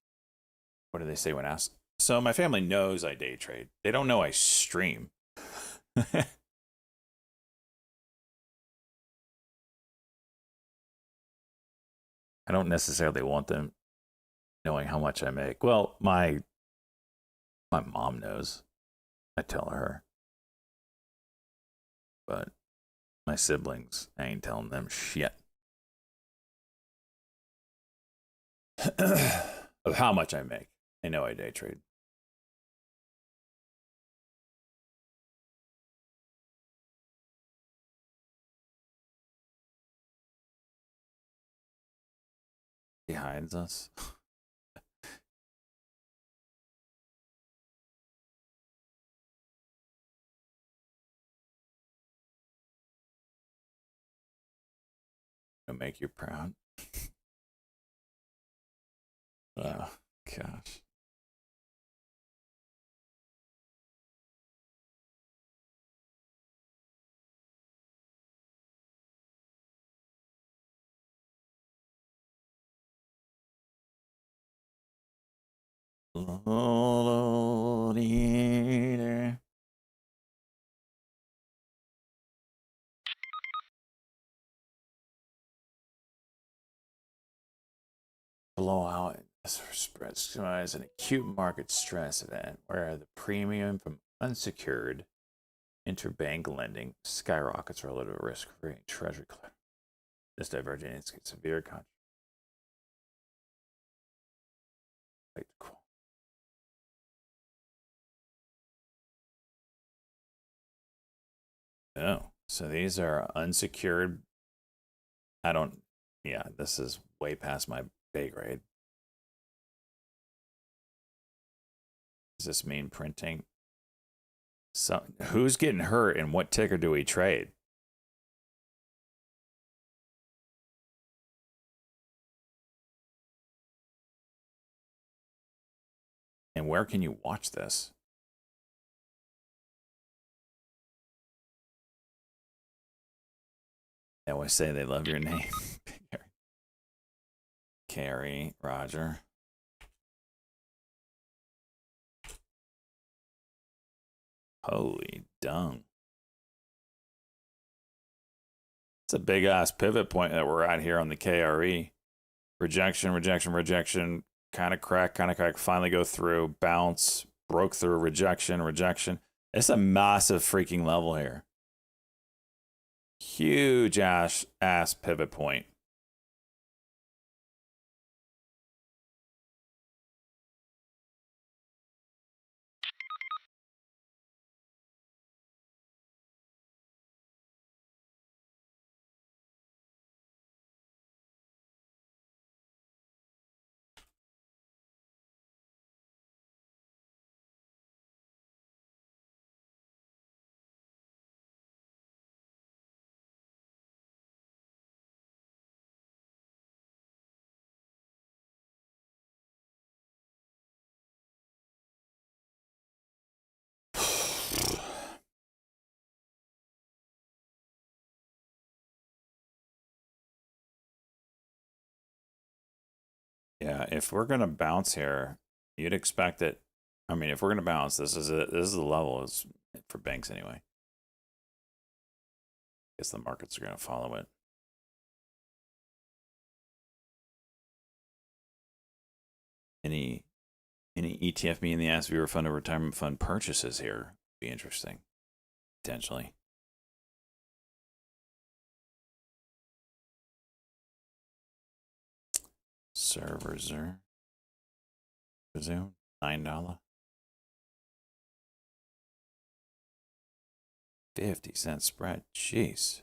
What do they say when asked? So my family knows I day trade. They don't know I stream. I don't necessarily want them knowing how much I make. Well, my mom knows. I tell her. But my siblings, I ain't telling them shit. Of how much I make. They know I day trade. He hides us. It'll make you proud. Oh, gosh. Blowout spreads is an acute market stress event where the premium from unsecured interbank lending skyrockets relative to risk-free treasury clear. This divergence gets severe consequences. Oh, so these are unsecured. Yeah, this is way past my pay grade. Does this mean printing? So, who's getting hurt and what ticker do we trade? And where can you watch this? They always say they love your name. Carrie, Roger. Holy dung. It's a big ass pivot point that we're at here on the KRE. Rejection, rejection, rejection. Kind of crack, finally go through. Bounce, broke through, rejection, rejection. It's a massive freaking level here. Huge ass pivot point. Yeah, if we're gonna bounce here, you'd expect it. I mean, if we're gonna bounce, this is it. This is the level is for banks anyway. Guess the markets are gonna follow it. Any ETF me in the ass viewer fund or retirement fund purchases here would be interesting, potentially. Servers are resume $9. 50-cent spread. Jeez.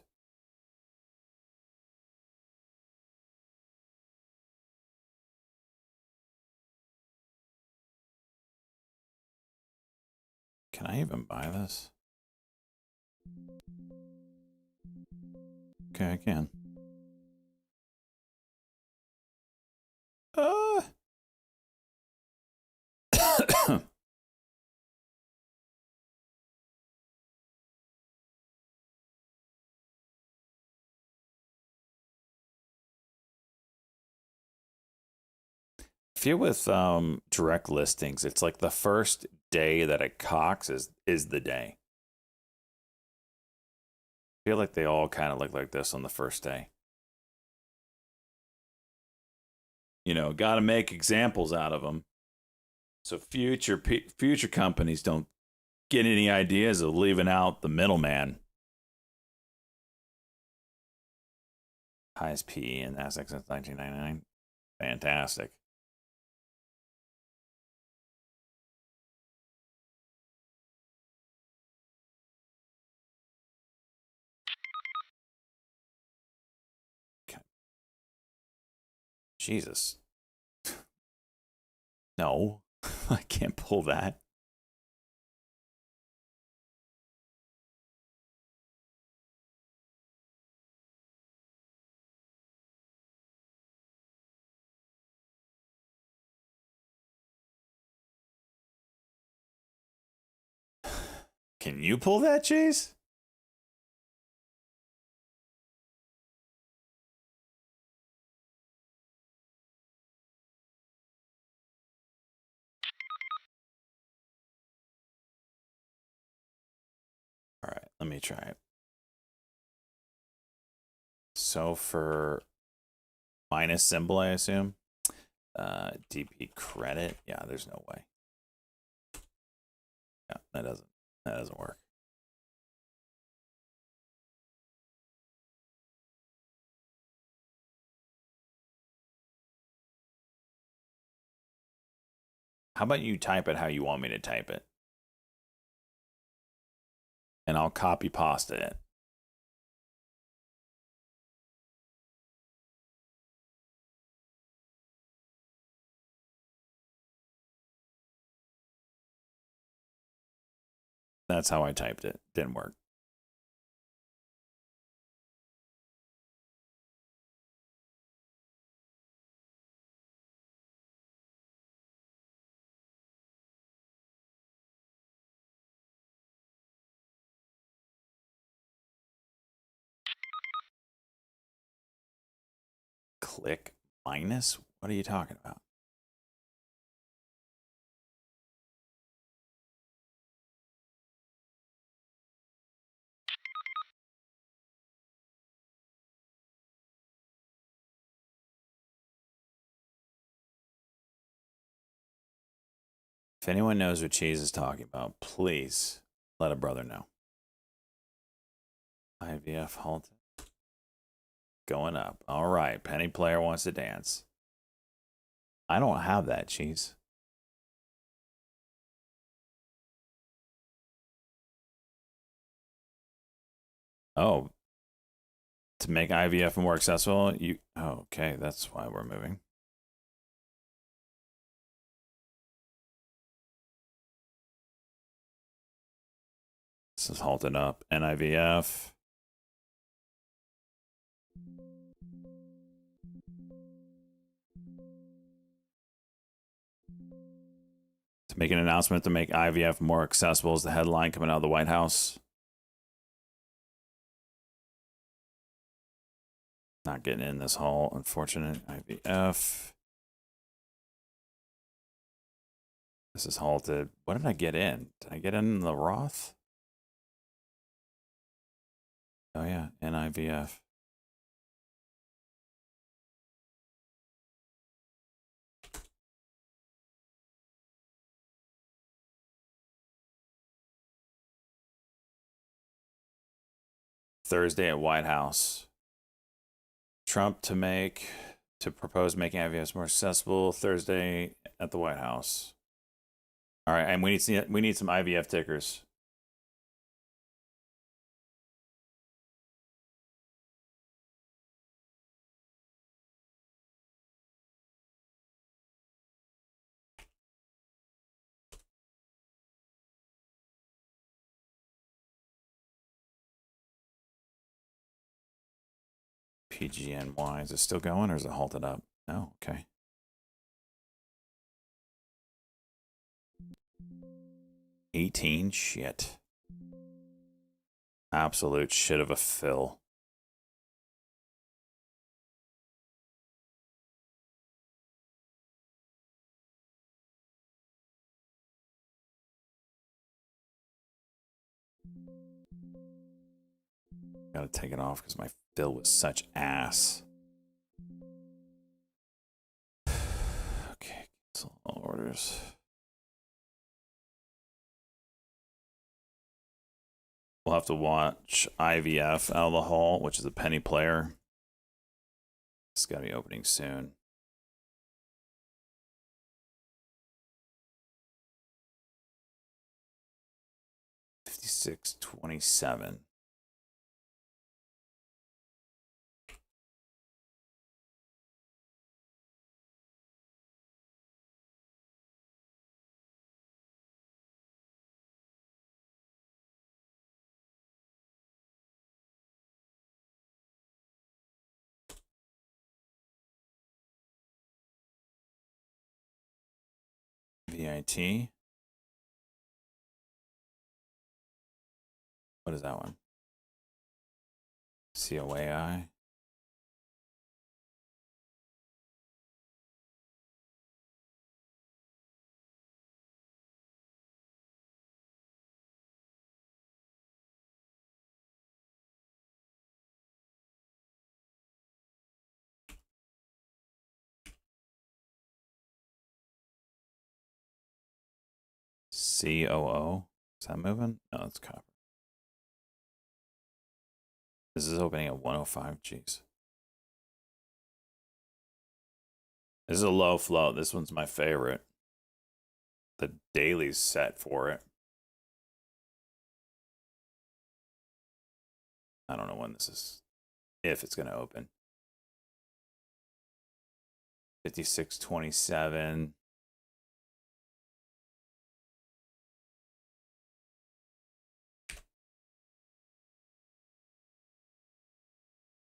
Can I even buy this? Okay, I can. Feel with direct listings, it's like the first day that it cocks is the day. I feel like they all kind of look like this on the first day. You know, got to make examples out of them, so future companies don't get any ideas of leaving out the middleman. Highest PE in Nasdaq since 1999. Fantastic. Jesus. No, I can't pull that. Can you pull that, Chase? All right, let me try it. So for minus symbol, I assume. DP credit. Yeah, there's no way. Yeah, that doesn't work. How about you type it how you want me to type it? And I'll copy pasta it. That's how I typed it. Didn't work. click minus? What are you talking about? If anyone knows what Cheese is talking about, please let a brother know. IVF halted. Going up. All right. Penny player wants to dance. I don't have that, Cheese. Oh. To make IVF more accessible, you... Oh, okay. That's why we're moving. This is halted up. NIVF. To make an announcement to make IVF more accessible is the headline coming out of the White House. Not getting in this hall, unfortunate. IVF. This is halted. What did I get in? Did I get in the Roth? Oh yeah, NIVF. Thursday at White House. Trump to propose making IVF more accessible. Thursday at the White House. All right, and we need some IVF tickers. PGNY, is it still going or is it halted up? No, okay. $18, shit. Absolute shit of a fill. Gotta take it off because my fill was such ass. Okay, cancel all orders. We'll have to watch IVF out of the hall, which is a penny player. It's gotta be opening soon. $56.27. VIT. What is that one? COAI. COO. Is that moving? No, it's copper. This is opening at 105. Jeez. This is a low float. This one's my favorite. The daily's set for it. I don't know when this is, if it's going to open. 56.27.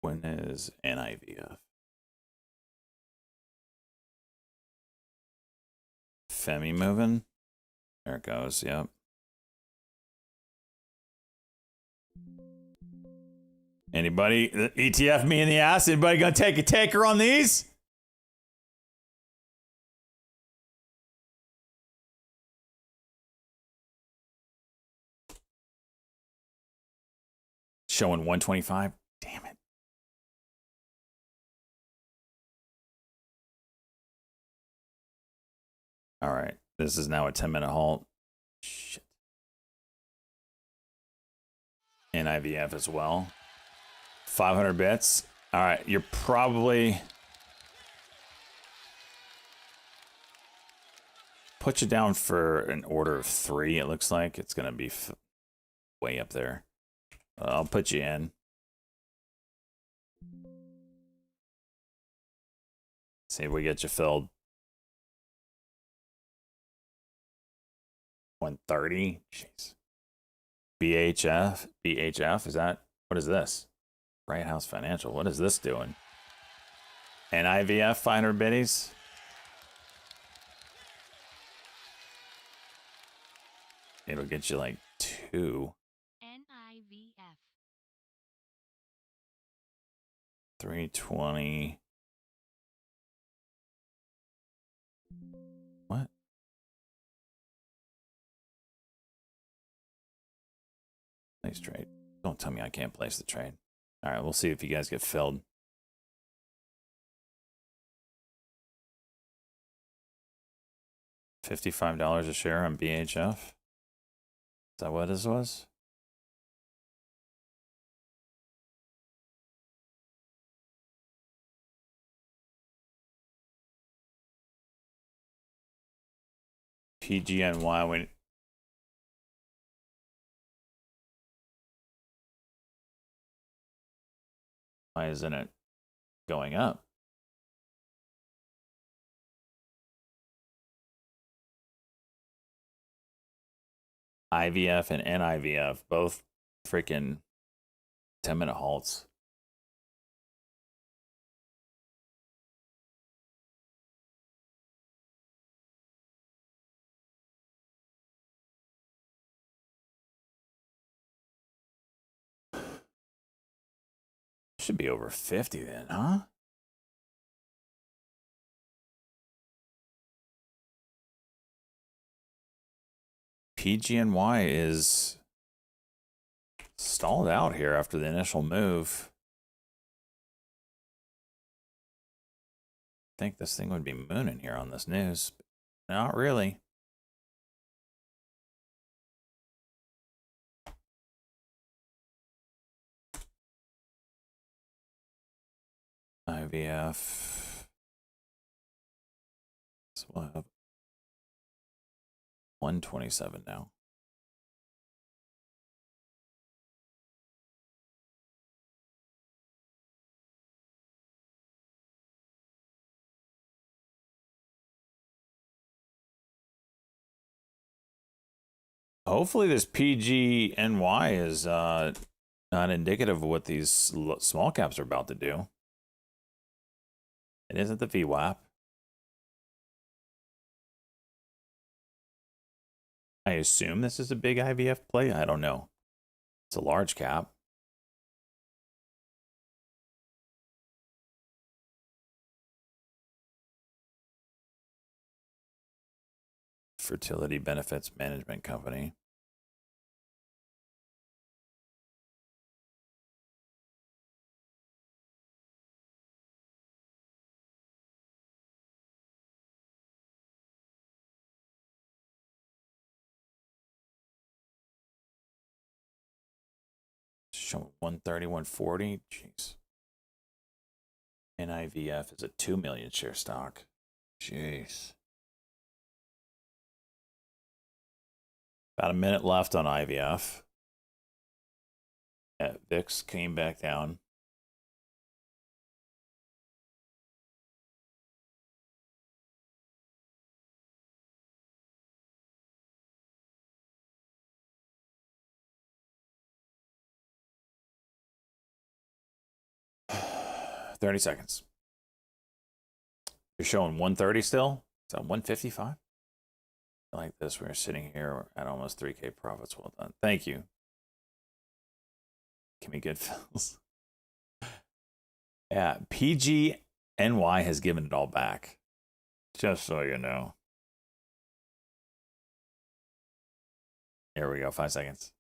When is NIVF? Femi moving. There it goes. Yep. Anybody ETF me in the ass? Anybody gonna take a taker on these? Showing 125. Damn it. All right. This is now a 10-minute halt. Shit. And IVF as well. 500 bits. All right. You're probably... Put you down for an order of 3, it looks like. It's going to be way up there. I'll put you in. See if we get you filled. 130. Jeez. BHF. Is that? What is this? Bright House Financial. What is this doing? And IVF 500 biddies. It'll get you like 2. NIVF. 320. What? Place trade. Don't tell me I can't place the trade. All right, we'll see if you guys get filled. $55 a share on BHF. Is that what this was? PGNY when why isn't it going up? IVF and NIVF both freaking 10-minute halts. Should be over 50 then, huh? PGNY is stalled out here after the initial move. I think this thing would be mooning here on this news. But not really. IVF. So we'll have 127 now. Hopefully this PGNY is not indicative of what these small caps are about to do. It isn't the VWAP. I assume this is a big IVF play. I don't know. It's a large cap. Fertility Benefits Management Company. Showing 130, 140. Jeez. NIVF is a 2 million share stock. Jeez. About a minute left on IVF. Yeah, VIX came back down. $30 seconds. You're showing 130 still? Is that 155? Like this, we're sitting here at almost 3K profits. Well done. Thank you. Give me good fills. Yeah, PGNY has given it all back. Just so you know. Here we go, 5 seconds.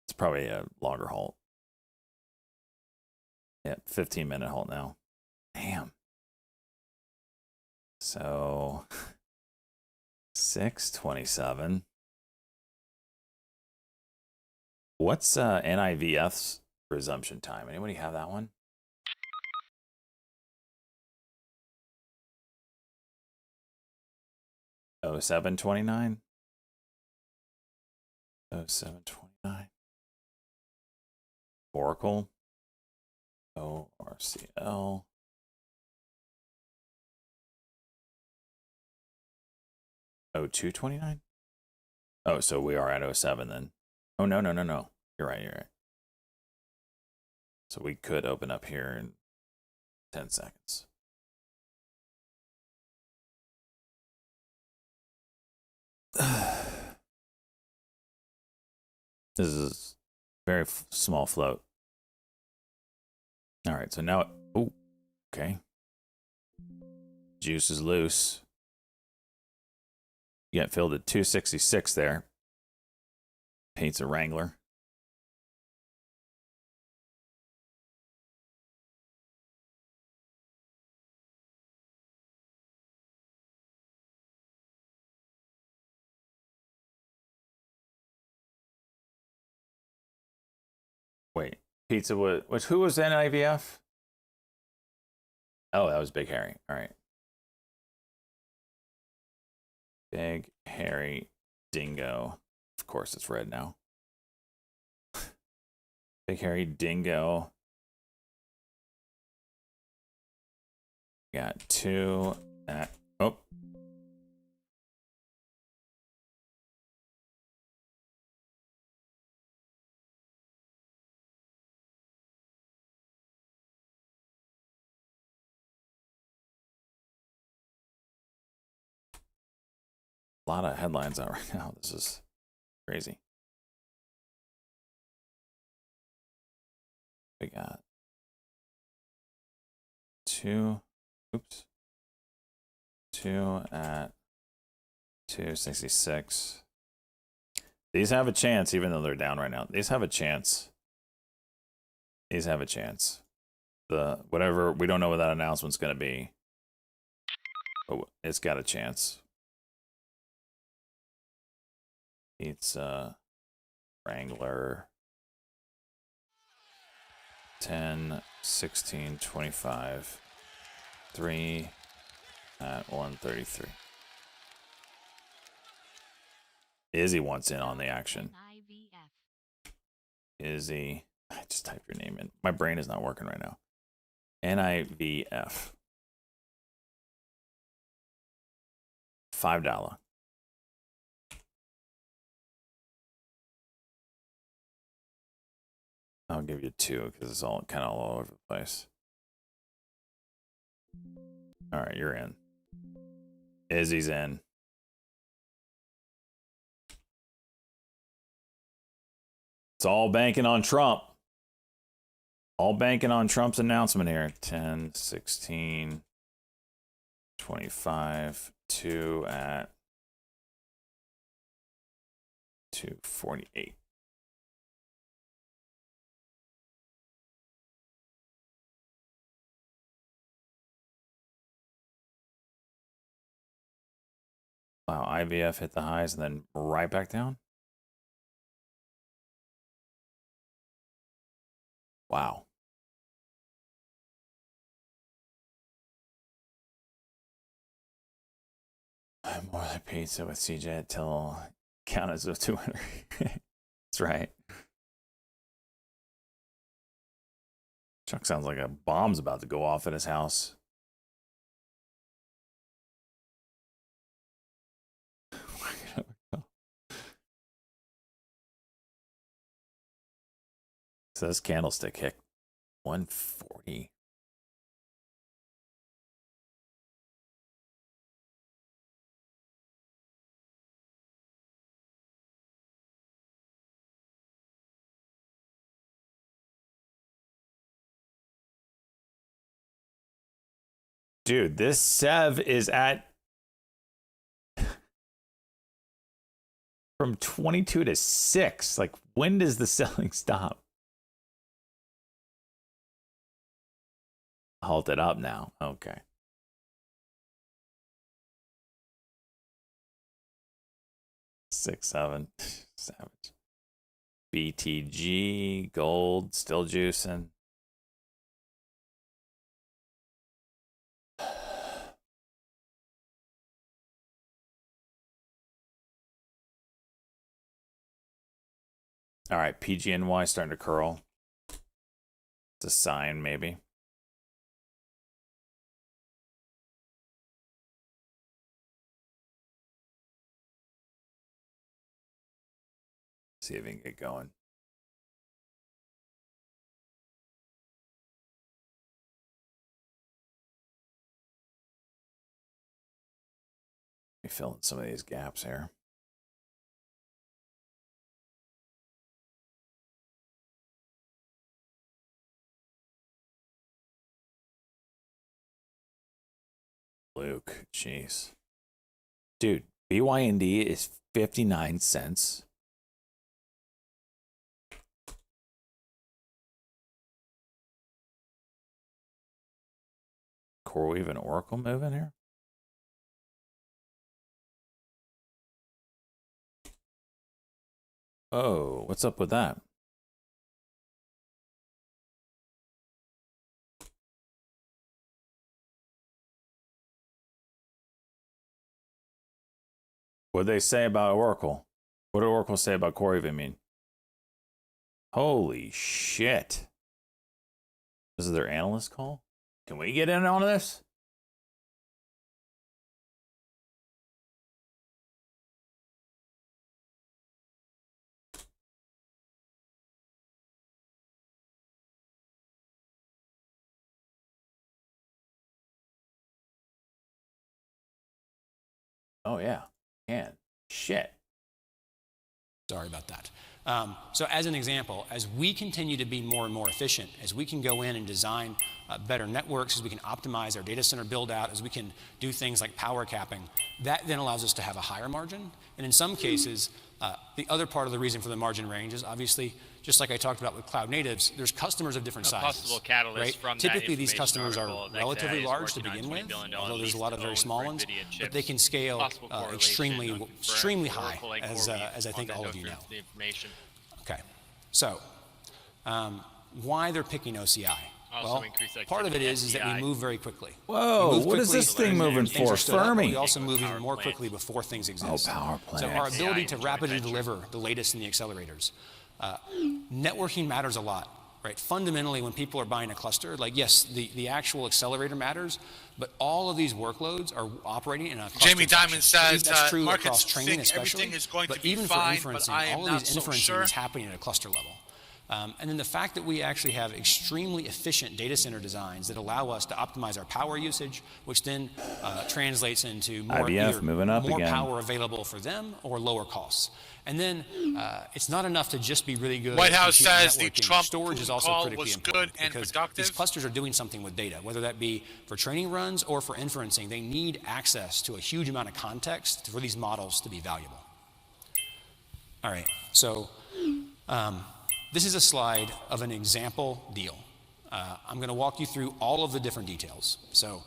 It's probably a longer halt. Yep, 15-minute halt now. Damn. So 6:27. What's NIVF's resumption time? Anybody have that one? Oh, 7:29. 07:29. Oracle. ORCL. Oh, 2:29. Oh, so we are at 07 then. Oh, no. You're right. So we could open up here in 10 seconds. This is very small float. All right, so now, oh, okay. Juice is loose. You got filled at 266 there. Pizza Wrangler. Wait, pizza was who was NIVF? Oh, that was Big Harry. All right. Big Harry Dingo. Of course, it's red now. Big Harry Dingo. Got 2 at, oh. A lot of headlines out right now. This is crazy. We got 2 at 266. These have a chance, even though they're down right now. These have a chance. The whatever, we don't know what that announcement's going to be, but it's got a chance. It's Wrangler 10, 16, 25, 3 at 133. Izzy wants in on the action. Izzy, I just typed your name in. My brain is not working right now. NIVF. $5. I'll give you 2 because it's all kind of all over the place. All right, you're in. Izzy's in. It's all banking on Trump. All banking on Trump's announcement here. 10, 16, 25, 2 at 248. Wow, IVF hit the highs and then right back down. Wow. More than pizza with CJ till count as a 200. That's right. Chuck sounds like a bomb's about to go off at his house. So this candlestick hit 140. Dude, this Sev is at from 22 to 6. Like, when does the selling stop? Halted up now. Okay. Six, seven. Savage. BTG, gold, still juicing. All right, PGNY starting to curl. It's a sign, maybe. See if we can get going. Let me fill in some of these gaps here. Luke, jeez. Dude, BYND is 59 cents. CoreWeave and Oracle moving here? Oh, what's up with that? What did they say about Oracle? What did Oracle say about CoreWeave? I mean, holy shit. This is their analyst call? Can we get in on this? Oh, yeah. Man, shit. Sorry about that. So as an example, as we continue to be more and more efficient, as we can go in and design better networks, as we can optimize our data center build out, as we can do things like power capping, that then allows us to have a higher margin. And in some cases, the other part of the reason for the margin range is obviously, just like I talked about with cloud natives, there's customers of different sizes. Possible catalyst right? from Typically, that these customers are relatively large to begin with, although there's a lot of very small ones, but they can scale extremely high, as I think all of you know. Okay, so why they're picking OCI? Well, part of it is that we move very quickly. Whoa, what is this thing moving for? Fermi. We also move even more quickly before things exist. Oh, power plant. So our ability to rapidly deliver the latest in the accelerators. Networking matters a lot, right? Fundamentally, when people are buying a cluster, like yes, the actual accelerator matters, but all of these workloads are operating in a cluster Jamie Dimon says that's true markets across training think especially, everything is going but to be even fine, for inferencing, but I am all of not these so inferencing sure. is happening at a cluster level. And then the fact that we actually have extremely efficient data center designs that allow us to optimize our power usage, which then translates into more, IBF moving up more again. power available for them or lower costs. And then it's not enough to just be really good. White House at says the networking. Trump Storage is also call critically was important good and because productive. these clusters are doing something with data, whether that be for training runs or for inferencing. They need access to a huge amount of context for these models to be valuable. All right, so this is a slide of an example deal. I'm going to walk you through all of the different details. So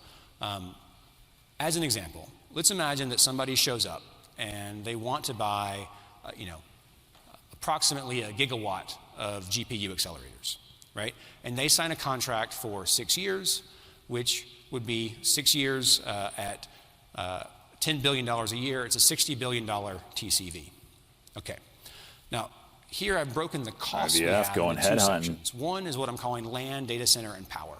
as an example, let's imagine that somebody shows up and they want to buy, approximately a gigawatt of GPU accelerators, right? And they sign a contract for 6 years, which would be 6 years at $10 billion a year. It's a $60 billion TCV. Okay. Now, here I've broken the costs we have going into two headhunting. sections. One is what I'm calling land, data center, and power.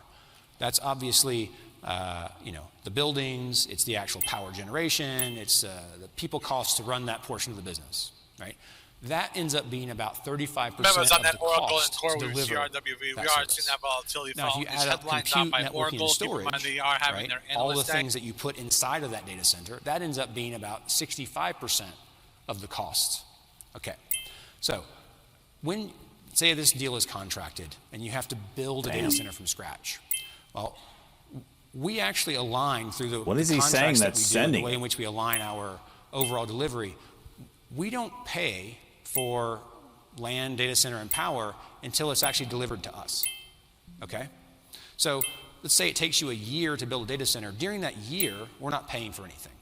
That's obviously, the buildings, it's the actual power generation, it's the people costs to run that portion of the business, right? That ends up being about 35% Remember, it's of on that the Oracle cost and to CoreWeave, deliver CRWV. We that are service. seeing that volatility Now, if fall. you These add up headlines compute, out by networking, Oracle, and keep in mind storage, they are having right? their all the analyst day. things that you put inside of that data center, that ends up being about 65% of the costs. Okay, so when, say this deal is contracted and you have to build a data center from scratch, well, we actually align through the What is he saying contracts that that's we do, and sending the way it? in which we align our overall delivery. We don't pay for land, data center, and power until it's actually delivered to us, okay? So let's say it takes you a year to build a data center. During that year, we're not paying for anything.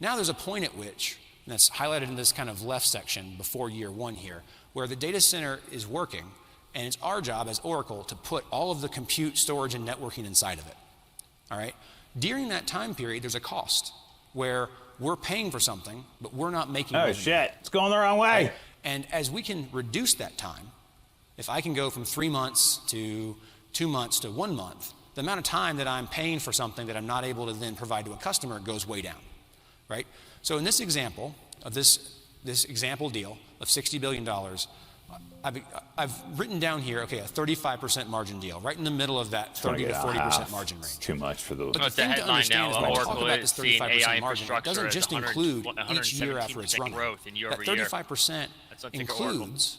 Now there's a point at which, and that's highlighted in this kind of left section before year one here, where the data center is working, and it's our job as Oracle to put all of the compute, storage, and networking inside of it, all right? During that time period, there's a cost where we're paying for something, but we're not making Oh, revenue. shit. It's going the wrong way. Right? And as we can reduce that time, if I can go from 3 months to 2 months to 1 month, the amount of time that I'm paying for something that I'm not able to then provide to a customer goes way down, right? So in this example of this example deal of $60 billion, I've written down here, okay, a 35% margin deal, right in the middle of that 30 to 40% margin range. It's too much for those. But the thing to understand is when I talk about this 35% margin, it doesn't just include each year after it's running. That 35% includes,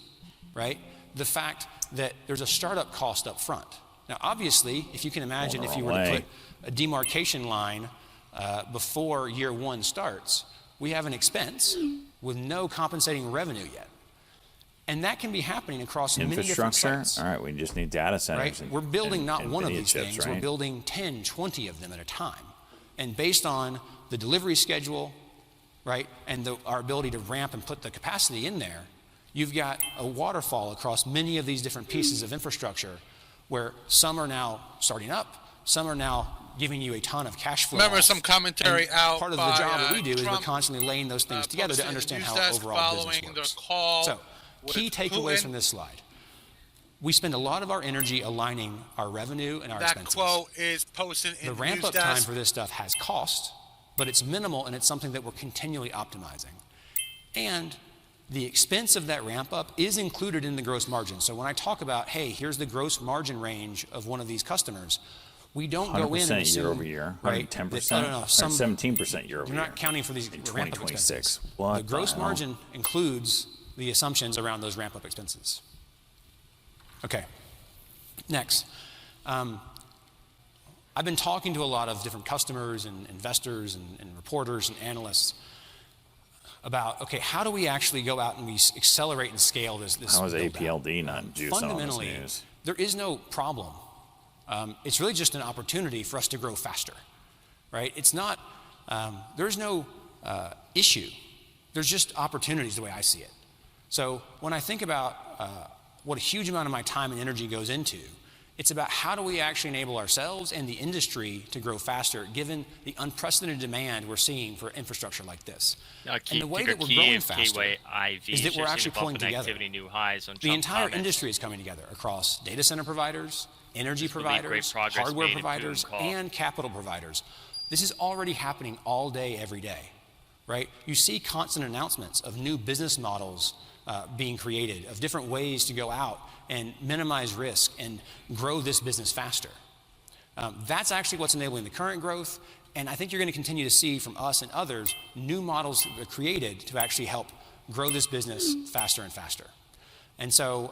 right, the fact that there's a startup cost up front. Now, obviously, if you can imagine if you were to put a demarcation line before year one starts, we have an expense with no compensating revenue yet. And that can be happening across many different sites. All right, we just need data centers. Right? We're building not one of these chips, things, right? we're building 10, 20 of them at a time. And based on the delivery schedule, right, and our ability to ramp and put the capacity in there, you've got a waterfall across many of these different pieces of infrastructure where some are now starting up, some are now giving you a ton of cash flow. Remember some commentary out part of by, the job that we do is we're Trump, constantly laying those things together to understand how News overall business following works. the call So, key with takeaways Putin. from this slide. We spend a lot of our energy aligning our revenue and our That expenses. quote is posted in The ramp up time for this stuff has cost, but it's minimal and it's something that we're continually optimizing. And the expense of that ramp up is included in the gross margin. So when I talk about, hey, here's the gross margin range of one of these customers, we don't go in and 100% assume, year over year, right? 10%, I don't know, 17% year over you're year. not counting for these in ramp up 2026. expenses. What The gross the hell? margin includes the assumptions around those ramp up expenses. Okay, next. I've been talking to a lot of different customers and investors and reporters and analysts about, okay, how do we actually go out and we accelerate and scale this How is build-out? APLD not juicing on this Fundamentally, news? there is no problem. It's really just an opportunity for us to grow faster, right? It's not, there's no issue. There's just opportunities the way I see it. So when I think about what a huge amount of my time and energy goes into, it's about how do we actually enable ourselves and the industry to grow faster given the unprecedented demand we're seeing for infrastructure like this. And the way that we're growing faster is that we're actually pulling together. Activity, new highs on The Trump entire comments. industry is coming together across data center providers, energy There's gonna be great providers, progress hardware made in providers, Putin call. and capital providers. This is already happening all day, every day, right? You see constant announcements of new business models being created, of different ways to go out and minimize risk and grow this business faster. That's actually what's enabling the current growth, and I think you're going to continue to see from us and others new models that are created to actually help grow this business faster and faster. And so,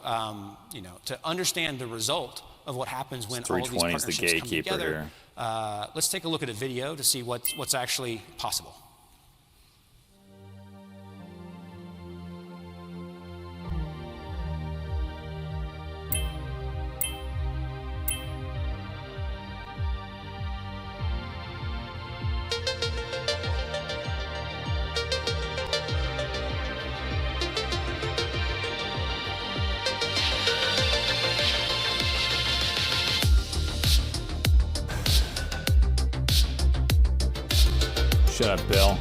to understand the result of what happens when all of these 320 is the partnerships come gatekeeper together, here. let's take a look at a video to see what's actually possible. Shut up, Bill.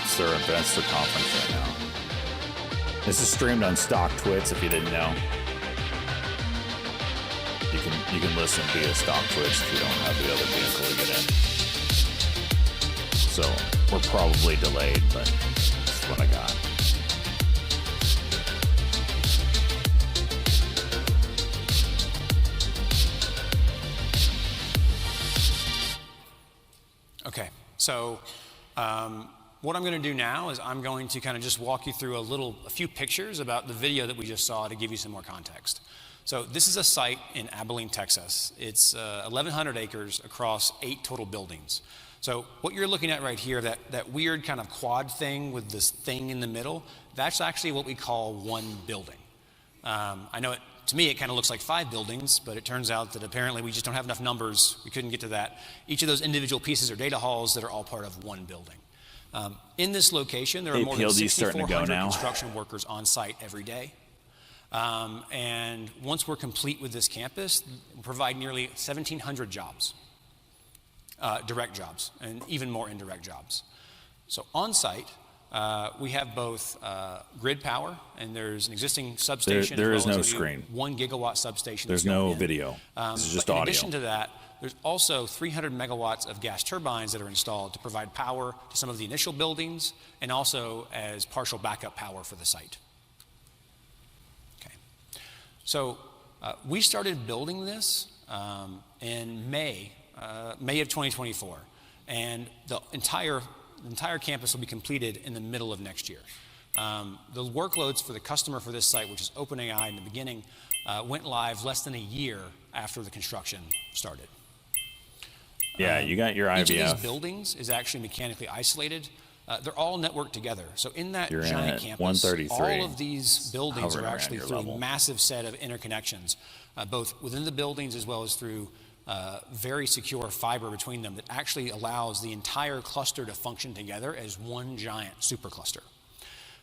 It's their investor conference right now. This is streamed on stock Twits if you didn't know. You can listen via stock Twits if you don't have the other vehicle to get in. So we're probably delayed, but that's what I got. Okay, so What I'm going to do now is I'm going to kind of just walk you through a few pictures about the video that we just saw to give you some more context. So this is a site in Abilene, Texas. It's 1,100 acres across 8 total buildings. So what you're looking at right here, that weird kind of quad thing with this thing in the middle, that's actually what we call one building. I know to me it kind of looks like 5 buildings, but it turns out that apparently we just don't have enough numbers. We couldn't get to that. Each of those individual pieces are data halls that are all part of one building. In this location, there are more than 6,400 construction workers on site every day. And once we're complete with this campus, we'll provide nearly 1,700 jobs, direct jobs, and even more indirect jobs. So on site, we have both grid power, and there's an existing substation. There is no screen. 1 gigawatt substation. There's no video. This is just audio. In addition to that, there's also 300 megawatts of gas turbines that are installed to provide power to some of the initial buildings and also as partial backup power for the site. Okay. So we started building this in May of 2024, and the entire campus will be completed in the middle of next year. The workloads for the customer for this site, which is OpenAI in the beginning, went live less than a year after the construction started. Yeah, you got your IVF. Each of these buildings is actually mechanically isolated. They're all networked together. So in that You're giant in campus, 133, all of these buildings are actually through level. a massive set of interconnections, both within the buildings as well as through very secure fiber between them that actually allows the entire cluster to function together as one giant supercluster.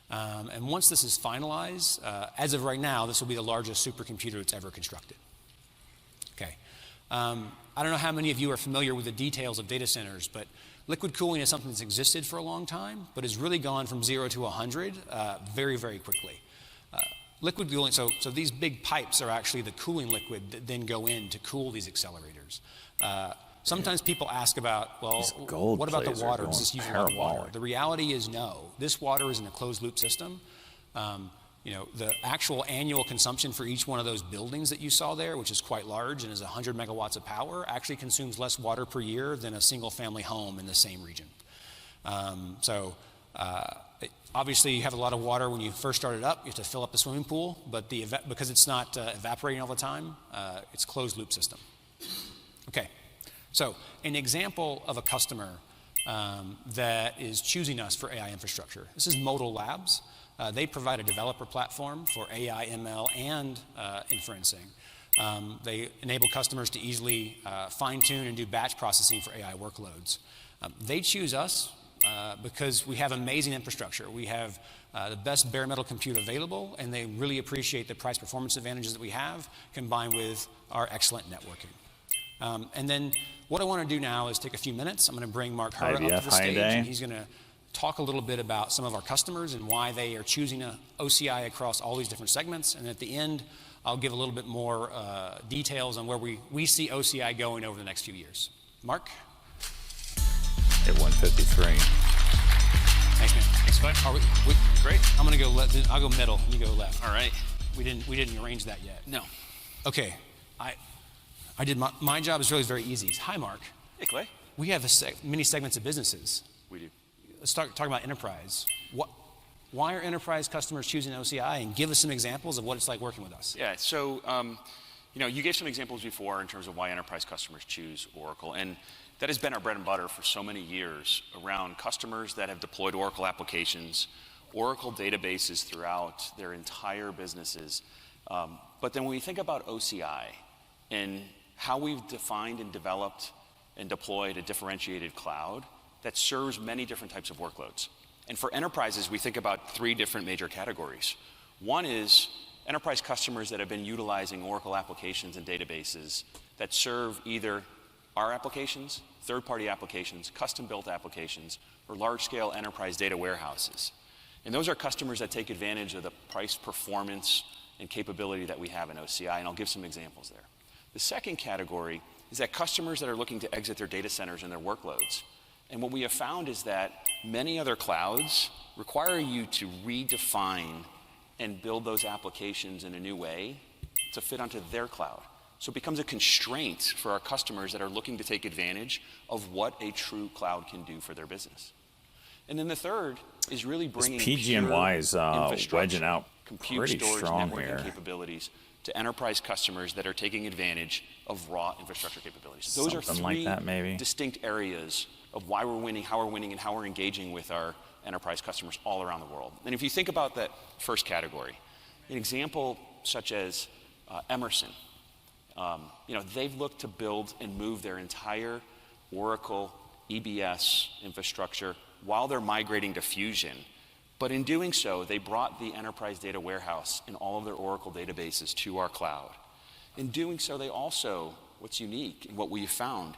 And once this is finalized, as of right now, this will be the largest supercomputer that's ever constructed. Okay. I don't know how many of you are familiar with the details of data centers, but liquid cooling is something that's existed for a long time, but has really gone from 0 to 100 very, very quickly. Liquid cooling, so these big pipes are actually the cooling liquid that then go in to cool these accelerators. Sometimes people ask about, well, what about the water? Does this use a lot of water? The reality is no. This water is in a closed loop system. The actual annual consumption for each one of those buildings that you saw there, which is quite large and is 100 megawatts of power, actually consumes less water per year than a single family home in the same region. Obviously you have a lot of water when you first start it up. You have to fill up the swimming pool, but because it's not evaporating all the time, it's a closed loop system. Okay, so an example of a customer that is choosing us for AI infrastructure. This is Modal Labs. They provide a developer platform for AI, ML, and inferencing. They enable customers to easily fine-tune and do batch processing for AI workloads. They choose us because we have amazing infrastructure. We have the best bare metal compute available, and they really appreciate the price performance advantages that we have combined with our excellent networking. And then what I want to do now is take a few minutes. I'm going to bring Mark Hara up to the stage, and he's going to talk a little bit about some of our customers and why they are choosing OCI across all these different segments. And at the end, I'll give a little bit more details on where we see OCI going over the next few years. Mark? At 153. Thanks, man. Thanks, bud. Great. I'm going to go left. I'll go middle. You go left. All right. We didn't arrange that yet. No. Okay. I did my job is really very easy. Hi, Mark. Hey, Clay. We have many segments of businesses. We do. Let's talk about enterprise. Why are enterprise customers choosing OCI, and give us some examples of what it's like working with us? Yeah, so you gave some examples before in terms of why enterprise customers choose Oracle, and that has been our bread and butter for so many years around customers that have deployed Oracle applications, Oracle databases throughout their entire businesses. But then when we think about OCI and how we've defined and developed and deployed a differentiated cloud that serves many different types of workloads. And for enterprises, we think about 3 different major categories. One is enterprise customers that have been utilizing Oracle applications and databases that serve either our applications, third-party applications, custom-built applications, or large-scale enterprise data warehouses. And those are customers that take advantage of the price, performance, and capability that we have in OCI, and I'll give some examples there. The second category is that customers that are looking to exit their data centers and their workloads. And what we have found is that many other clouds require you to redefine and build those applications in a new way to fit onto their cloud. So it becomes a constraint for our customers that are looking to take advantage of what a true cloud can do for their business. And then the third is really bringing PG&Y is wedging out compute pretty storage strong networking here. capabilities to enterprise customers that are taking advantage of raw infrastructure capabilities. Those are Something three like that, maybe. distinct areas of why we're winning, and how we're engaging with our enterprise customers all around the world. And if you think about that first category, an example such as Emerson, they've looked to build and move their entire Oracle EBS infrastructure while they're migrating to Fusion. But in doing so, they brought the enterprise data warehouse and all of their Oracle databases to our cloud. In doing so, they also, what's unique and what we found,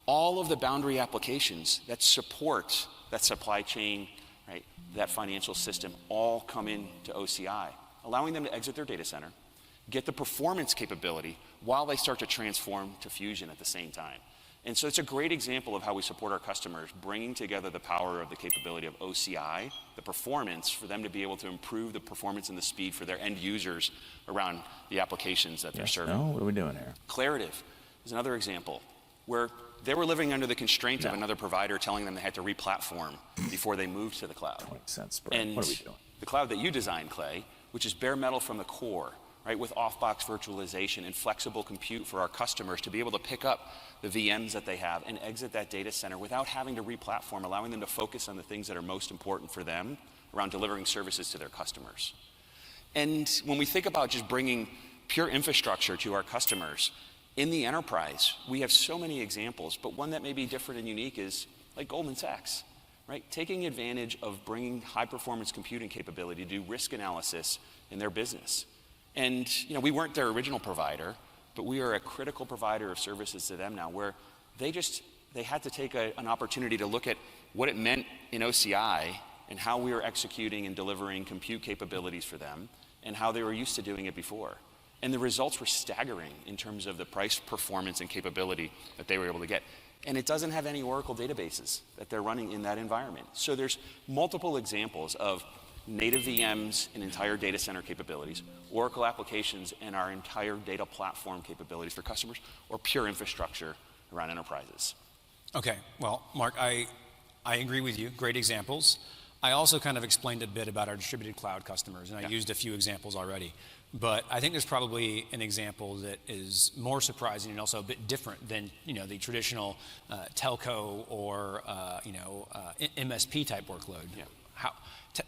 all of the boundary applications that support that supply chain, right, that financial system, all come into OCI, allowing them to exit their data center, get the performance capability while they start to transform to Fusion at the same time. And so it's a great example of how we support our customers, bringing together the power of the capability of OCI, the performance, for them to be able to improve the performance and the speed for their end users around the applications that they're serving. No, what are we doing here? Claritive is another example where they were living under the constraint of another provider telling them they had to re-platform before they moved to the cloud. Makes sense, bro. And What are we doing? the cloud that you designed, Clay, which is bare metal from the core, right, with off-box virtualization and flexible compute for our customers to be able to pick up the VMs that they have and exit that data center without having to re-platform, allowing them to focus on the things that are most important for them around delivering services to their customers. And when we think about just bringing pure infrastructure to our customers, in the enterprise, we have so many examples, but one that may be different and unique is like Goldman Sachs, right? Taking advantage of bringing high-performance computing capability to do risk analysis in their business. And we weren't their original provider, but we are a critical provider of services to them now, where they had to take an opportunity to look at what it meant in OCI and how we were executing and delivering compute capabilities for them and how they were used to doing it before. And the results were staggering in terms of the price, performance, and capability that they were able to get. And it doesn't have any Oracle databases that they're running in that environment. So there's multiple examples of native VMs and entire data center capabilities, Oracle applications and our entire data platform capabilities for customers, or pure infrastructure around enterprises. Okay, well, Mark, I agree with you. Great examples. I also kind of explained a bit about our distributed cloud customers, and I used a few examples already. But I think there's probably an example that is more surprising and also a bit different than the traditional telco or MSP type workload. Yeah.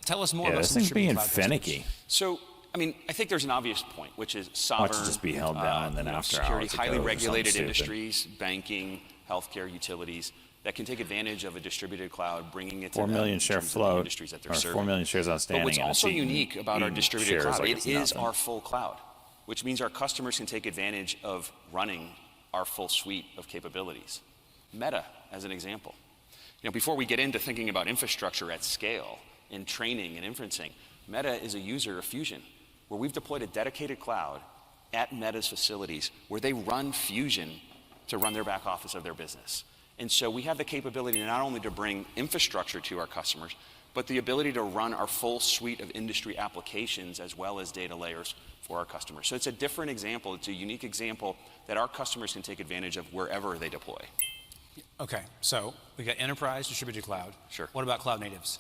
Tell us more about this some thing's being cloud finicky. customers. So, I think there's an obvious point, which is sovereign, Watch it just be held down and then after security, hours it highly goes or regulated something industries, banking, healthcare, utilities, that can take advantage of a distributed cloud, bringing it to 4 million them share in terms of the float, industries that they're or serving. 4 million shares outstanding. But what's and it's also eating- unique about our eating distributed shares cloud, like it it's is nothing. our full cloud, which means our customers can take advantage of running our full suite of capabilities. Meta, as an example. Before we get into thinking about infrastructure at scale in training and inferencing, Meta is a user of Fusion, where we've deployed a dedicated cloud at Meta's facilities where they run Fusion to run their back office of their business. And so we have the capability not only to bring infrastructure to our customers, but the ability to run our full suite of industry applications as well as data layers for our customers. So it's a different example. It's a unique example that our customers can take advantage of wherever they deploy. Okay, so we got enterprise, distributed cloud. Sure. What about cloud natives?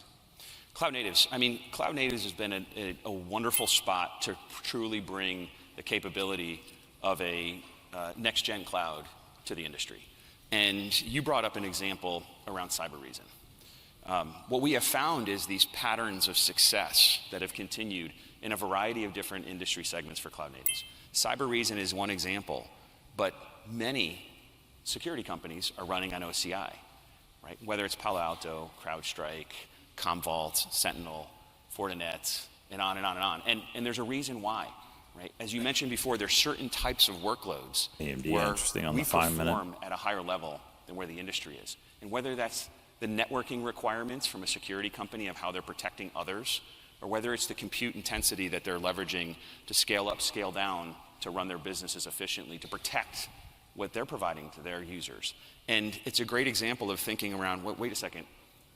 Cloud natives. Cloud natives has been a wonderful spot to truly bring the capability of a next-gen cloud to the industry. And you brought up an example around cyber reason. What we have found is these patterns of success that have continued in a variety of different industry segments for cloud natives. Cyber reason is one example, but many security companies are running on OCI, right? Whether it's Palo Alto, CrowdStrike, Commvault, Sentinel, Fortinet, and on and on and on. And there's a reason why, right? As you mentioned before, there's certain types of workloads AMD, where interesting on we the 5-minute. perform at a higher level than where the industry is. And whether that's the networking requirements from a security company of how they're protecting others, or whether it's the compute intensity that they're leveraging to scale up, scale down, to run their businesses efficiently, to protect what they're providing to their users. And it's a great example of thinking around, wait a second,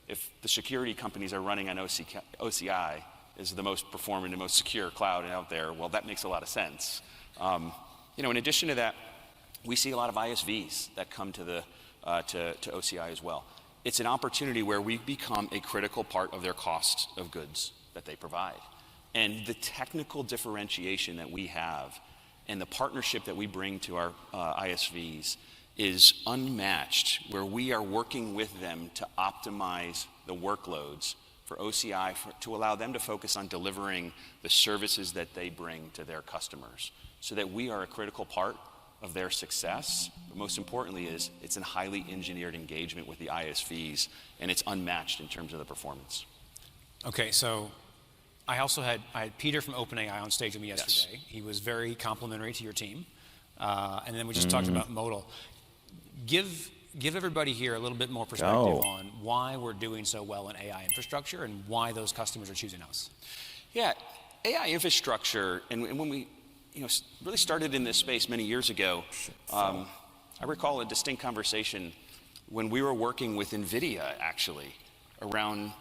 if the security companies are running on OCI is the most performant and most secure cloud out there, well, that makes a lot of sense. In addition to that, we see a lot of ISVs that come to OCI as well. it's an opportunity where we become a critical part of their cost of goods that they provide. And the technical differentiation that we have and the partnership that we bring to our ISVs is unmatched, where we are working with them to optimize the workloads for OCI to allow them to focus on delivering the services that they bring to their customers, so that we are a critical part of their success. But most importantly is it's a highly engineered engagement with the ISVs, and it's unmatched in terms of the performance. Okay, so I had Peter from OpenAI on stage with me yesterday. Yes. He was very complimentary to your team. And then we just talked about modal. Give everybody here a little bit more perspective on why we're doing so well in AI infrastructure and why those customers are choosing us. Yeah, AI infrastructure, and when we really started in this space many years ago, I recall a distinct conversation when we were working with NVIDIA, actually, around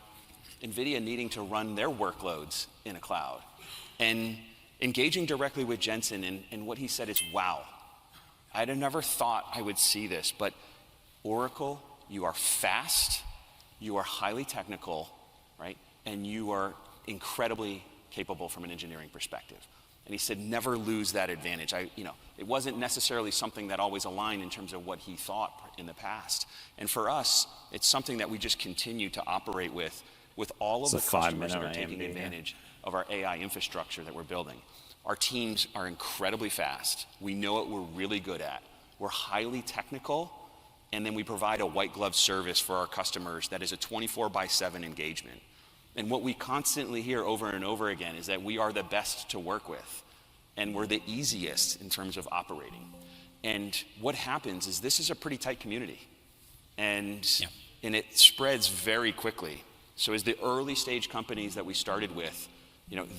NVIDIA needing to run their workloads in a cloud. And engaging directly with Jensen, and what he said is, wow, I'd have never thought I would see this, but Oracle, you are fast, you are highly technical, right? And you are incredibly capable from an engineering perspective. And he said, never lose that advantage. It wasn't necessarily something that always aligned in terms of what he thought in the past. And for us, it's something that we just continue to operate with all of the customers that are taking advantage of our AI infrastructure that we're building. Our teams are incredibly fast. We know what we're really good at. We're highly technical, and then we provide a white glove service for our customers that is a 24/7 engagement. And what we constantly hear over and over again is that we are the best to work with, and we're the easiest in terms of operating. And what happens is this is a pretty tight community, and it spreads very quickly. So as the early stage companies that we started with,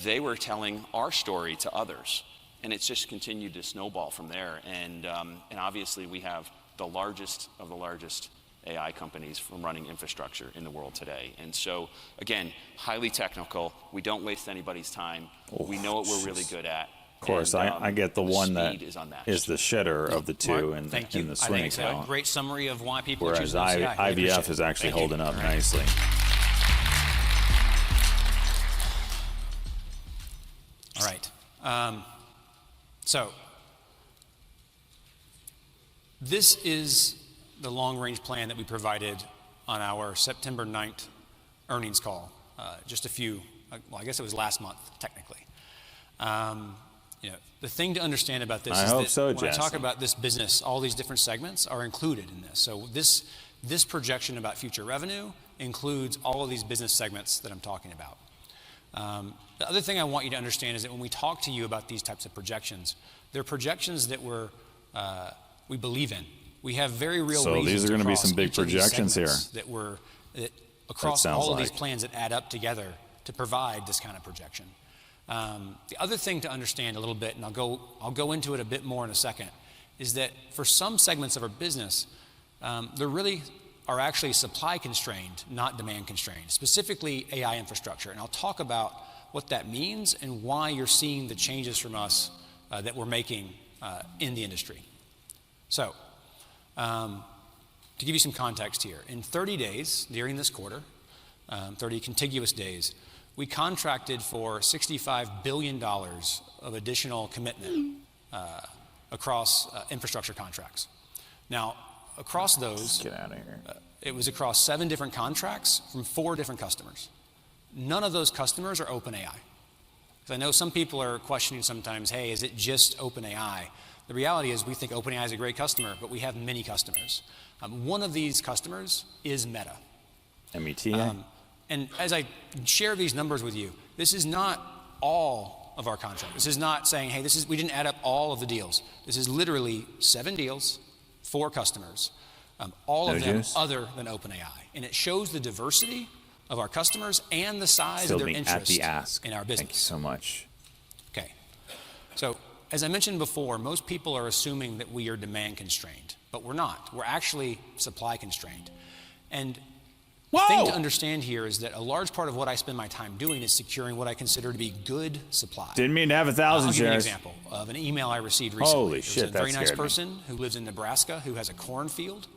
they were telling our story to others, and it's just continued to snowball from there. And obviously we have the largest of the largest AI companies from running infrastructure in the world today. And so, again, highly technical. We don't waste anybody's time. We know what we're really good at. Of course, and, I get the one that is the shitter of the two Mark, in the swing I think it's a great summary of why people are whereas choosing OCI. IVF is actually holding up nicely. All right. So this is the long-range plan that we provided on our September 9th earnings call, just I guess it was last month, technically. The thing to understand about this is that when I talk about this business, all these different segments are included in this. So this projection about future revenue includes all of these business segments that I'm talking about. The other thing I want you to understand is that when we talk to you about these types of projections, they're projections that we believe in. We have very real reasons. So these are going to be some big projections here. That across all of these plans that add up together to provide this kind of projection. The other thing to understand a little bit, and I'll go into it a bit more in a second, is that for some segments of our business, there really are actually supply constrained, not demand constrained, specifically AI infrastructure. And I'll talk about what that means and why you're seeing the changes from us that we're making in the industry. So, to give you some context here, in 30 days during this quarter, 30 contiguous days, we contracted for $65 billion of additional commitment across infrastructure contracts. Now, across those, get out of here. It was across 7 different contracts from 4 different customers. None of those customers are OpenAI. Because I know some people are questioning sometimes, hey, is it just OpenAI? The reality is we think OpenAI is a great customer, but we have many customers. One of these customers is Meta. META? And as I share these numbers with you, this is not all of our contract. This is not saying, hey, we didn't add up all of the deals. This is literally 7 deals, 4 customers, all of them other than OpenAI. And it shows the diversity of our customers and the size of their interest in our business. Thank you so much. Okay. So, as I mentioned before, most people are assuming that we are demand constrained, but we're not. We're actually supply constrained. And the thing to understand here is that a large part of what I spend my time doing is securing what I consider to be good supply. Didn't mean to have 1,000 shares. I'll give you an example of an email I received recently. Holy shit, There's a very nice person who lives in Nebraska who has a cornfield.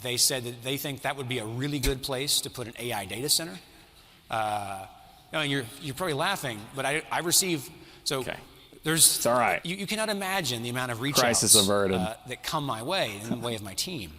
They said that they think that would be a really good place to put an AI data center. You're probably laughing, but I receive, so there's, it's all right. You cannot imagine the amount of reach Crisis outs averted. that come my way in the way of my team.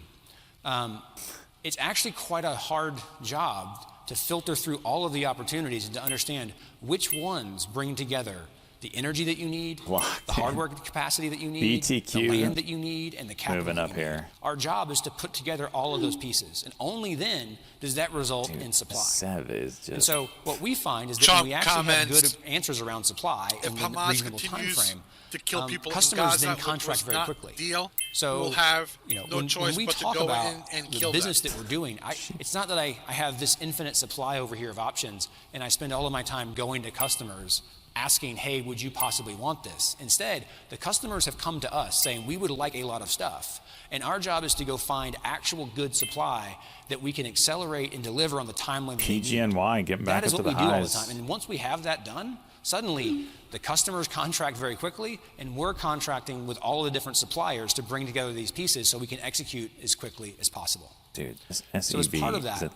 It's actually quite a hard job to filter through all of the opportunities and to understand which ones bring together the energy that you need, the hardware capacity that you need, BTQ, the land that you need, and the capital moving that up you need. here. Our job is to put together all of those pieces, and only then does that result in supply. Sev is just... And so what we find is that when we actually have good answers around supply in a reasonable time frame, to kill people customers in then Gaza, contract very not quickly. Deal, So we'll have when choice we but to talk go about in and the kill business them. that we're doing, it's not that I have this infinite supply over here of options and I spend all of my time going to customers asking, hey, would you possibly want this? Instead, the customers have come to us saying, we would like a lot of stuff. And our job is to go find actual good supply that we can accelerate and deliver on the timeline. PGNY, getting back up to the highs. That is what we do all the time. And once we have that done, suddenly the customers contract very quickly, and we're contracting with all of the different suppliers to bring together these pieces so we can execute as quickly as possible. Dude, this So as part of is that, a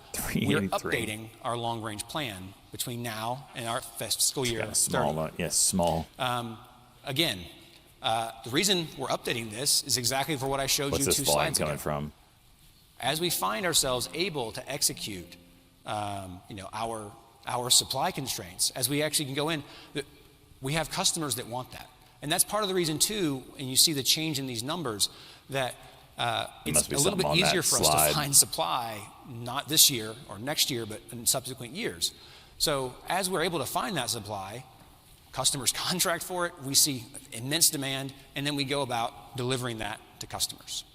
we're 383. updating our long-range plan between now and our fiscal year. Got a small 30. one. Yes, small. Again, the reason we're updating this is exactly for what I showed What's you this 2 volume slides ago. coming from? As we find ourselves able to execute, our supply constraints, as we actually can go in, we have customers that want that. And that's part of the reason too, and you see the change in these numbers, that it's a little bit easier for us to find supply, not this year or next year, but in subsequent years. So as we're able to find that supply, customers contract for it, we see immense demand, and then we go about delivering that to customers.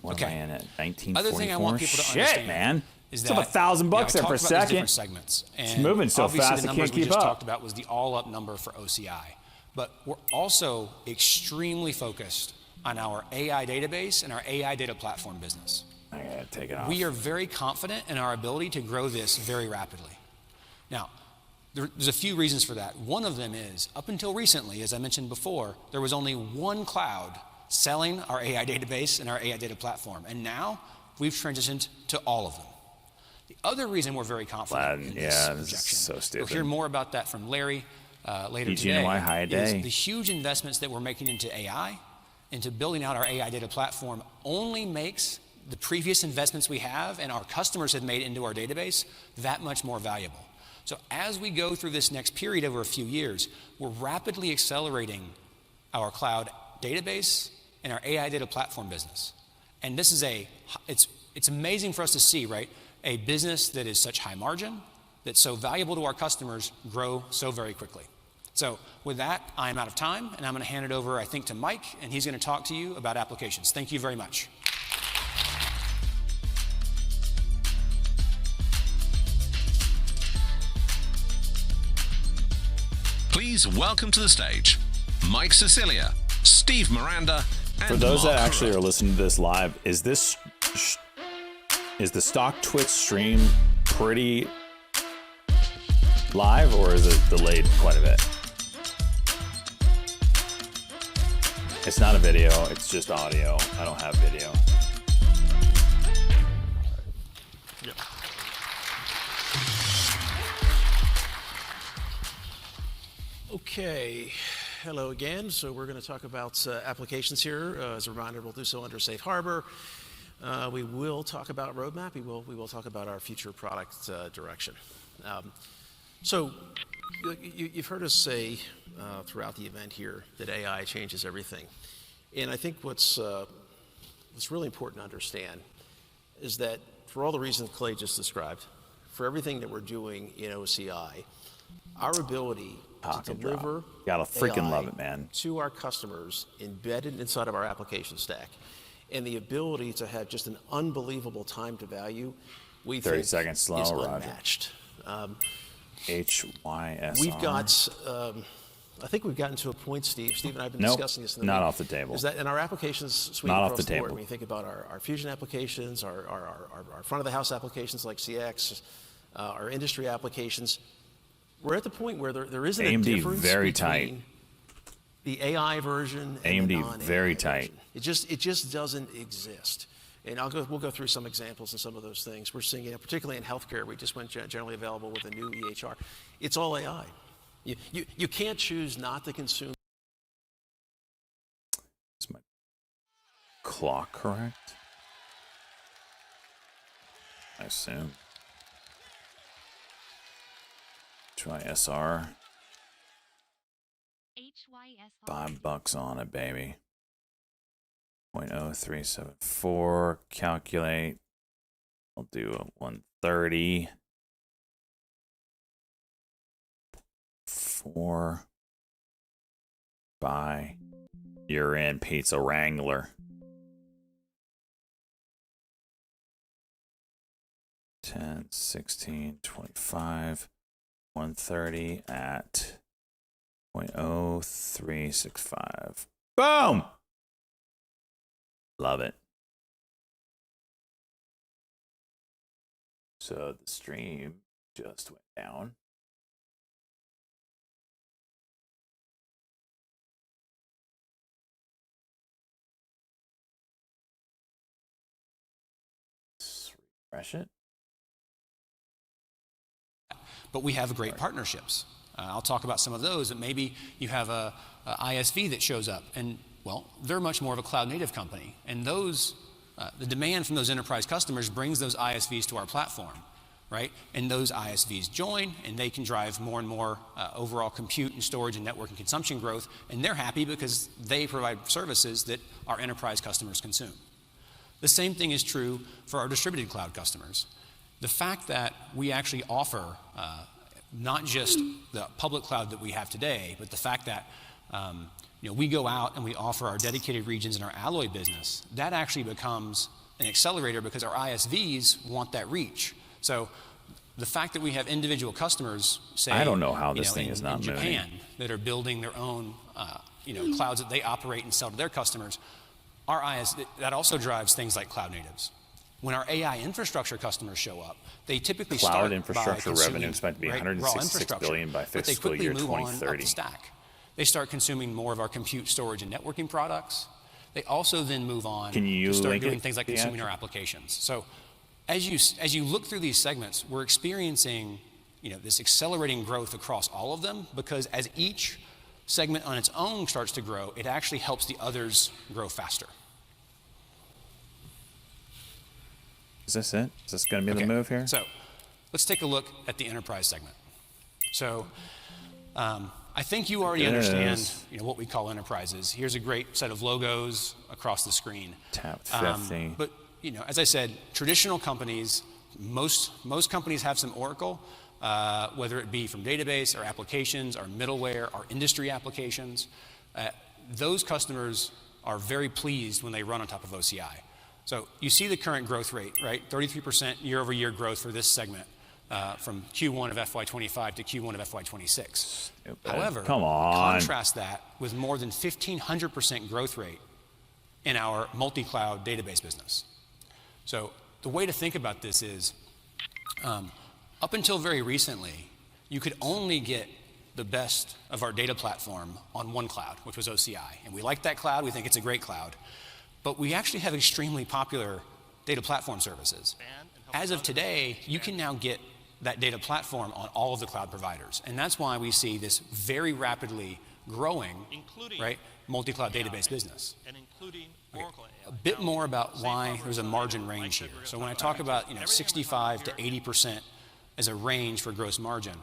What am I in at? 1944? Other thing I want people to Shit, understand man. is It's that up $1,000 there for a second. Different segments. And It's moving so obviously fast, the I numbers can't we keep just up. talked about was the all-up number for OCI. But we're also extremely focused on our AI database and our AI data platform business. I gotta take it off. We are very confident in our ability to grow this very rapidly. Now, there's a few reasons for that. One of them is, up until recently, as I mentioned before, there was only one cloud selling our AI database and our AI data platform. And now we've transitioned to all of them. The other reason we're very confident in this projection, this is so stupid. we'll hear more about that from Larry later PGNY today, high day. is the huge investments that we're making into AI, into building out our AI data platform only makes the previous investments we have and our customers have made into our database that much more valuable. So as we go through this next period over a few years, we're rapidly accelerating our cloud database and our AI data platform business. And this is it's amazing for us to see, right? A business that is such high margin, that's so valuable to our customers, grow so very quickly. So with that, I'm out of time, and I'm going to hand it over, I think, to Mike, and he's going to talk to you about applications. Thank you very much. Please welcome to the stage Mike Cecilia, Steve Miranda, and For those Mark that actually Hurrell. are listening to this live, is the stock Twitch stream pretty live, or is it delayed quite a bit? It's not a video, it's just audio. I don't have video. Okay, hello again. So we're going to talk about applications here. As a reminder, we'll do so under Safe Harbor. We will talk about roadmap. We will talk about our future product direction. So you've heard us say throughout the event here that AI changes everything. And I think what's really important to understand is that for all the reasons Clay just described, for everything that we're doing in OCI, our ability to deliver Gotta freaking AI love it, man. to our customers embedded inside of our application stack, and the ability to have just an unbelievable time to value, we 30 think seconds slow, is Roger. unmatched. HYSR. We've got, I think we've gotten to a point, Steve and I have been Nope, discussing this in the not meeting, off the table. is that in our applications suite Not across off the the board, table. when you think about our Fusion applications, our front of the house applications like CX, our industry applications, we're at the point where there isn't a AMD difference very between tight. the AI version and the AMD non-AI very tight. version. It just doesn't exist. And we'll go through some examples and some of those things. We're seeing, particularly in healthcare, we just went generally available with a new EHR. It's all AI. You can't choose not to consume. Is my clock correct? I assume. Try SR. $5 on it, baby. 0.0374. Calculate. I'll do a 130. 4. Buy. You're in, Pizza Wrangler. 10, 16, 25. 130 at 0.0365. Boom! Love it. So the stream just went down. Let's refresh it. But we have great partnerships. I'll talk about some of those. That maybe you have a ISV that shows up, and well, they're much more of a cloud native company, and those the demand from those enterprise customers brings those ISVs to our platform, right? And those ISVs join, and they can drive more and more overall compute and storage and networking consumption growth, and they're happy because they provide services that our enterprise customers consume. The same thing is true for our distributed cloud customers. The fact that we actually offer not just the public cloud that we have today, but the fact that we go out and we offer our dedicated regions in our Alloy business, that actually becomes an accelerator because our ISVs want that reach. So the fact that we have individual customers, say, I don't know how this thing is not in Japan, that are building their own clouds that they operate and sell to their customers, that also drives things like cloud natives. When our AI infrastructure customers show up, they typically cloud start infrastructure by revenue expected to be $166 billion by fiscal year 2030. Stack. They start consuming more of our compute, storage, and networking products. They also then move on to start doing things like consuming our applications. So as you look through these segments, we're experiencing this accelerating growth across all of them, because as each segment on its own starts to grow, it actually helps the others grow faster. Is this it? Is this going to be the move here? So let's take a look at the enterprise segment. So I think you already understand what we call enterprises. Here's a great set of logos across the screen. Tap 50. But as I said, traditional companies, most companies have some Oracle, whether it be from database or applications or middleware or industry applications. Those customers are very pleased when they run on top of OCI. So you see the current growth rate, right? 33% year-over-year growth for this segment from Q1 of FY25 to Q1 of FY26. However, contrast that with more than 1,500% growth rate in our multi-cloud database business. So the way to think about this is, up until very recently, you could only get the best of our data platform on one cloud, which was OCI. And we like that cloud. We think it's a great cloud. But we actually have extremely popular data platform services. As of today, you can now get that data platform on all of the cloud providers. And that's why we see this very rapidly growing, multi-cloud database business. A bit more about why there's a margin range here. So when I talk about 65 to 80% as a range for gross margin,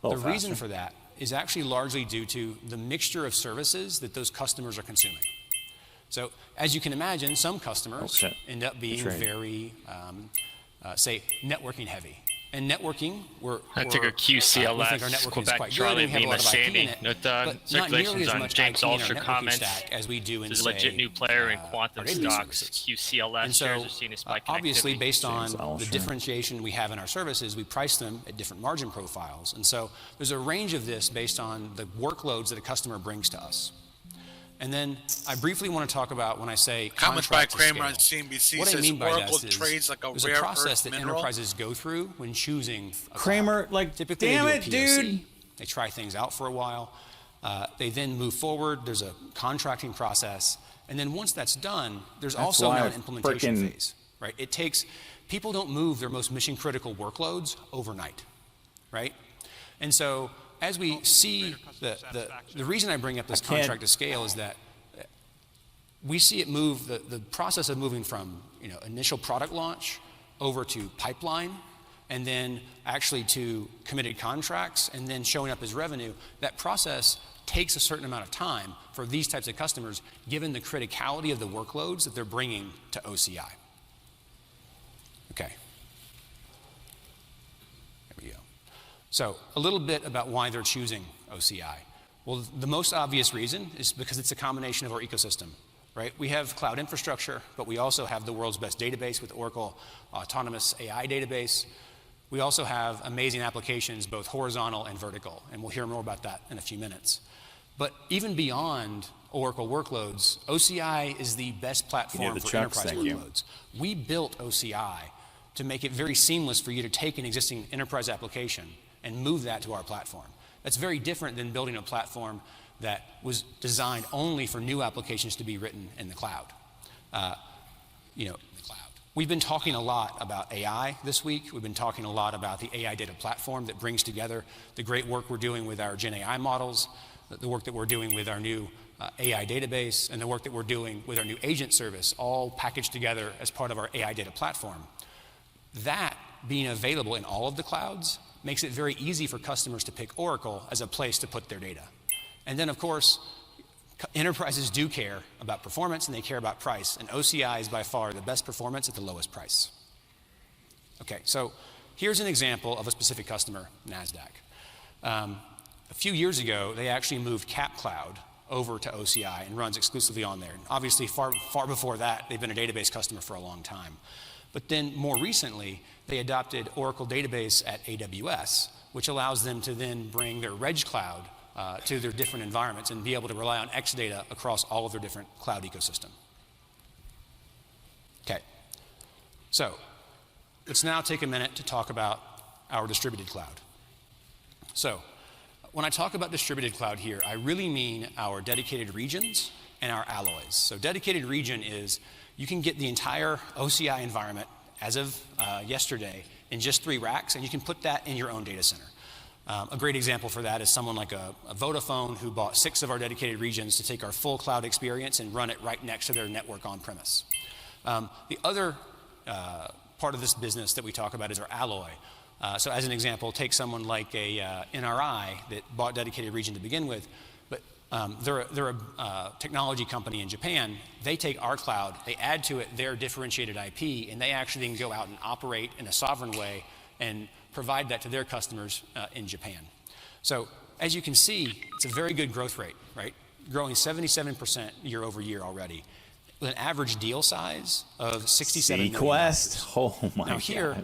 the reason for that is actually largely due to the mixture of services that those customers are consuming. So as you can imagine, some customers end up being very, say, networking heavy. And networking, I think our QCLS, we think our networking is Quebec quite Charlie, good. We have a lot of IP in Sandy, it, note but not circulations nearly as on much James IP in our Alsher networking comments. stack as we do in, This is a say, legit new player in quantum database stocks. services. QCLS And so, shares are seen as spike obviously, connectivity. based on the differentiation we have in our services, we price them at different margin profiles. And so there's a range of this based on the workloads that a customer brings to us. And then I briefly want to talk about when I say comments by contract to Kramer scale. on CNBC What I says mean by Oracle that is trades like a there's rare a process earth that mineral. enterprises go through when choosing a Kramer, cloud. Typically damn they it, do a POC. dude. They try things out for a while. They then move forward. There's a contracting process. And then once that's done, there's also now an implementation phase. right? It takes, people don't move their most mission critical workloads overnight, right? And so as we see, the reason I bring up this contract to scale is that we see it move, the process of moving from initial product launch over to pipeline, and then actually to committed contracts, and then showing up as revenue. That process takes a certain amount of time for these types of customers, given the criticality of the workloads that they're bringing to OCI. Okay. There we go. So a little bit about why they're choosing OCI. Well, the most obvious reason is because it's a combination of our ecosystem, right? We have cloud infrastructure, but we also have the world's best database with Oracle Autonomous AI Database. We also have amazing applications, both horizontal and vertical, and we'll hear more about that in a few minutes. But even beyond Oracle workloads, OCI is the best platform for enterprise workloads. We built OCI to make it very seamless for you to take an existing enterprise application and move that to our platform. That's very different than building a platform that was designed only for new applications to be written in the cloud. We've been talking a lot about AI this week. We've been talking a lot about the AI data platform that brings together the great work we're doing with our Gen AI models, the work that we're doing with our new AI database, and the work that we're doing with our new agent service, all packaged together as part of our AI data platform. That being available in all of the clouds makes it very easy for customers to pick Oracle as a place to put their data. And then, of course, enterprises do care about performance and they care about price, and OCI is by far the best performance at the lowest price. Okay, so here's an example of a specific customer, NASDAQ. A few years ago, they actually moved Cap Cloud over to OCI and runs exclusively on there. And obviously, far before that, they've been a database customer for a long time. But then more recently, they adopted Oracle Database at AWS, which allows them to then bring their Reg Cloud to their different environments and be able to rely on Exadata across all of their different cloud ecosystem. Okay, so let's now take a minute to talk about our distributed cloud. So when I talk about distributed cloud here, I really mean our dedicated regions and our alloys. So dedicated region is you can get the entire OCI environment as of yesterday in just 3 racks, and you can put that in your own data center. A great example for that is someone like a Vodafone who bought 6 of our dedicated regions to take our full cloud experience and run it right next to their network on premise. The other part of this business that we talk about is our alloy. So as an example, take someone like a NRI that bought dedicated region to begin with, but they're a technology company in Japan. They take our cloud, they add to it their differentiated IP, and they actually can go out and operate in a sovereign way and provide that to their customers in Japan. So as you can see, it's a very good growth rate, right? Growing 77% year over year already, with an average deal size of $67 million. Sequest? Oh my God. Now here,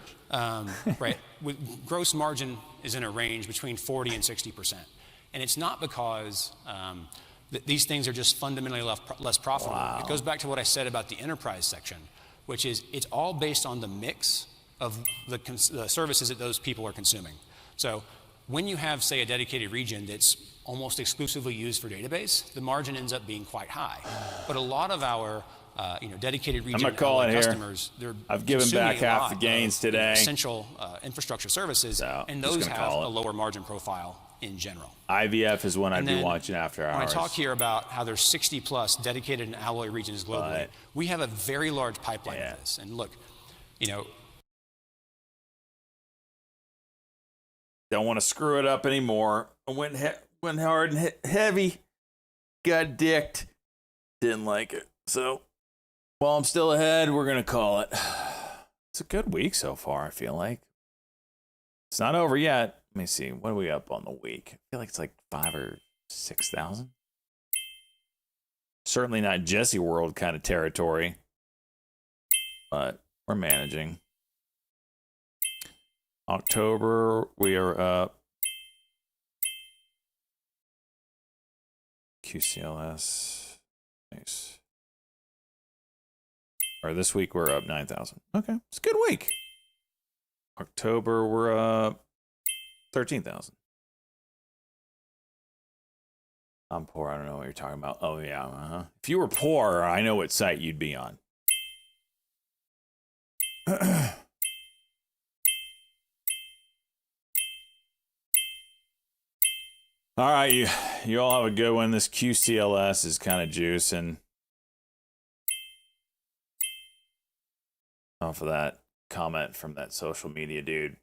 right, with gross margin is in a range between 40 and 60%. And it's not because these things are just fundamentally less profitable. Wow. It goes back to what I said about the enterprise section, which is it's all based on the mix of the services that those people are consuming. So when you have, say, a dedicated region that's almost exclusively used for database, the margin ends up being quite high. But a lot of our dedicated region customers, I've given back half the gains today. Essential infrastructure services, so, and those have a lower margin profile in general. IVF is one I'd be watching after hours. When I talk here about how there's 60 plus dedicated and alloy regions globally, we have a very large pipeline of this. And look, don't want to screw it up anymore. I went hard and hit heavy. Got dicked. Didn't like it. So, while I'm still ahead, we're going to call it. It's a good week so far, I feel like. It's not over yet. Let me see. What are we up on the week? I feel like it's like 5,000 or 6,000. Certainly not Jesse World kind of territory. But we're managing. October, we are up. QCLS. Nice. Or this week, we're up 9,000. Okay, it's a good week. October, we're up 13,000. I'm poor. I don't know what you're talking about. Oh, yeah. If you were poor, I know what site you'd be on. All right, you all have a good one. This QCLS is kind of juicing off of that comment from that social media dude.